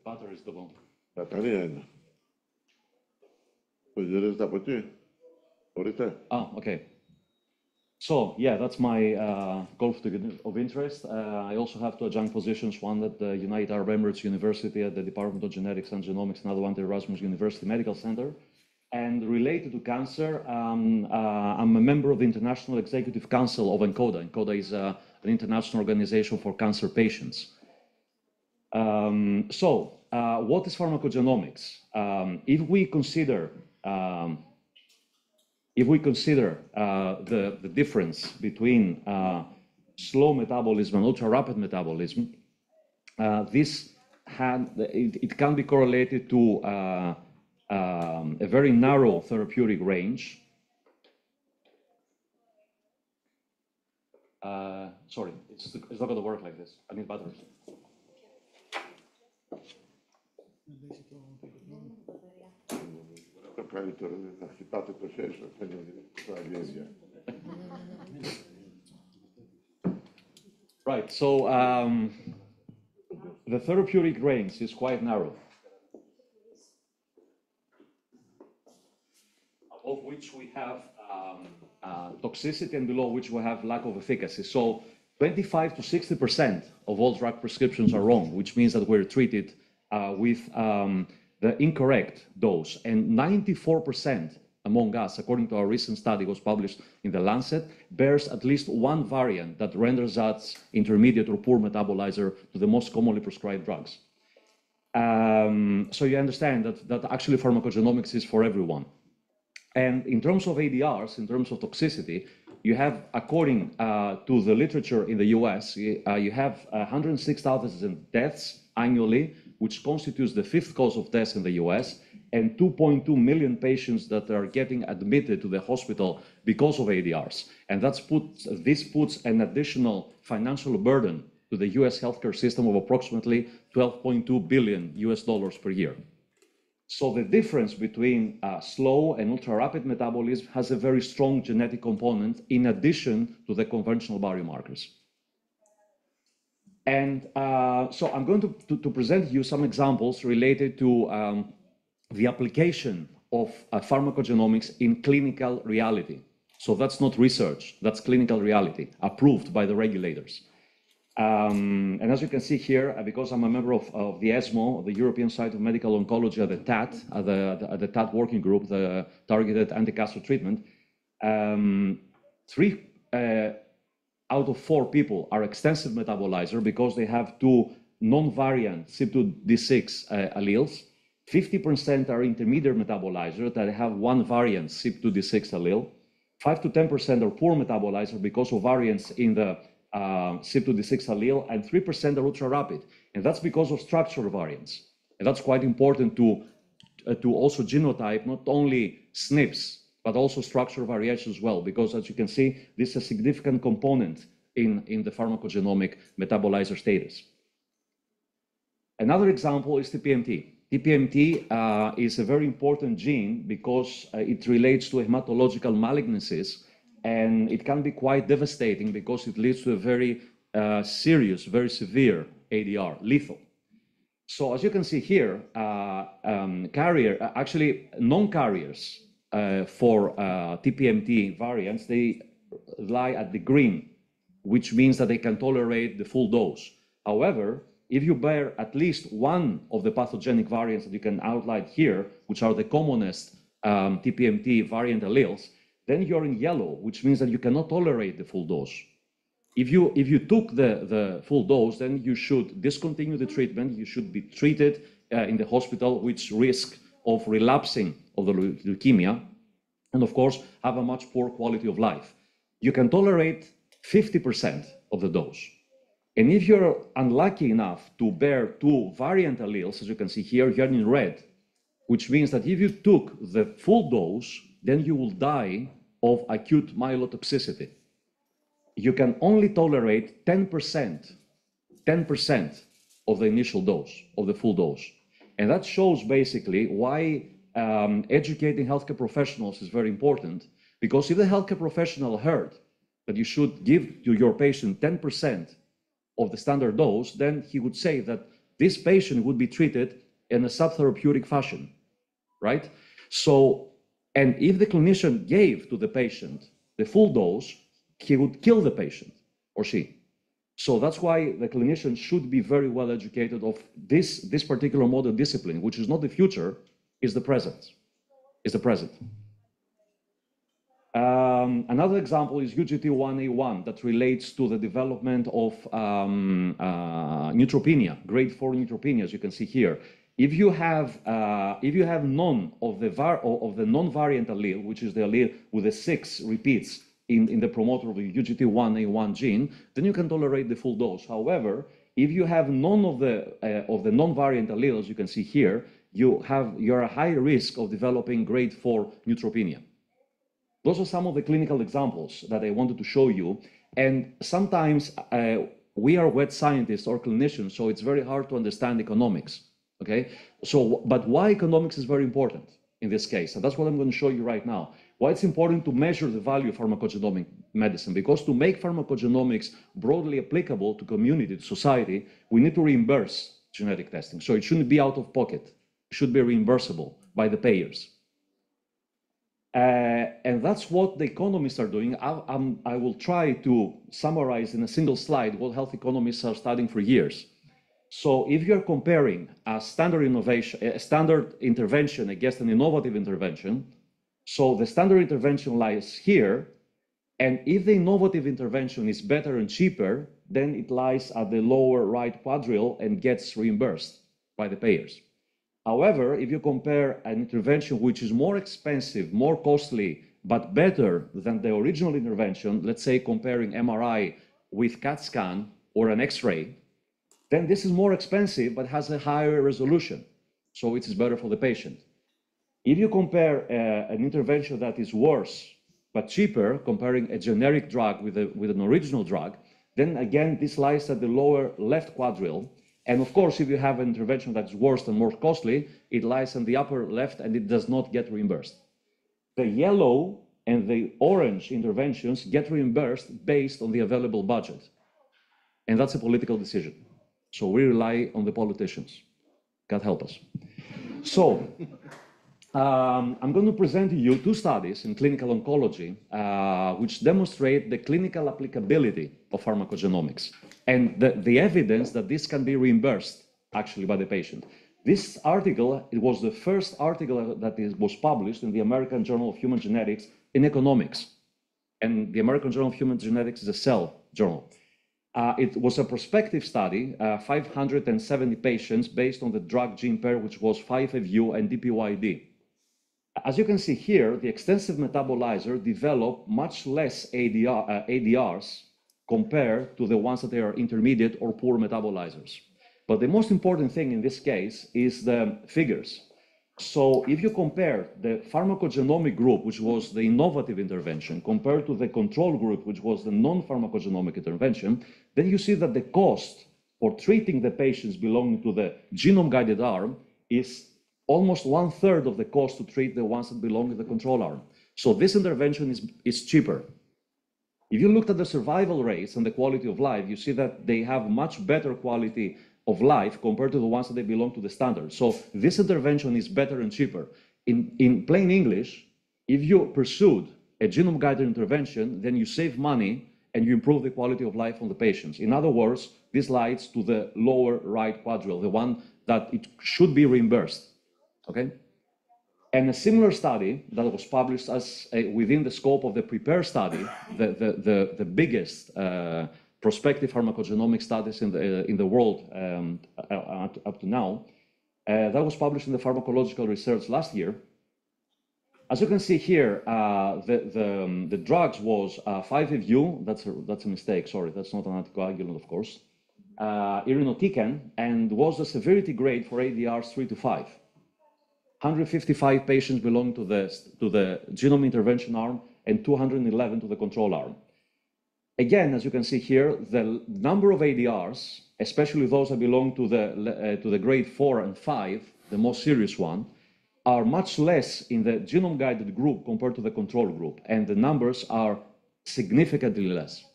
Battery is the one. Μπαταρία είναι. Το γυρίζετε από εκεί. Μπορείτε. Okay. So, yeah, that's my conflict of interest. I also have 2 adjunct positions, one at the United Arab Emirates University at the Department of Genetics and Genomics, another one at the Erasmus University Medical Center. And related to cancer, I'm a member of the International Executive Council of ENCODA. ENCODA is an international organization for cancer patients. What is pharmacogenomics? If we consider the difference between slow metabolism and ultra-rapid metabolism, it can be correlated to a very narrow therapeutic range. Sorry, it's not going to work like this. I need batteries. Καλύτερο είναι να χτυπάτε το χέρι σας, δεν είναι αλήθεια. Right, so the therapeutic range is quite narrow, above which we have toxicity and below which we have lack of efficacy. So 25 to 60% of all drug prescriptions are wrong, which means that we're treated with the incorrect dose, and 94% among us, according to our recent study, was published in the Lancet, bears at least one variant that renders us intermediate or poor metabolizer to the most commonly prescribed drugs. So you understand that actually pharmacogenomics is for everyone. And in terms of ADRs, in terms of toxicity, you have, according to the literature in the US, you have 106,000 deaths annually, which constitutes the 5th cause of death in the US, and 2.2 million patients that are getting admitted to the hospital because of ADRs. And this puts an additional financial burden to the US healthcare system of approximately $12.2 billion per year. So the difference between slow and ultra-rapid metabolism has a very strong genetic component in addition to the conventional biomarkers. And so I'm going to present you some examples related to the application of pharmacogenomics in clinical reality. So that's not research, that's clinical reality, approved by the regulators. And as you can see here, because I'm a member of the ESMO, the European Society of Medical Oncology, at the TAT, at the TAT working group, the targeted anti-cancer treatment, 3 out of 4 people are extensive metabolizer because they have 2 non-variant CYP2D6 alleles. 50% are intermediate metabolizer that have 1 variant CYP2D6 allele. 5 to 10% are poor metabolizer because of variants in the CYP2D6 allele, and 3% are ultra-rapid. And that's because of structural variants. And that's quite important to also genotype not only SNPs, but also structural variations as well, because as you can see, this is a significant component in the pharmacogenomic metabolizer status. Another example is TPMT. TPMT is a very important gene because it relates to hematological malignancies, and it can be quite devastating because it leads to a very serious, very severe ADR, lethal. So as you can see here, non-carriers for TPMT variants, they lie at the green, which means that they can tolerate the full dose. However, if you bear at least one of the pathogenic variants that you can outline here, which are the commonest TPMT variant alleles, then you're in yellow, which means that you cannot tolerate the full dose. If you took the full dose, then you should discontinue the treatment. You should be treated in the hospital, which risk of relapsing of the leukemia, and of course, have a much poor quality of life. You can tolerate 50% of the dose. And if you're unlucky enough to bear two variant alleles, as you can see here, you're in red, which means that if you took the full dose, then you will die of acute myelotoxicity. You can only tolerate 10% of the initial dose, of the full dose. And that shows basically why educating healthcare professionals is very important, because if the healthcare professional heard that you should give to your patient 10% of the standard dose, then he would say that this patient would be treated in a subtherapeutic fashion, right? So, and if the clinician gave to the patient the full dose, he would kill the patient or she. So that's why the clinician should be very well educated of this particular modern discipline, which is not the future, is the present. Another example is UGT1A1 that relates to the development of neutropenia, grade 4 neutropenia, as you can see here. If you have none of the non-variant allele, which is the allele with the 6 repeats in the promoter of the UGT1A1 gene, then you can tolerate the full dose. However, if you have none of the non-variant alleles, you can see here, you're at high risk of developing grade 4 neutropenia. Those are some of the clinical examples that I wanted to show you. And sometimes we are wet scientists or clinicians, so it's very hard to understand economics, okay? So, but why economics is very important in this case, and that's what I'm going to show you right now. Why it's important to measure the value of pharmacogenomic medicine, because to make pharmacogenomics broadly applicable to community, to society, we need to reimburse genetic testing. So it shouldn't be out of pocket. It should be reimbursable by the payers. And that's what the economists are doing. I will try to summarize in a single slide what health economists are studying for years. So if you're comparing a standard intervention against an innovative intervention, so the standard intervention lies here, and if the innovative intervention is better and cheaper, then it lies at the lower right quadrille and gets reimbursed by the payers. However, if you compare an intervention which is more expensive, more costly, but better than the original intervention, let's say comparing MRI with CAT scan or an X-ray, then this is more expensive but has a higher resolution, so it is better for the patient. If you compare an intervention that is worse but cheaper, comparing a generic drug with an original drug, then again this lies at the lower left quadrille. And of course, if you have an intervention that's worse and more costly, it lies in the upper left and it does not get reimbursed. The yellow and the orange interventions get reimbursed based on the available budget. And that's a political decision. So we rely on the politicians. God help us. So I'm going to present to you two studies in clinical oncology which demonstrate the clinical applicability of pharmacogenomics and the evidence that this can be reimbursed actually by the patient. This article, it was the first article that was published in the American Journal of Human Genetics in economics. And the American Journal of Human Genetics is a Cell journal. It was a prospective study, 570 patients based on the drug gene pair, which was 5FU and DPYD. As you can see here, the extensive metabolizer developed much less ADRs compared to the ones that are intermediate or poor metabolizers. But the most important thing in this case is the figures. So if you compare the pharmacogenomic group, which was the innovative intervention, compared to the control group, which was the non-pharmacogenomic intervention, then you see that the cost for treating the patients belonging to the genome-guided arm is almost 1/3 of the cost to treat the ones that belong to the control arm. So this intervention is cheaper. If you looked at the survival rates and the quality of life, you see that they have much better quality of life compared to the ones that they belong to the standard. So this intervention is better and cheaper. In plain English, if you pursued a genome-guided intervention, then you save money and you improve the quality of life of the patients. In other words, this lies to the lower right quadrant, the one that it should be reimbursed, okay? And a similar study that was published as within the scope of the PREPARE study, the biggest prospective pharmacogenomic studies in the world up to now, that was published in the Pharmacological Research last year. As you can see here, the drugs was 5-FU, that's a mistake, sorry, that's not an anticoagulant, of course, irinotecan, and was a severity grade for ADRs 3 to 5. 155 patients belong to the genome intervention arm and 211 to the control arm. Again, as you can see here, the number of ADRs, especially those that belong to the grade 4 and 5, the most serious one, are much less in the genome-guided group compared to the control group, and the numbers are significantly less.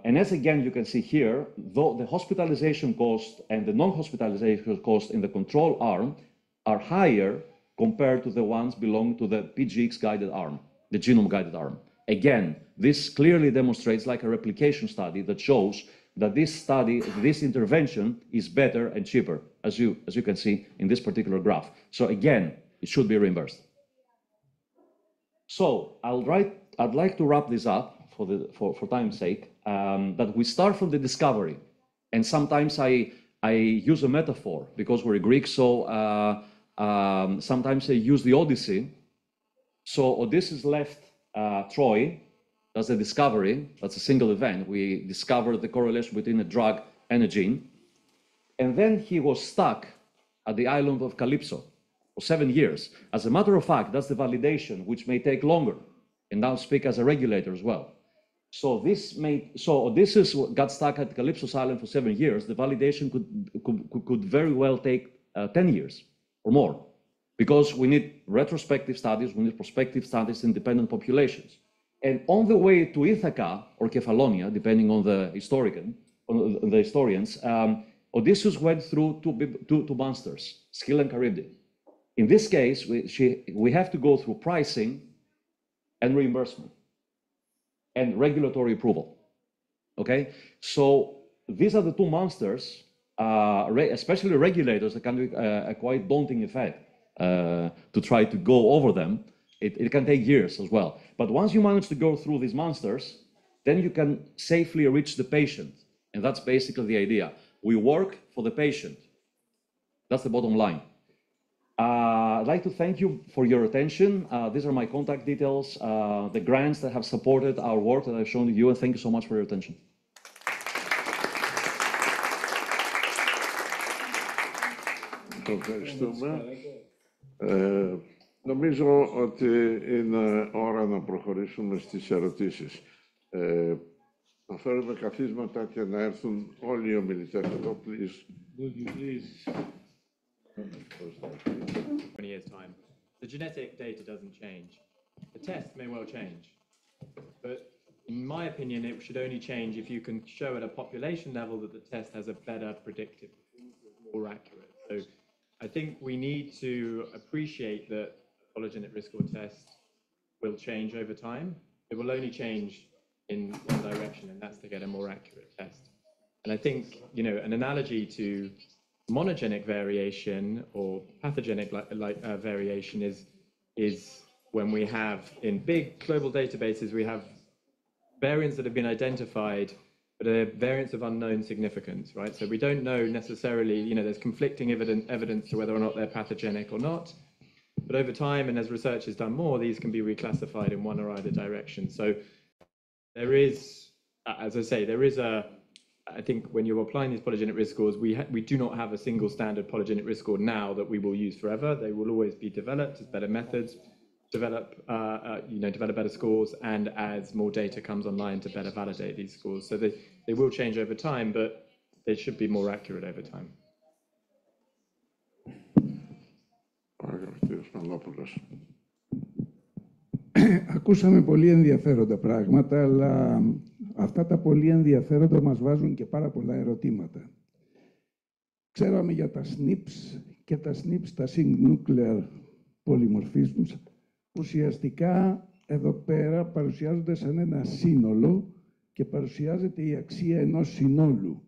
And as again you can see here, though the hospitalization cost and the non-hospitalization cost in the control arm are higher compared to the ones belonging to the PGX-guided arm, the genome-guided arm. Again, this clearly demonstrates, like a replication study, that shows that this intervention is better and cheaper, as you can see in this particular graph. So again, it should be reimbursed. So I'd like to wrap this up for time's sake, that we start from the discovery. And sometimes I use a metaphor because we're Greek, so sometimes I use the Odyssey. So Odysseus left Troy, that's the discovery, that's a single event. We discovered the correlation between a drug and a gene. And then he was stuck at the island of Calypso for 7 years. As a matter of fact, that's the validation, which may take longer. And I'll speak as a regulator as well. So Odysseus got stuck at Calypso's island for 7 years. The validation could very well take 10 years or more, because we need retrospective studies, we need prospective studies in dependent populations. And on the way to Ithaca or Kefalonia, depending on the historians, Odysseus went through two monsters, Scylla and Charybdis. In this case, we have to go through pricing and reimbursement and regulatory approval, okay? So these are the two monsters, especially regulators, that can be a quite daunting effect to try to go over them. It can take years as well. But once you manage to go through these monsters, then you can safely reach the patient. And that's basically the idea. We work for the patient. That's the bottom line. I'd like to thank you for your attention. These are my contact details, the grants that have supported our work that I've shown to you, and thank you so much for your attention. Ευχαριστούμε. Νομίζω ότι είναι ώρα να προχωρήσουμε στις ερωτήσεις. Να φέρουμε καθίσματα και να έρθουν όλοι οι ομιλητές εδώ, please. Would you please? 20 years' time. The genetic data doesn't change. The test may well change. But in my opinion, it should only change if you can show at a population level that the test has a better predictive, more accurate. So I think we need to appreciate that polygenic risk score test will change over time. It will only change in one direction, and that's to get a more accurate test. And I think, you know, an analogy to monogenic variation or pathogenic variation is when we have, in big global databases, we have variants that have been identified, but they're variants of unknown significance, right? So we don't know necessarily, you know, there's conflicting evidence to whether or not they're pathogenic or not. But over time, and as research is done more, these can be reclassified in one or either direction. So there is, as I say, there is a I think when you're applying these polygenic risk scores, we do not have a single standard polygenic risk score now that we will use forever. They will always be developed as better methods, develop better scores, and as more data comes online to better validate these scores. So they will change over time, but they should be more accurate over time. Ακούσαμε πολύ ενδιαφέροντα πράγματα, αλλά αυτά τα πολύ ενδιαφέροντα μας βάζουν και πάρα πολλά ερωτήματα. Ξέραμε για τα SNPs και τα SNPs, τα Sync-Nuclear Polymorphisms, ουσιαστικά εδώ πέρα παρουσιάζονται σαν ένα σύνολο και παρουσιάζεται η αξία ενός συνόλου.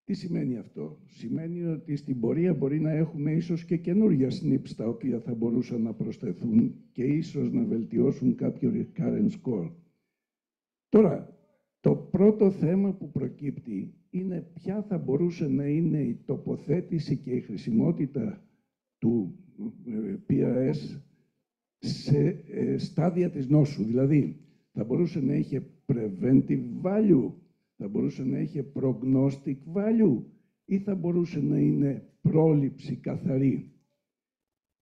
Τι σημαίνει αυτό? Σημαίνει ότι στην πορεία μπορεί να έχουμε ίσως και καινούργια SNPs τα οποία θα μπορούσαν να προσθεθούν και ίσως να βελτιώσουν κάποιο recurrent score. Τώρα, το πρώτο θέμα που προκύπτει είναι ποια θα μπορούσε να είναι η τοποθέτηση και η χρησιμότητα του PRS σε στάδια της νόσου. Δηλαδή, θα μπορούσε να είχε preventive value, θα μπορούσε να είχε prognostic value ή θα μπορούσε να είναι πρόληψη καθαρή.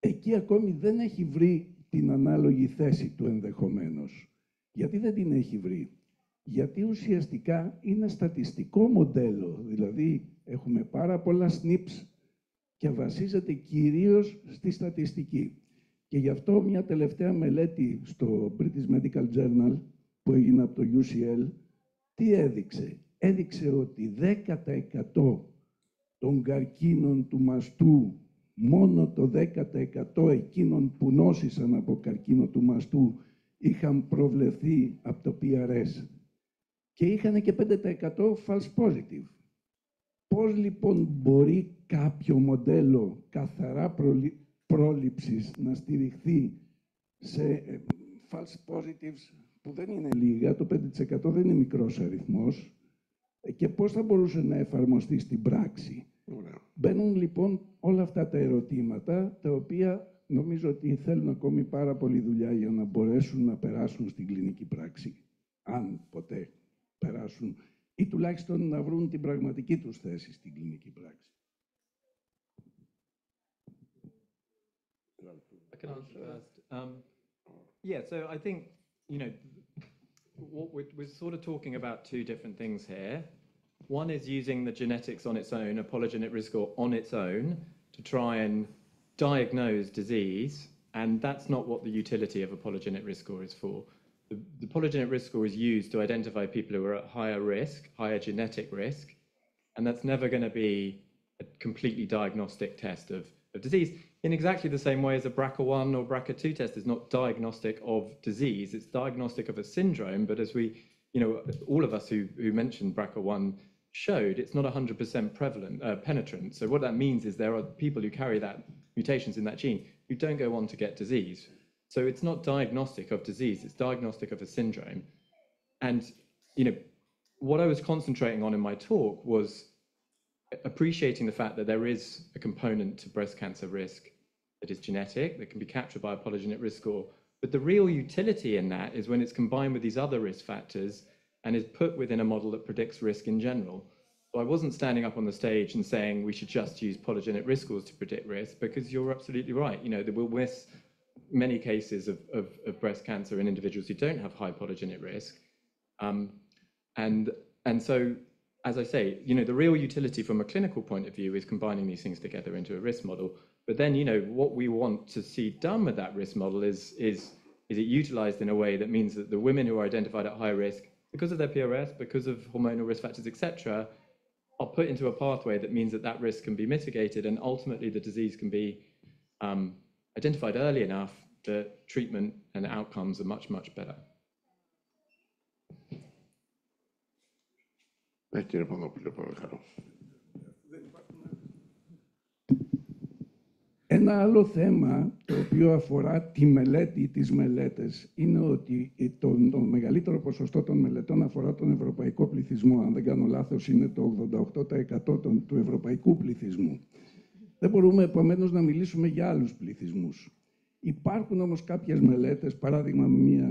Εκεί ακόμη δεν έχει βρει την ανάλογη θέση του ενδεχομένως. Γιατί δεν την έχει βρει? Γιατί ουσιαστικά είναι στατιστικό μοντέλο. Δηλαδή, έχουμε πάρα πολλά SNPs και βασίζεται κυρίως στη στατιστική. Και γι' αυτό μια τελευταία μελέτη στο British Medical Journal που έγινε από το UCL, τι έδειξε? Έδειξε ότι 10% των καρκίνων του μαστού, μόνο το 10% εκείνων που νόσησαν από καρκίνο του μαστού είχαν προβλεφθεί από το PRS. Και είχαν και 5% false positive. Πώς λοιπόν μπορεί κάποιο μοντέλο καθαρά πρόληψης να στηριχθεί σε false positives που δεν είναι λίγα, το 5% δεν είναι μικρός αριθμός, και πώς θα μπορούσε να εφαρμοστεί στην πράξη? Μπαίνουν λοιπόν όλα αυτά τα ερωτήματα, τα οποία νομίζω ότι θέλουν ακόμη πάρα πολύ δουλειά για να μπορέσουν να περάσουν στην κλινική πράξη, αν ποτέ περάσουν, ή τουλάχιστον να βρουν την πραγματική τους θέση στην κλινική πράξη. I can answer first. Yeah, so I think, what we're sort of talking about two different things here. One is using the genetics on its own, a polygenic risk score on its own, to try and diagnose disease, and that's not what the utility of a polygenic risk score is for. The polygenic risk score is used to identify people who are at higher risk, higher genetic risk, and that's never going to be a completely diagnostic test of disease, in exactly the same way as a BRCA1 or BRCA2 test is not diagnostic of disease, it's diagnostic of a syndrome, but as we, all of us who mentioned BRCA1 showed, it's not 100% prevalent, penetrant. So what that means is there are people who carry that mutations in that gene who don't go on to get disease. So it's not diagnostic of disease, it's diagnostic of a syndrome. And, what I was concentrating on in my talk was appreciating the fact that there is a component to breast cancer risk that is genetic, that can be captured by a polygenic risk score. But the real utility in that is when it's combined with these other risk factors and is put within a model that predicts risk in general. So I wasn't standing up on the stage and saying we should just use polygenic risk scores to predict risk, because you're absolutely right. There will miss many cases of breast cancer in individuals who don't have high polygenic risk. And so, as I say, the real utility from a clinical point of view is combining these things together into a risk model. But then, what we want to see done with that risk model is it utilized in a way that means that the women who are identified at high risk, because of their PRS, because of hormonal risk factors, etc., are put into a pathway that means that that risk can be mitigated, and ultimately the disease can be identified early enough that treatment and outcomes are much, much better. Κύριε Πανόπουλο, παρακαλώ. Ένα άλλο θέμα το οποίο αφορά τη μελέτη, τις μελέτες, είναι ότι το μεγαλύτερο ποσοστό των μελετών αφορά τον ευρωπαϊκό πληθυσμό. Αν δεν κάνω λάθος, είναι το 88% του ευρωπαϊκού πληθυσμού. Δεν μπορούμε επομένως να μιλήσουμε για άλλους πληθυσμούς. Υπάρχουν όμως κάποιες μελέτες, παράδειγμα μια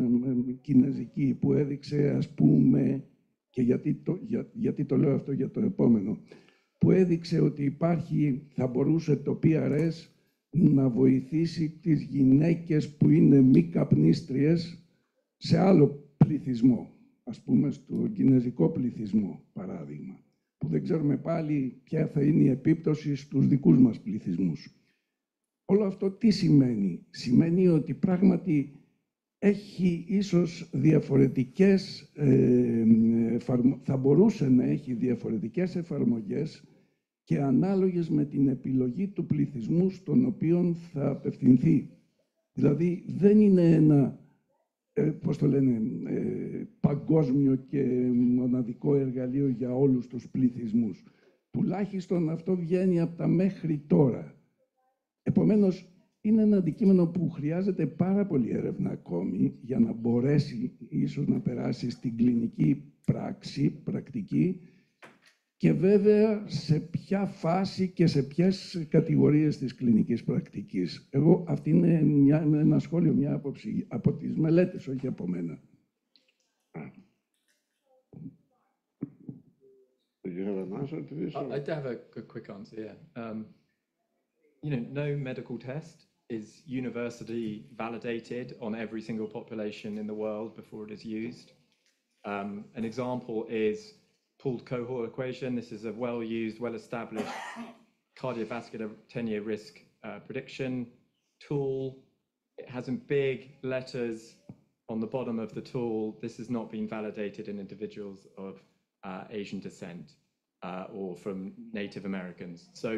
κινέζικη που έδειξε, ας πούμε, και γιατί το λέω αυτό για το επόμενο, που έδειξε ότι θα μπορούσε το PRS να βοηθήσει τις γυναίκες που είναι μη καπνίστριες σε άλλο πληθυσμό, ας πούμε στο κινέζικο πληθυσμό, παράδειγμα, που δεν ξέρουμε πάλι ποια θα είναι η επίπτωση στους δικούς μας πληθυσμούς. Όλο αυτό τι σημαίνει? Σημαίνει ότι πράγματι έχει ίσως διαφορετικές, θα μπορούσε να έχει διαφορετικές εφαρμογές και ανάλογες με την επιλογή του πληθυσμού στον οποίο θα απευθυνθεί. Δηλαδή δεν είναι ένα, παγκόσμιο και μοναδικό εργαλείο για όλους τους πληθυσμούς. Τουλάχιστον αυτό βγαίνει από τα μέχρι τώρα. Επομένως, είναι ένα αντικείμενο που χρειάζεται πάρα πολύ έρευνα ακόμη για να μπορέσει ίσως να περάσει στην κλινική πρακτική και βέβαια σε ποια φάση και σε ποιες κατηγορίες της κλινικής πρακτικής. Εγώ αυτή είναι ένα σχόλιο, μια άποψη από τις μελέτες, όχι από μένα. I have a quick answer, yeah. No medical test is universally validated on every single population in the world before it is used. An example is pooled cohort equation. This is a well-used, well-established cardiovascular 10-year risk prediction tool. It has in big letters on the bottom of the tool, this has not been validated in individuals of Asian descent or from Native Americans. So,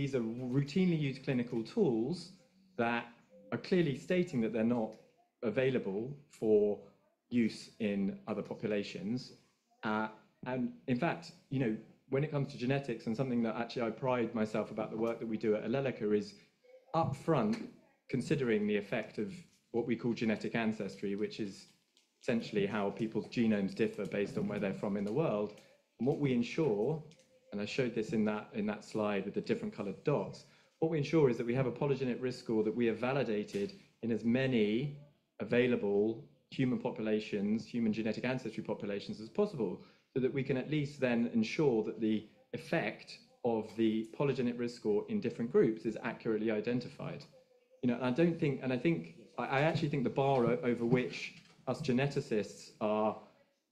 these are routinely used clinical tools that are clearly stating that they're not available for use in other populations. And in fact, when it comes to genetics, and something that actually I pride myself about the work that we do at Allelica is upfront considering the effect of what we call genetic ancestry, which is essentially how people's genomes differ based on where they're from in the world. And what we ensure, and I showed this in that slide with the different colored dots, what we ensure is that we have a polygenic risk score that we have validated in as many available human populations, human genetic ancestry populations as possible, so that we can at least then ensure that the effect of the polygenic risk score in different groups is accurately identified. I actually think the bar over which us geneticists are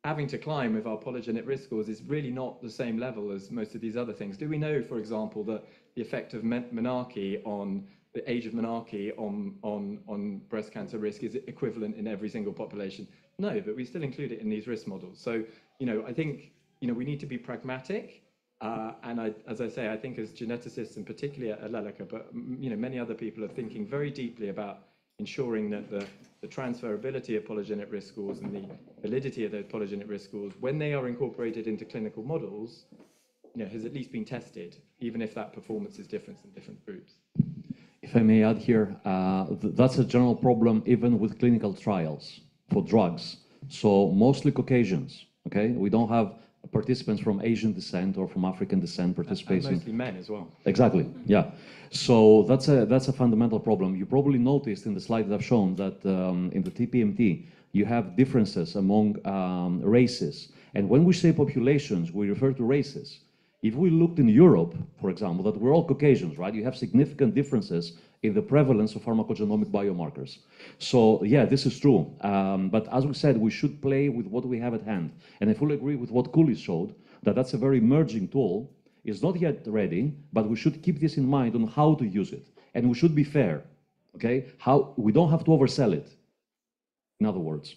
having to climb with our polygenic risk scores is really not the same level as most of these other things. Do we know, for example, that the effect of menarche on the age of menarche on breast cancer risk is equivalent in every single population? No, but we still include it in these risk models. So, I think, we need to be pragmatic. And as I say, I think as geneticists, and particularly at Allelica, but, many other people are thinking very deeply about ensuring that the transferability of polygenic risk scores and the validity of those polygenic risk scores, when they are incorporated into clinical models, has at least been tested, even if that performance is different in different groups. If I may add here, that's a general problem even with clinical trials for drugs. So mostly Caucasians, okay? We don't have participants from Asian descent or from African descent participating. And mostly men as well. Exactly, yeah. So that's a fundamental problem. You probably noticed in the slide that I've shown that in the TPMT, you have differences among races. And when we say populations, we refer to races. If we looked in Europe, for example, that we're all Caucasians, right? You have significant differences in the prevalence of pharmacogenomic biomarkers. So yeah, this is true. But as we said, we should play with what we have at hand. And I fully agree with what Cooley showed, that that's a very emerging tool. It's not yet ready, but we should keep this in mind on how to use it. And we should be fair, okay? We don't have to oversell it, in other words.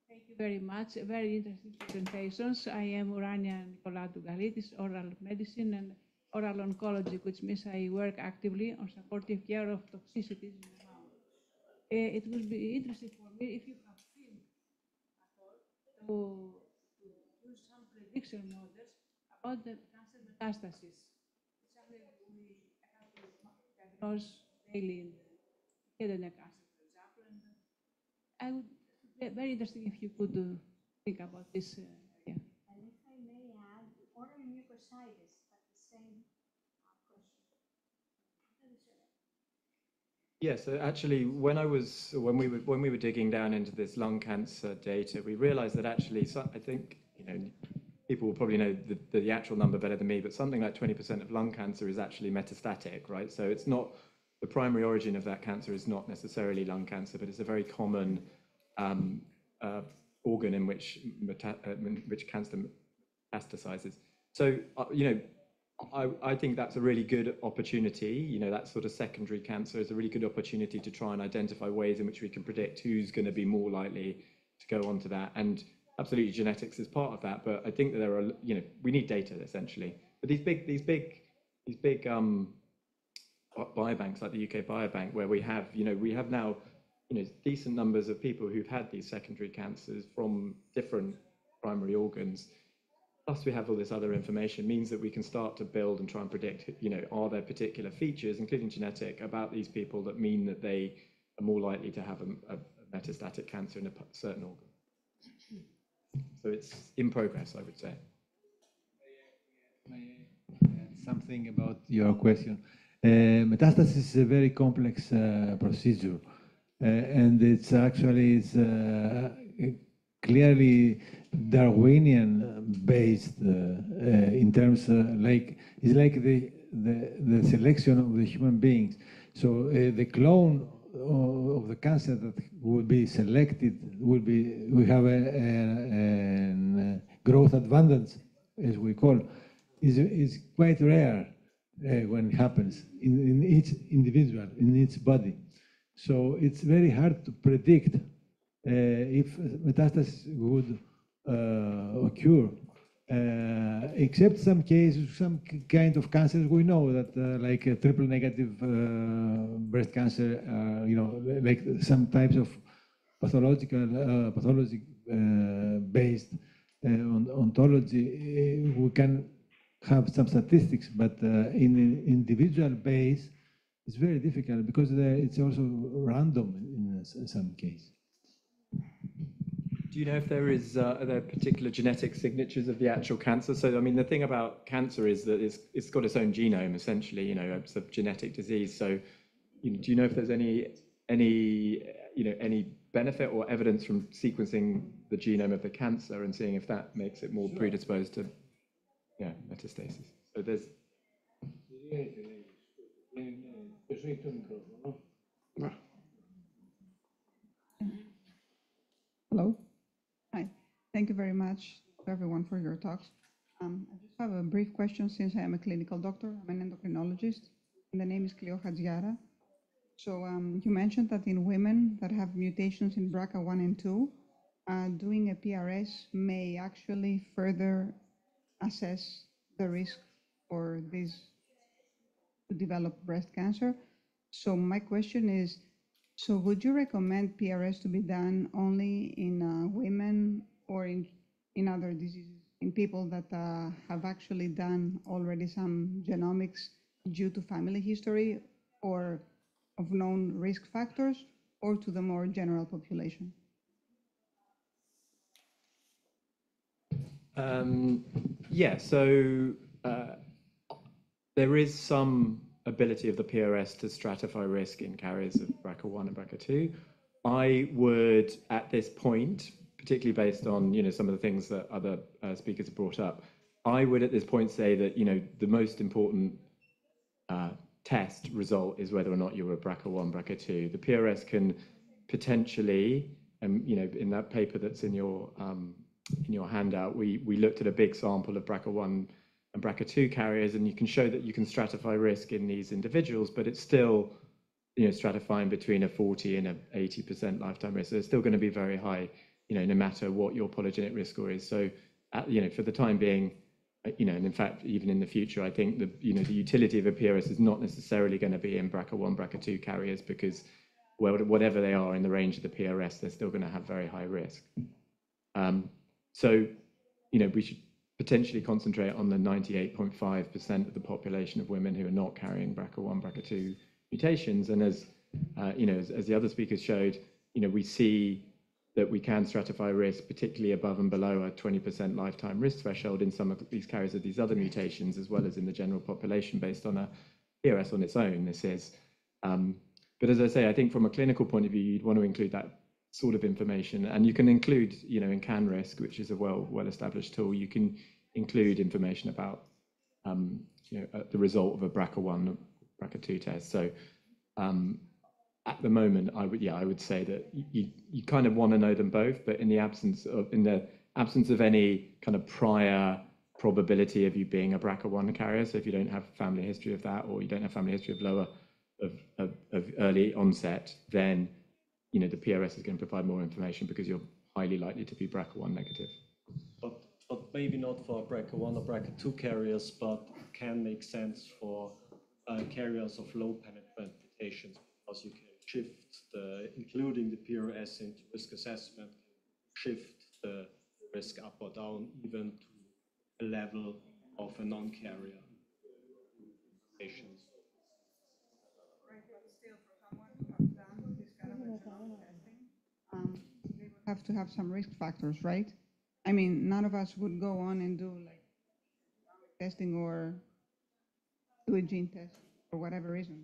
Thank you very much. Very interesting presentations. I am Urania Nicolou-Galitis, oral medicine and oral oncology, which means I work actively on supportive care of toxicities in the mouth. It would be interesting for me if you have seen to use some prediction models about the cancer metastasis. It's something we have to diagnose daily in the head and neck cancer, for example. And I would be very interesting if you could think about this area. And if I may add, oral mucositis, but the same question. Yeah, so actually, when we were digging down into this lung cancer data, we realised that actually, I think, you know, people will probably know the actual number better than me, but something like 20% of lung cancer is actually metastatic, right? So it's not, the primary origin of that cancer is not necessarily lung cancer, but it's a very common organ in which cancer metastasizes. So, you know, I think that's a really good opportunity. You know, that sort of secondary cancer is a really good opportunity to try and identify ways in which we can predict who's going to be more likely to go on to that. And absolutely, genetics is part of that. But I think that there are, you know, we need data essentially. But these big biobanks like the UK Biobank, where we have now, you know, decent numbers of people who've had these secondary cancers from different primary organs. Plus we have all this other information, means that we can start to build and try and predict, you know, are there particular features, including genetic, about these people that mean that they are more likely to have a metastatic cancer in a certain organ. So it's in progress, I would say. Something about your question. Metastasis is a very complex procedure, and it's actually clearly Darwinian based in terms like it's like the selection of the human beings. So the clone of the cancer that will be selected we have a growth advantage, as we call, is quite rare when it happens in each individual, in each body. So it's very hard to predict if metastasis would occur, except some cases, some kind of cancers we know that, like triple negative breast cancer, you know, like some types of pathology based ontology, we can have some statistics, but in individual base, it's very difficult because it's also random in some case. Do you know if there are there particular genetic signatures of the actual cancer? So, I mean, the thing about cancer is that it's got its own genome, essentially. You know, it's a genetic disease. So, you know, do you know if there's any benefit or evidence from sequencing the genome of the cancer and seeing if that makes it more predisposed to, yeah, metastasis? So there's. Hello. Hi. Thank you very much to everyone for your talks. I just have a brief question since I am a clinical doctor. I'm an endocrinologist, and the name is Cleo Hadjiara. So you mentioned that in women that have mutations in BRCA1 and 2, doing a PRS may actually further assess the risk for this to develop breast cancer. So my question is, so would you recommend PRS to be done only in women or in other diseases, in people that have actually done already some genomics due to family history or of known risk factors, or to the more general population? Yeah, so there is some ability of the PRS to stratify risk in carriers of BRCA1 and BRCA2. I would, at this point, particularly based on, you know, some of the things that other speakers have brought up, I would at this point say that, you know, the most important test result is whether or not you're a BRCA1, BRCA2. The PRS can potentially, you know, in that paper that's in your handout, we looked at a big sample of BRCA1 and BRCA2 carriers, and you can show that you can stratify risk in these individuals, but it's still, you know, stratifying between a 40 and a 80% lifetime risk. So it's still going to be very high, you know, no matter what your polygenic risk score is. So, you know, for the time being, you know, and in fact, even in the future, I think the, you know, the utility of a PRS is not necessarily going to be in BRCA1, BRCA2 carriers, because whatever they are in the range of the PRS, they're still going to have very high risk. So, you know, we should potentially concentrate on the 98.5% of the population of women who are not carrying BRCA1, BRCA2 mutations. And as, you know, as the other speakers showed, you know, we see that we can stratify risk, particularly above and below a 20% lifetime risk threshold in some of these carriers of these other mutations, as well as in the general population based on a PRS on its own, this is. But as I say, I think from a clinical point of view, you'd want to include that sort of information, and you can include, in CanRisk, which is a well-established tool, you can include information about, the result of a BRCA1, BRCA2 test. So at the moment, I would say that you kind of want to know them both, but in the absence of any kind of prior probability of you being a BRCA1 carrier, so if you don't have family history of that, or you don't have family history of early onset, then the PRS is going to provide more information because you're highly likely to be BRCA1 negative. But maybe not for BRCA1 or BRCA2 carriers, but can make sense for carriers of low penetrant mutations, because you can shift including the PRS into risk assessment, shift the risk up or down even to a level of a non-carrier patients. Right, but still, for someone who has done this kind of testing, they would have to have some risk factors, right? I mean, none of us would go on and do like testing or do a gene test for whatever reason.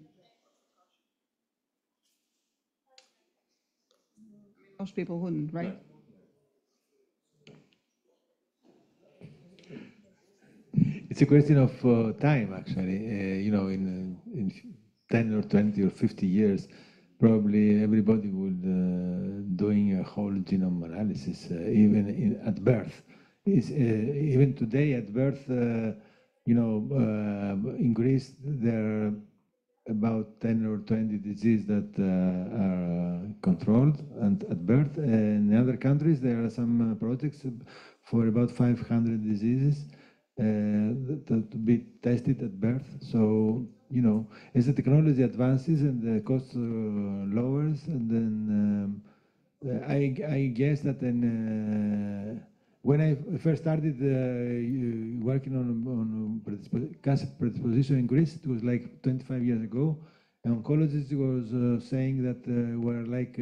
Most people wouldn't, right? It's a question of time, actually. In 10 or 20 or 50 years, probably everybody would doing a whole genome analysis, even at birth. Even today at birth, in Greece, there are about 10 or 20 diseases that are controlled and at birth. In other countries, there are some projects for about 500 diseases to be tested at birth. So, as the technology advances and the cost lowers, and then I guess that when I first started working on cancer predisposition in Greece, it was like 25 years ago. An oncologist was saying that were like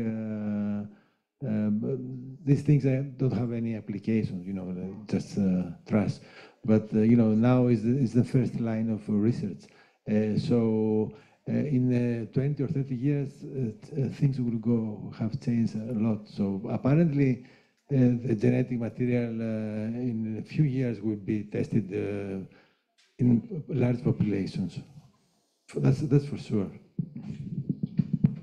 these things don't have any applications, just trust. But now is the first line of research. So in 20 or 30 years, things will have changed a lot. So apparently, the genetic material in a few years will be tested in large populations. That's for sure.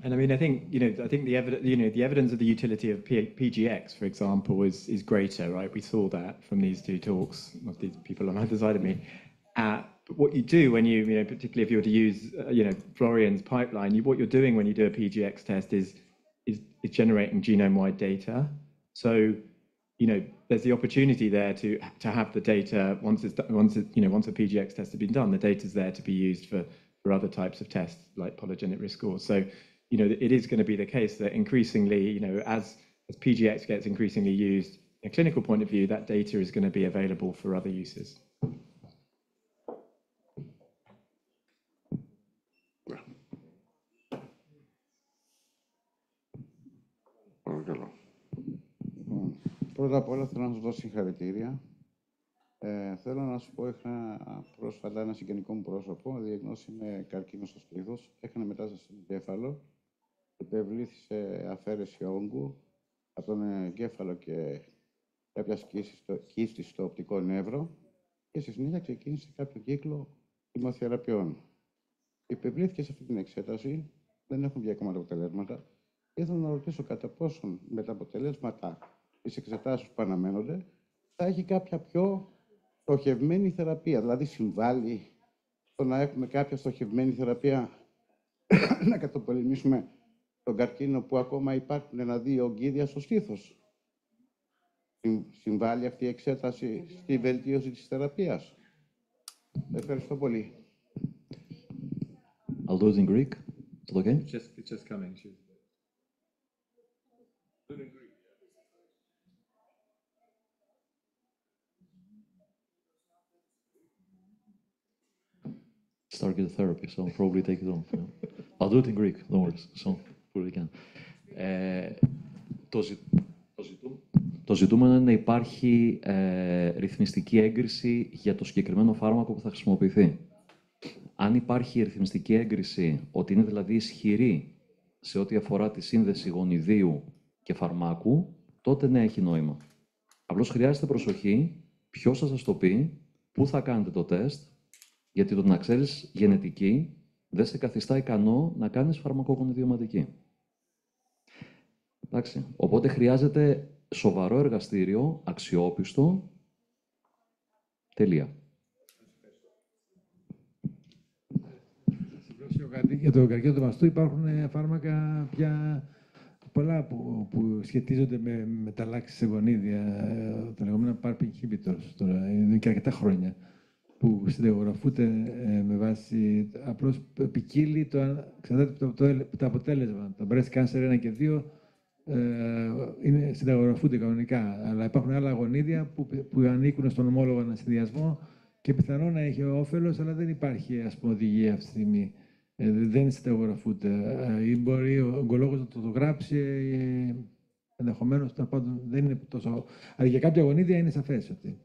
And I mean, I think the evidence of the utility of PGX, for example, is greater, right? We saw that from these two talks of these people on either side of me. But what you do when particularly if you were to use, Florian's pipeline, what you're doing when you do a PGX test is generating genome-wide data. So, there's the opportunity there to have the data once a PGX test has been done, the data's there to be used for other types of tests like polygenic risk scores. So, it is going to be the case that increasingly, as PGX gets increasingly used in a clinical point of view, that data is going to be available for other uses. Πρώτα απ' όλα θέλω να σας δώσω συγχαρητήρια. Θέλω να σου πω, είχα πρόσφατα ένα συγγενικό μου πρόσωπο, διαγνώστηκε με καρκίνο στο στήθος, έκανε μετάσταση στον εγκέφαλο, υπευλήθη σε αφαίρεση όγκου από τον εγκέφαλο και κάποια κίστη στο οπτικό νεύρο και στη συνέχεια ξεκίνησε κάποιο κύκλο χημοθεραπείων. Υπευλήθηκε σε αυτή την εξέταση, δεν έχουν βγει ακόμα τα αποτελέσματα. Ήθελα να ρωτήσω κατά πόσον με τα αποτελέσματα της εξετάσεως που αναμένονται θα έχει κάποια πιο στοχευμένη θεραπεία. Δηλαδή, συμβάλλει στο να έχουμε κάποια στοχευμένη θεραπεία να καταπολεμήσουμε τον καρκίνο που ακόμα υπάρχουν ένα-δύο ογκίδια στο στήθος. Συμβάλλει αυτή η εξέταση στη βελτίωση της θεραπείας. Ευχαριστώ πολύ. I'll do it in Greek. Is it okay? It's just coming. Start with the therapy, so I'll probably take it on. I'll do it in Greek, don't worry. So put it again. Το ζητούμενο είναι να υπάρχει ρυθμιστική έγκριση για το συγκεκριμένο φάρμακο που θα χρησιμοποιηθεί. Αν υπάρχει ρυθμιστική έγκριση, ότι είναι δηλαδή ισχυρή σε ό,τι αφορά τη σύνδεση γονιδίου και φαρμάκου, τότε ναι, έχει νόημα. Απλώς χρειάζεται προσοχή ποιος θα σας το πει, πού θα κάνετε το τεστ, γιατί το να ξέρεις γενετική δεν σε καθιστά ικανό να κάνεις φαρμακογονιδιωματική. Εντάξει. Οπότε χρειάζεται σοβαρό εργαστήριο, αξιόπιστο, τελεία. Για το καρκίνο του μαστού υπάρχουν φάρμακα πια πολλά που σχετίζονται με μεταλλάξεις σε γονίδια, τα λεγόμενα PARP inhibitors, τώρα είναι και αρκετά χρόνια, που συνταγογραφούνται με βάση, απλώς ποικίλει εξαρτάται από το αποτέλεσμα. Τα breast cancer 1 και 2 συνταγογραφούνται κανονικά, αλλά υπάρχουν άλλα γονίδια που ανήκουν στον ομόλογο ανασυνδυασμό και πιθανόν να έχει όφελος, αλλά δεν υπάρχει, ας πούμε, οδηγία αυτή τη στιγμή. Δεν συνταγογραφούνται. Ή μπορεί ο ογκολόγος να το γράψει, ενδεχομένως, δεν είναι τόσο. Αλλά για κάποια γονίδια είναι σαφές ότι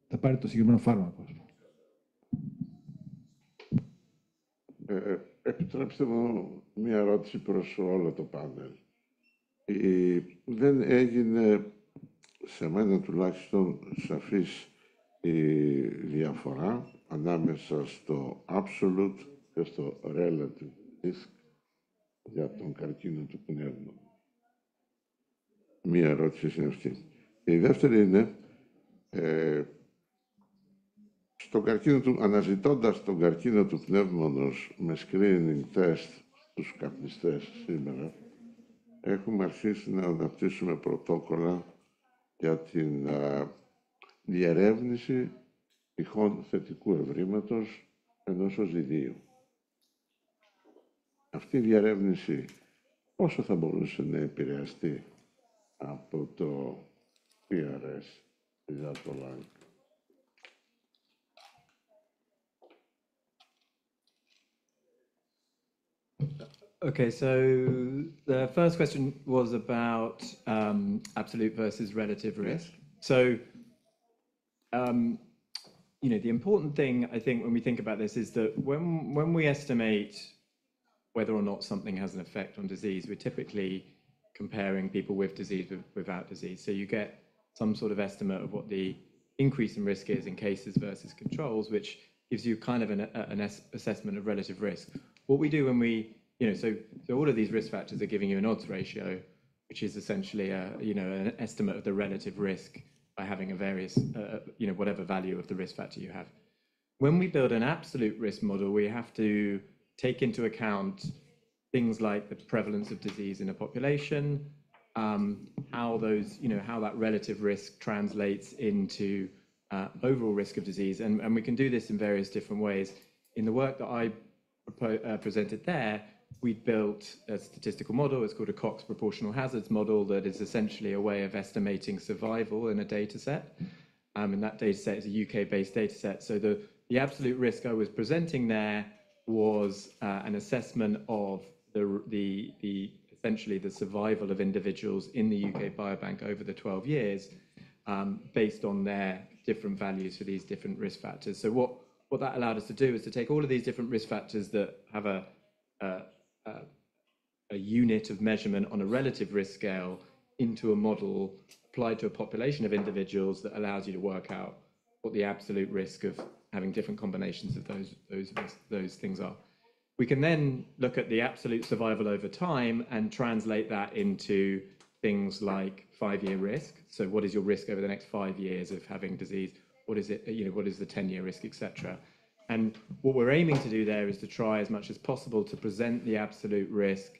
θα πάρει το συγκεκριμένο φάρμακο. Επιτρέψτε μου μία ερώτηση προς όλο το πάνελ. Δεν έγινε, σε μένα τουλάχιστον, σαφής η διαφορά ανάμεσα στο absolute και στο relative risk για τον καρκίνο του πνεύμονα. Μία ερώτηση είναι αυτή. Η δεύτερη είναι, αναζητώντας τον καρκίνο του πνεύμονος με screening test στους καπνιστές σήμερα, έχουμε αρχίσει να αναπτύσσουμε πρωτόκολλα για την διερεύνηση τυχόν θετικού ευρήματος ενός οζυδίου. Αυτή η διερεύνηση πόσο θα μπορούσε να επηρεαστεί από το PRS για το ΛΑΝΚ? Okay, so the first question was about absolute versus relative risk. So, you know, the important thing, I think, when we think about this is that when we estimate whether or not something has an effect on disease, we're typically comparing people with disease without disease. So you get some sort of estimate of what the increase in risk is in cases versus controls, which gives you kind of an assessment of relative risk. What we do when we, you know, so all of these risk factors are giving you an odds ratio, which is essentially an estimate of the relative risk by having a various, whatever value of the risk factor you have. When we build an absolute risk model, we have to take into account things like the prevalence of disease in a population, how that relative risk translates into overall risk of disease, and we can do this in various different ways. In the work that I presented there, we built a statistical model. It's called a Cox proportional hazards model that is essentially a way of estimating survival in a data set. And that data set is a UK-based data set. So the absolute risk I was presenting there was an assessment of essentially the survival of individuals in the UK Biobank over the 12 years based on their different values for these different risk factors. So what that allowed us to do is to take all of these different risk factors that have a unit of measurement on a relative risk scale into a model applied to a population of individuals that allows you to work out what the absolute risk of having different combinations of those things are. We can then look at the absolute survival over time and translate that into things like 5-year risk. So what is your risk over the next 5 years of having disease? What is it, what is the 10-year risk, etc. And what we're aiming to do there is to try as much as possible to present the absolute risk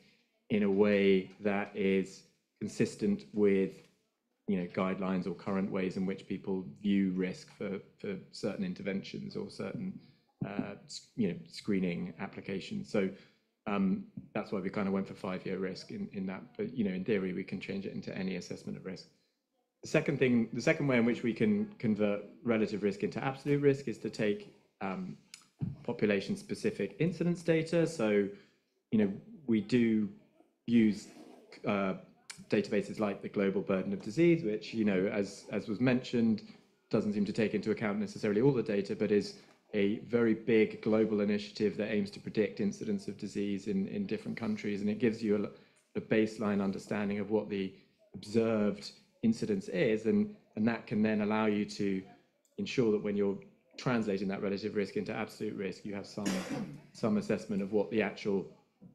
in a way that is consistent with guidelines or current ways in which people view risk for certain interventions or certain screening applications. So that's why we kind of went for 5-year risk in that. But in theory, we can change it into any assessment of risk. The second way in which we can convert relative risk into absolute risk is to take population-specific incidence data. So, we do use databases like the Global Burden of Disease, which, as was mentioned, doesn't seem to take into account necessarily all the data, but is a very big global initiative that aims to predict incidence of disease in different countries. And it gives you a baseline understanding of what the observed incidence is, and that can then allow you to ensure that when you're translating that relative risk into absolute risk, you have some assessment of what the actual,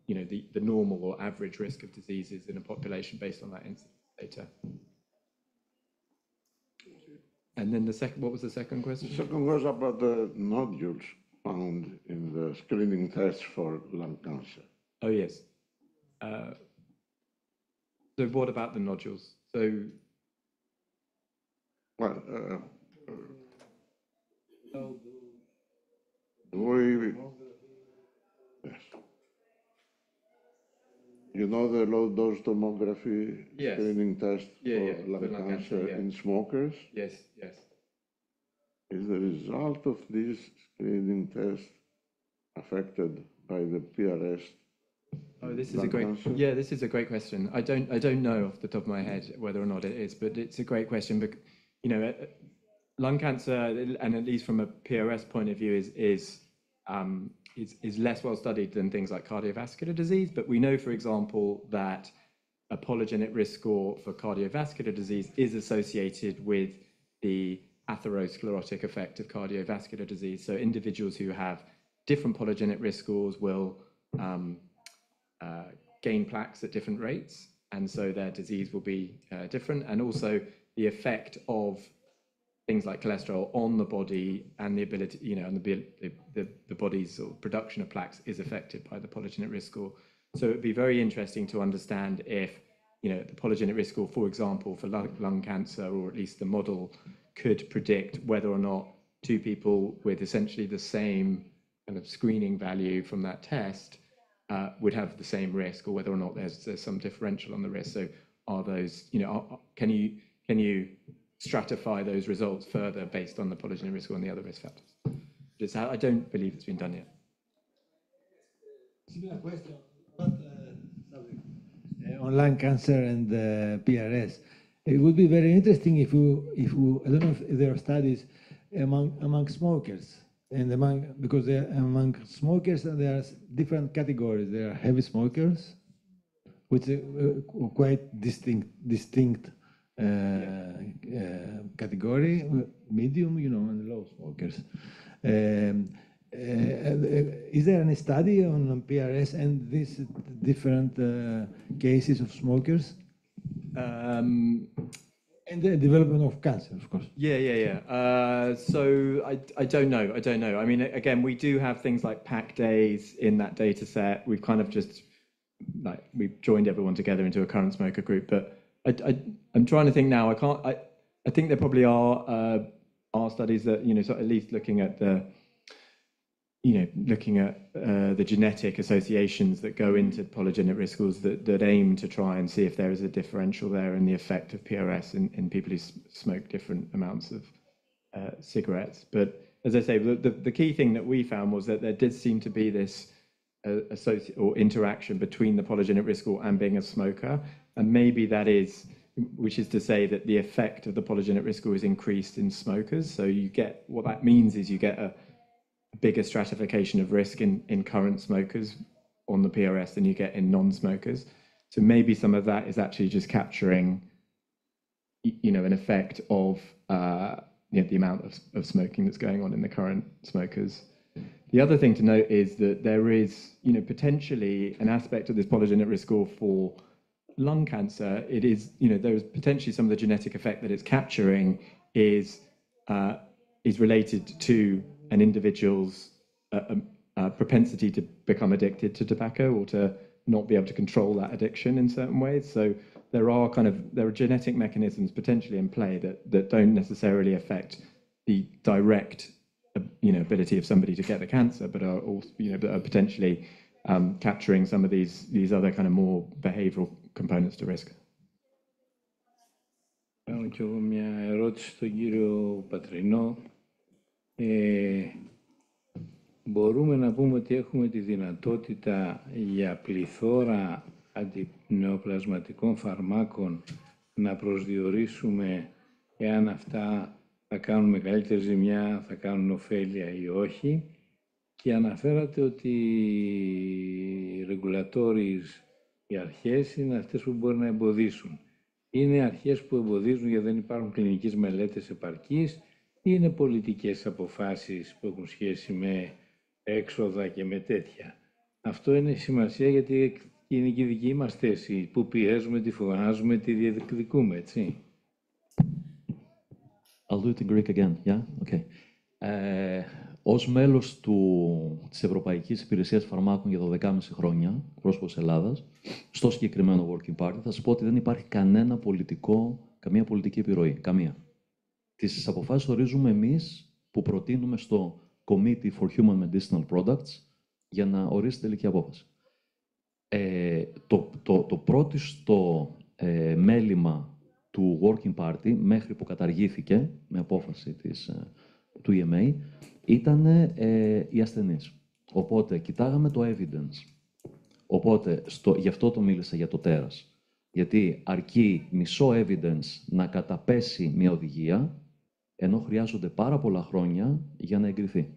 the normal or average risk of disease is in a population based on that incidence data. And then what was the second question? The second was about the nodules found in the screening test for lung cancer. Oh, yes. So what about the nodules? So, well, yes. You know the low-dose tomography screening test for lung cancer in smokers? Yes, yes. Is the result of this screening test affected by the PRS? Oh, this is a great question. I don't know off the top of my head whether or not it is, but it's a great question. But lung cancer, and at least from a PRS point of view, is less well studied than things like cardiovascular disease. But we know, for example, that a polygenic risk score for cardiovascular disease is associated with the atherosclerotic effect of cardiovascular disease. So individuals who have different polygenic risk scores will gain plaques at different rates, and so their disease will be different. And also the effect of things like cholesterol on the body and the ability, and the body's sort of production of plaques is affected by the polygenic risk score. So it'd be very interesting to understand if, the polygenic risk score, for example, for lung cancer, or at least the model, could predict whether or not two people with essentially the same kind of screening value from that test would have the same risk, or whether or not there's some differential on the risk. So are those, can you stratify those results further based on the polygenic risk score and the other risk factors? I don't believe it's been done yet. Similar question on lung cancer and PRS. It would be very interesting if you I don't know if there are studies among smokers. And because among smokers, there are different categories. There are heavy smokers, which are quite distinct category, medium, and low smokers. Is there any study on PRS and these different cases of smokers? And the development of cancer, of course. So I don't know. I mean, again, we do have things like pack days in that data set. We've kind of just, we've joined everyone together into a current smoker group. But I'm trying to think now. I think there probably are studies that, so at least looking at the genetic associations that go into polygenic risk scores that aim to try and see if there is a differential there in the effect of PRS in people who smoke different amounts of cigarettes. But as I say, the key thing that we found was that there did seem to be this interaction between the polygenic risk score and being a smoker, and maybe that is, which is to say that the effect of the polygenic risk score is increased in smokers. So what that means is you get a bigger stratification of risk in current smokers on the PRS than you get in non-smokers. So maybe some of that is actually just capturing, an effect of the amount of smoking that's going on in the current smokers. The other thing to note is that there is, potentially an aspect of this polygenic risk score for lung cancer. It is, there is potentially some of the genetic effect that it's capturing is related to an individual's propensity to become addicted to tobacco, or to not be able to control that addiction in certain ways. So there are genetic mechanisms potentially in play that don't necessarily affect the direct ability of somebody to get the cancer, but are also, that are potentially capturing some of these other kind of more behavioral components to risk. Κάνω και εγώ μια ερώτηση στον κύριο Πατρινό. Μπορούμε να πούμε ότι έχουμε τη δυνατότητα για πληθώρα αντινεοπλασματικών φαρμάκων να προσδιορίσουμε εάν αυτά θα κάνουν μεγαλύτερη ζημιά, θα κάνουν ωφέλεια ή όχι. Και αναφέρατε ότι οι regulatories Οι αρχές είναι αυτές που μπορεί να εμποδίσουν. Είναι αρχές που εμποδίζουν γιατί δεν υπάρχουν κλινικές μελέτες επαρκείς ή είναι πολιτικές αποφάσεις που έχουν σχέση με έξοδα και με τέτοια. Αυτό είναι σημασία γιατί είναι και η δική μας θέση που πιέζουμε, τη φωνάζουμε, τη διεκδικούμε, έτσι. I'll do it in Greek again, yeah? Okay. Ως μέλος της Ευρωπαϊκής Υπηρεσίας Φαρμάκων για 12,5 χρόνια, πρόσωπος της Ελλάδας, στο συγκεκριμένο Working Party, θα σας πω ότι δεν υπάρχει καμία πολιτική επιρροή. Καμία. Τις αποφάσεις ορίζουμε εμείς που προτείνουμε στο Committee for Human Medicinal Products για να ορίσει τελική απόφαση. Το πρώτο μέλημα του Working Party, μέχρι που καταργήθηκε με απόφαση του EMA, ήταν οι ασθενείς. Οπότε, κοιτάγαμε το evidence. Οπότε, γι' αυτό το μίλησα για το τέρας. Γιατί αρκεί μισό evidence να καταπέσει μια οδηγία, ενώ χρειάζονται πάρα πολλά χρόνια για να εγκριθεί.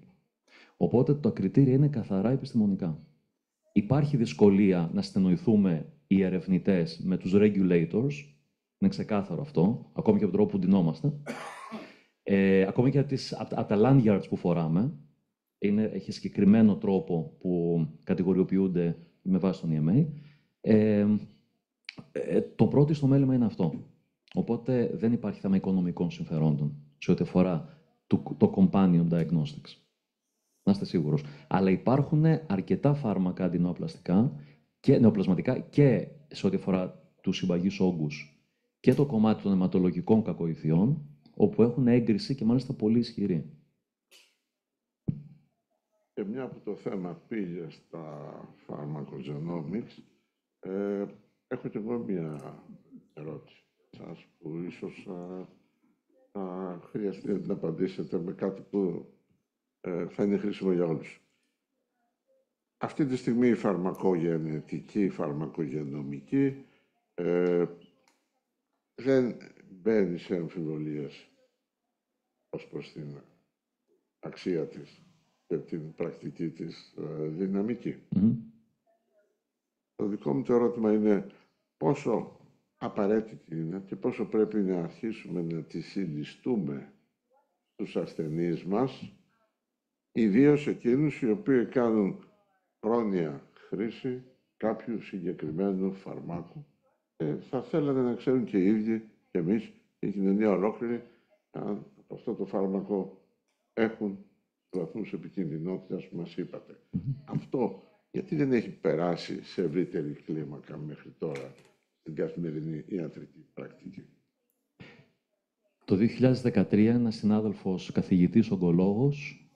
Οπότε, τα κριτήρια είναι καθαρά επιστημονικά. Υπάρχει δυσκολία να στενοηθούμε οι ερευνητές με τους regulators, είναι ξεκάθαρο αυτό, ακόμη και από τον τρόπο που ντυνόμαστε. Ακόμη και από τα lanyards που φοράμε, έχει συγκεκριμένο τρόπο που κατηγοριοποιούνται με βάση τον EMA. Το πρώτο στο μέλημα είναι αυτό. Οπότε δεν υπάρχει θέμα οικονομικών συμφερόντων σε ό,τι αφορά το companion diagnostics. Να είστε σίγουρος. Αλλά υπάρχουν αρκετά φάρμακα νεοπλασματικά και σε ό,τι αφορά τους συμπαγείς όγκους και το κομμάτι των αιματολογικών κακοηθειών, όπου έχουν έγκριση και μάλιστα πολύ ισχυρή. Και μια που το θέμα πήγε στα pharmacogenomics, έχω και εγώ μια ερώτηση σας που ίσως θα χρειαστεί να την απαντήσετε με κάτι που θα είναι χρήσιμο για όλους. Αυτή τη στιγμή η φαρμακογενετική, η φαρμακογενομική δεν μπαίνει σε αμφιβολίες ως προς την αξία της και την πρακτική της δυναμική. Το δικό μου το ερώτημα είναι πόσο απαραίτητη είναι και πόσο πρέπει να αρχίσουμε να τη συνιστούμε στους ασθενείς μας, ιδίως εκείνους οι οποίοι κάνουν χρόνια χρήση κάποιου συγκεκριμένου φαρμάκου. Θα θέλανε να ξέρουν και οι ίδιοι και εμείς και η κοινωνία ολόκληρη αν από αυτό το φάρμακο έχουν βαθμούς επικινδυνότητας που μας είπατε. Αυτό γιατί δεν έχει περάσει σε ευρύτερη κλίμακα μέχρι τώρα στην καθημερινή ιατρική πρακτική? Το 2013 ένας συνάδελφος καθηγητής ογκολόγος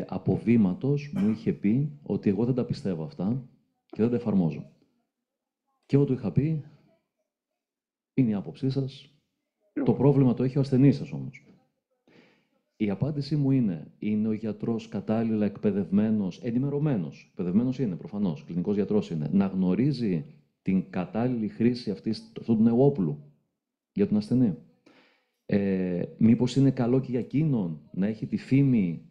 από βήματος μου είχε πει ότι εγώ δεν τα πιστεύω αυτά και δεν τα εφαρμόζω. Και εγώ του είχα πει, είναι η άποψή σας, το πρόβλημα το έχει ο ασθενής σας όμως. Η απάντησή μου είναι ο γιατρός κατάλληλα εκπαιδευμένος, ενημερωμένος, εκπαιδευμένος είναι προφανώς, κλινικός γιατρός είναι, να γνωρίζει την κατάλληλη χρήση αυτού του νέου όπλου για τον ασθενή. Μήπως είναι καλό και για εκείνον να έχει τη φήμη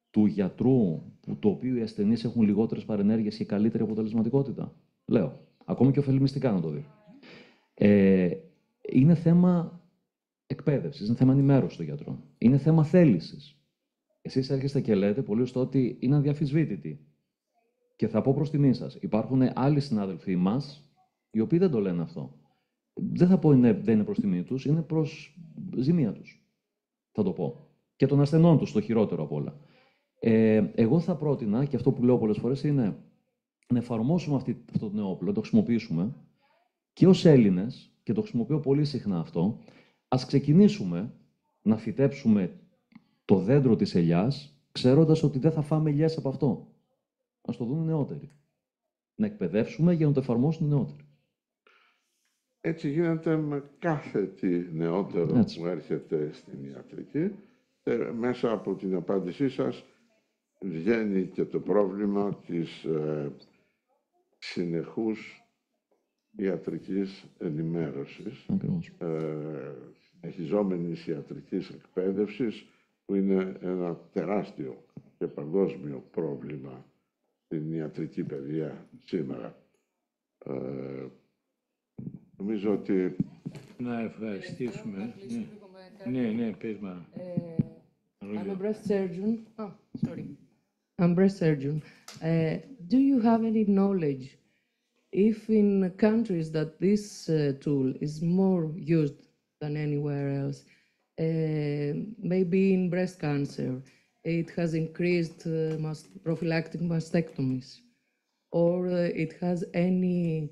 του γιατρού, το οποίο οι ασθενείς έχουν λιγότερες παρενέργειες και καλύτερη αποτελεσματικότητα? Λέω. Ακόμη και ωφελημιστικά να το δει. Είναι θέμα εκπαίδευσης, είναι θέμα ενημέρωσης των γιατρών. Είναι θέμα θέλησης. Εσείς έρχεστε και λέτε πολύ σωστά ότι είναι αδιαφυσβήτητη. Και θα πω προς τιμή σας, υπάρχουν άλλοι συνάδελφοί μας, οι οποίοι δεν το λένε αυτό. Δεν θα πω δεν είναι προς τιμή τους, είναι προς ζημία τους. Θα το πω. Και των ασθενών τους, το χειρότερο απ' όλα. Εγώ θα πρότεινα, και αυτό που λέω πολλές φορές, είναι να εφαρμόσουμε αυτό το νέο όπλο, να το χρησιμοποιήσουμε και ως Έλληνες, και το χρησιμοποιώ πολύ συχνά αυτό, ας ξεκινήσουμε να φυτέψουμε το δέντρο της ελιάς, ξέροντας ότι δεν θα φάμε ελιές από αυτό. Ας το δουν οι νεότεροι. Να εκπαιδεύσουμε για να το εφαρμόσουν οι νεότεροι. Έτσι γίνεται με κάθε τι νεότερο που έρχεται στην ιατρική. Μέσα από την απάντησή σας βγαίνει και το πρόβλημα της συνεχούς ιατρικής ενημέρωσης, συνεχιζόμενης ιατρικής εκπαίδευσης, που είναι ένα τεράστιο και παγκόσμιο πρόβλημα στην ιατρική παιδεία σήμερα. Νομίζω ότι... Να ευχαριστήσουμε. Ναι, πες μα. I'm a breast surgeon. Oh, sorry. I'm a breast surgeon. Do you have any knowledge if in countries that this tool is more used than anywhere else, maybe in breast cancer, it has increased prophylactic mastectomies, or it has any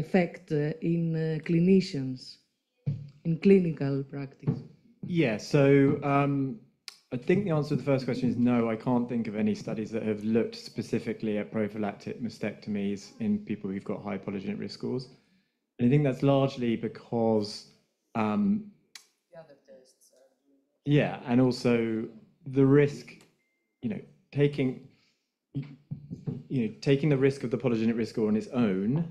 effect in clinicians, in clinical practice? Yeah, so I think the answer to the first question is no, I can't think of any studies that have looked specifically at prophylactic mastectomies in people who've got high polygenic risk scores. And I think that's largely because, The other tests are... yeah, and also the risk, taking the risk of the polygenic risk score on its own,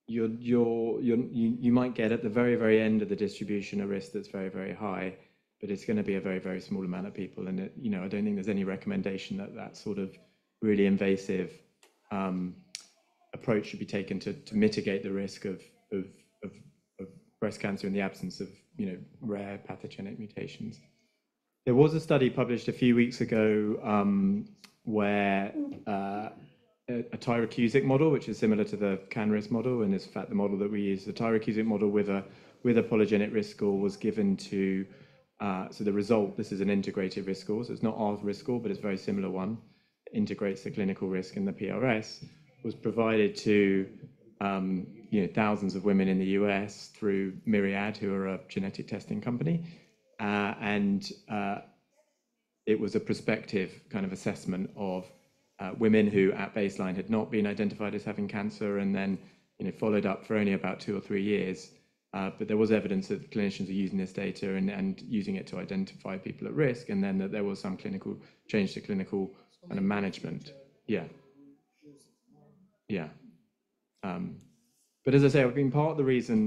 you might get at the very, very end of the distribution a risk that's very, very high, but it's going to be a very, very small amount of people. And, I don't think there's any recommendation that that sort of really invasive approach should be taken to mitigate the risk of breast cancer in the absence of, rare pathogenic mutations. There was a study published a few weeks ago where a tyrocusic model, which is similar to the CANRIS model, and is in fact the model that we use, the tyrocusic model with a polygenic risk score was given to, so the result, this is an integrated risk score, so it's not our risk score, but it's a very similar one, integrates the clinical risk and the PRS, was provided to thousands of women in the US through Myriad, who are a genetic testing company, and it was a prospective kind of assessment of women who at baseline had not been identified as having cancer and then followed up for only about 2 or 3 years. But there was evidence that clinicians are using this data and using it to identify people at risk, and then that there was some clinical change to clinical kind of management. Yeah. But as I say, I've been part of the reason,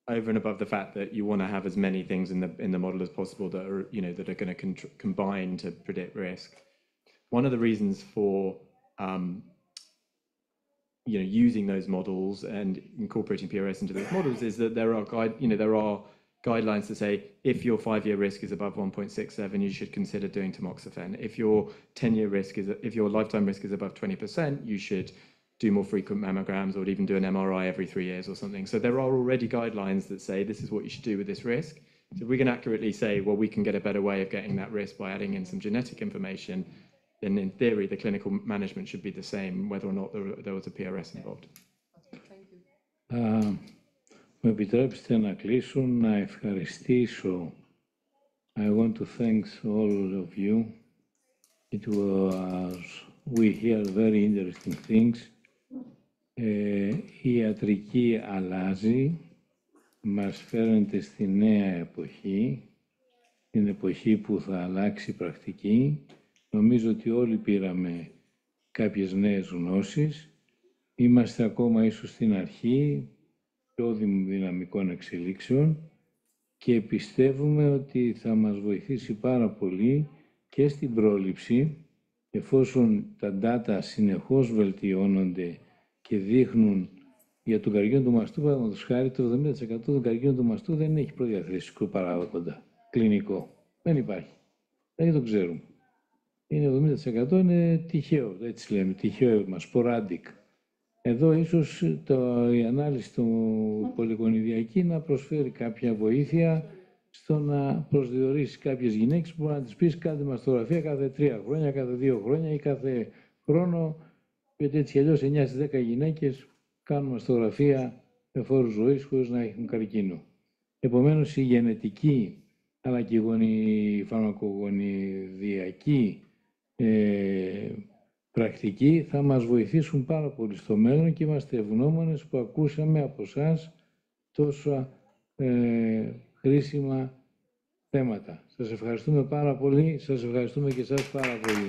over and above the fact that you want to have as many things in the model as possible that are that are going to combine to predict risk. One of the reasons for using those models and incorporating PRS into those models is that there are guidelines to say if your 5-year risk is above 1.67, you should consider doing tamoxifen. If your 10-year risk if your lifetime risk is above 20%, you should do more frequent mammograms or even do an MRI every 3 years or something. So there are already guidelines that say this is what you should do with this risk. So if we can accurately say, well, we can get a better way of getting that risk by adding in some genetic information, then in theory, the clinical management should be the same, whether or not there was a PRS involved. Μου επιτρέψετε να κλείσω, να ευχαριστήσω. I want to thank all of you. We hear very interesting things. Η ιατρική αλλάζει, μας φέρνεται στη νέα εποχή, την εποχή που θα αλλάξει η πρακτική. Νομίζω ότι όλοι πήραμε κάποιες νέες γνώσεις. Είμαστε ακόμα ίσως στην αρχή πιο δυναμικών εξελίξεων και πιστεύουμε ότι θα μας βοηθήσει πάρα πολύ και στην πρόληψη, εφόσον τα data συνεχώς βελτιώνονται και δείχνουν για τον καρκίνο του μαστού, παραδείγματος χάρη, το 70% του καρκίνου του μαστού δεν έχει προδιαθρηστικό παράγοντα κλινικό. Δεν υπάρχει. Δεν το ξέρουμε. Είναι 70% είναι τυχαίο, έτσι λέμε, τυχαίο μας, sporadic. Εδώ ίσως η ανάλυση του πολυγονιδιακή να προσφέρει κάποια βοήθεια στο να προσδιορίσει κάποιες γυναίκες που μπορεί να τις πεις κάντε μαστογραφία κάθε 3 χρόνια, κάθε 2 χρόνια ή κάθε χρόνο, γιατί έτσι αλλιώς 9 στις 10 γυναίκες κάνουν μαστογραφία με φόρους ζωής χωρίς να έχουν καρκίνο. Επομένως η γενετική αλλά και η φαρμακογονιδιακή πρακτική θα μας βοηθήσουν πάρα πολύ στο μέλλον και είμαστε ευγνώμονες που ακούσαμε από εσάς τόσα χρήσιμα θέματα. Σας ευχαριστούμε πάρα πολύ, σας ευχαριστούμε και εσάς πάρα πολύ.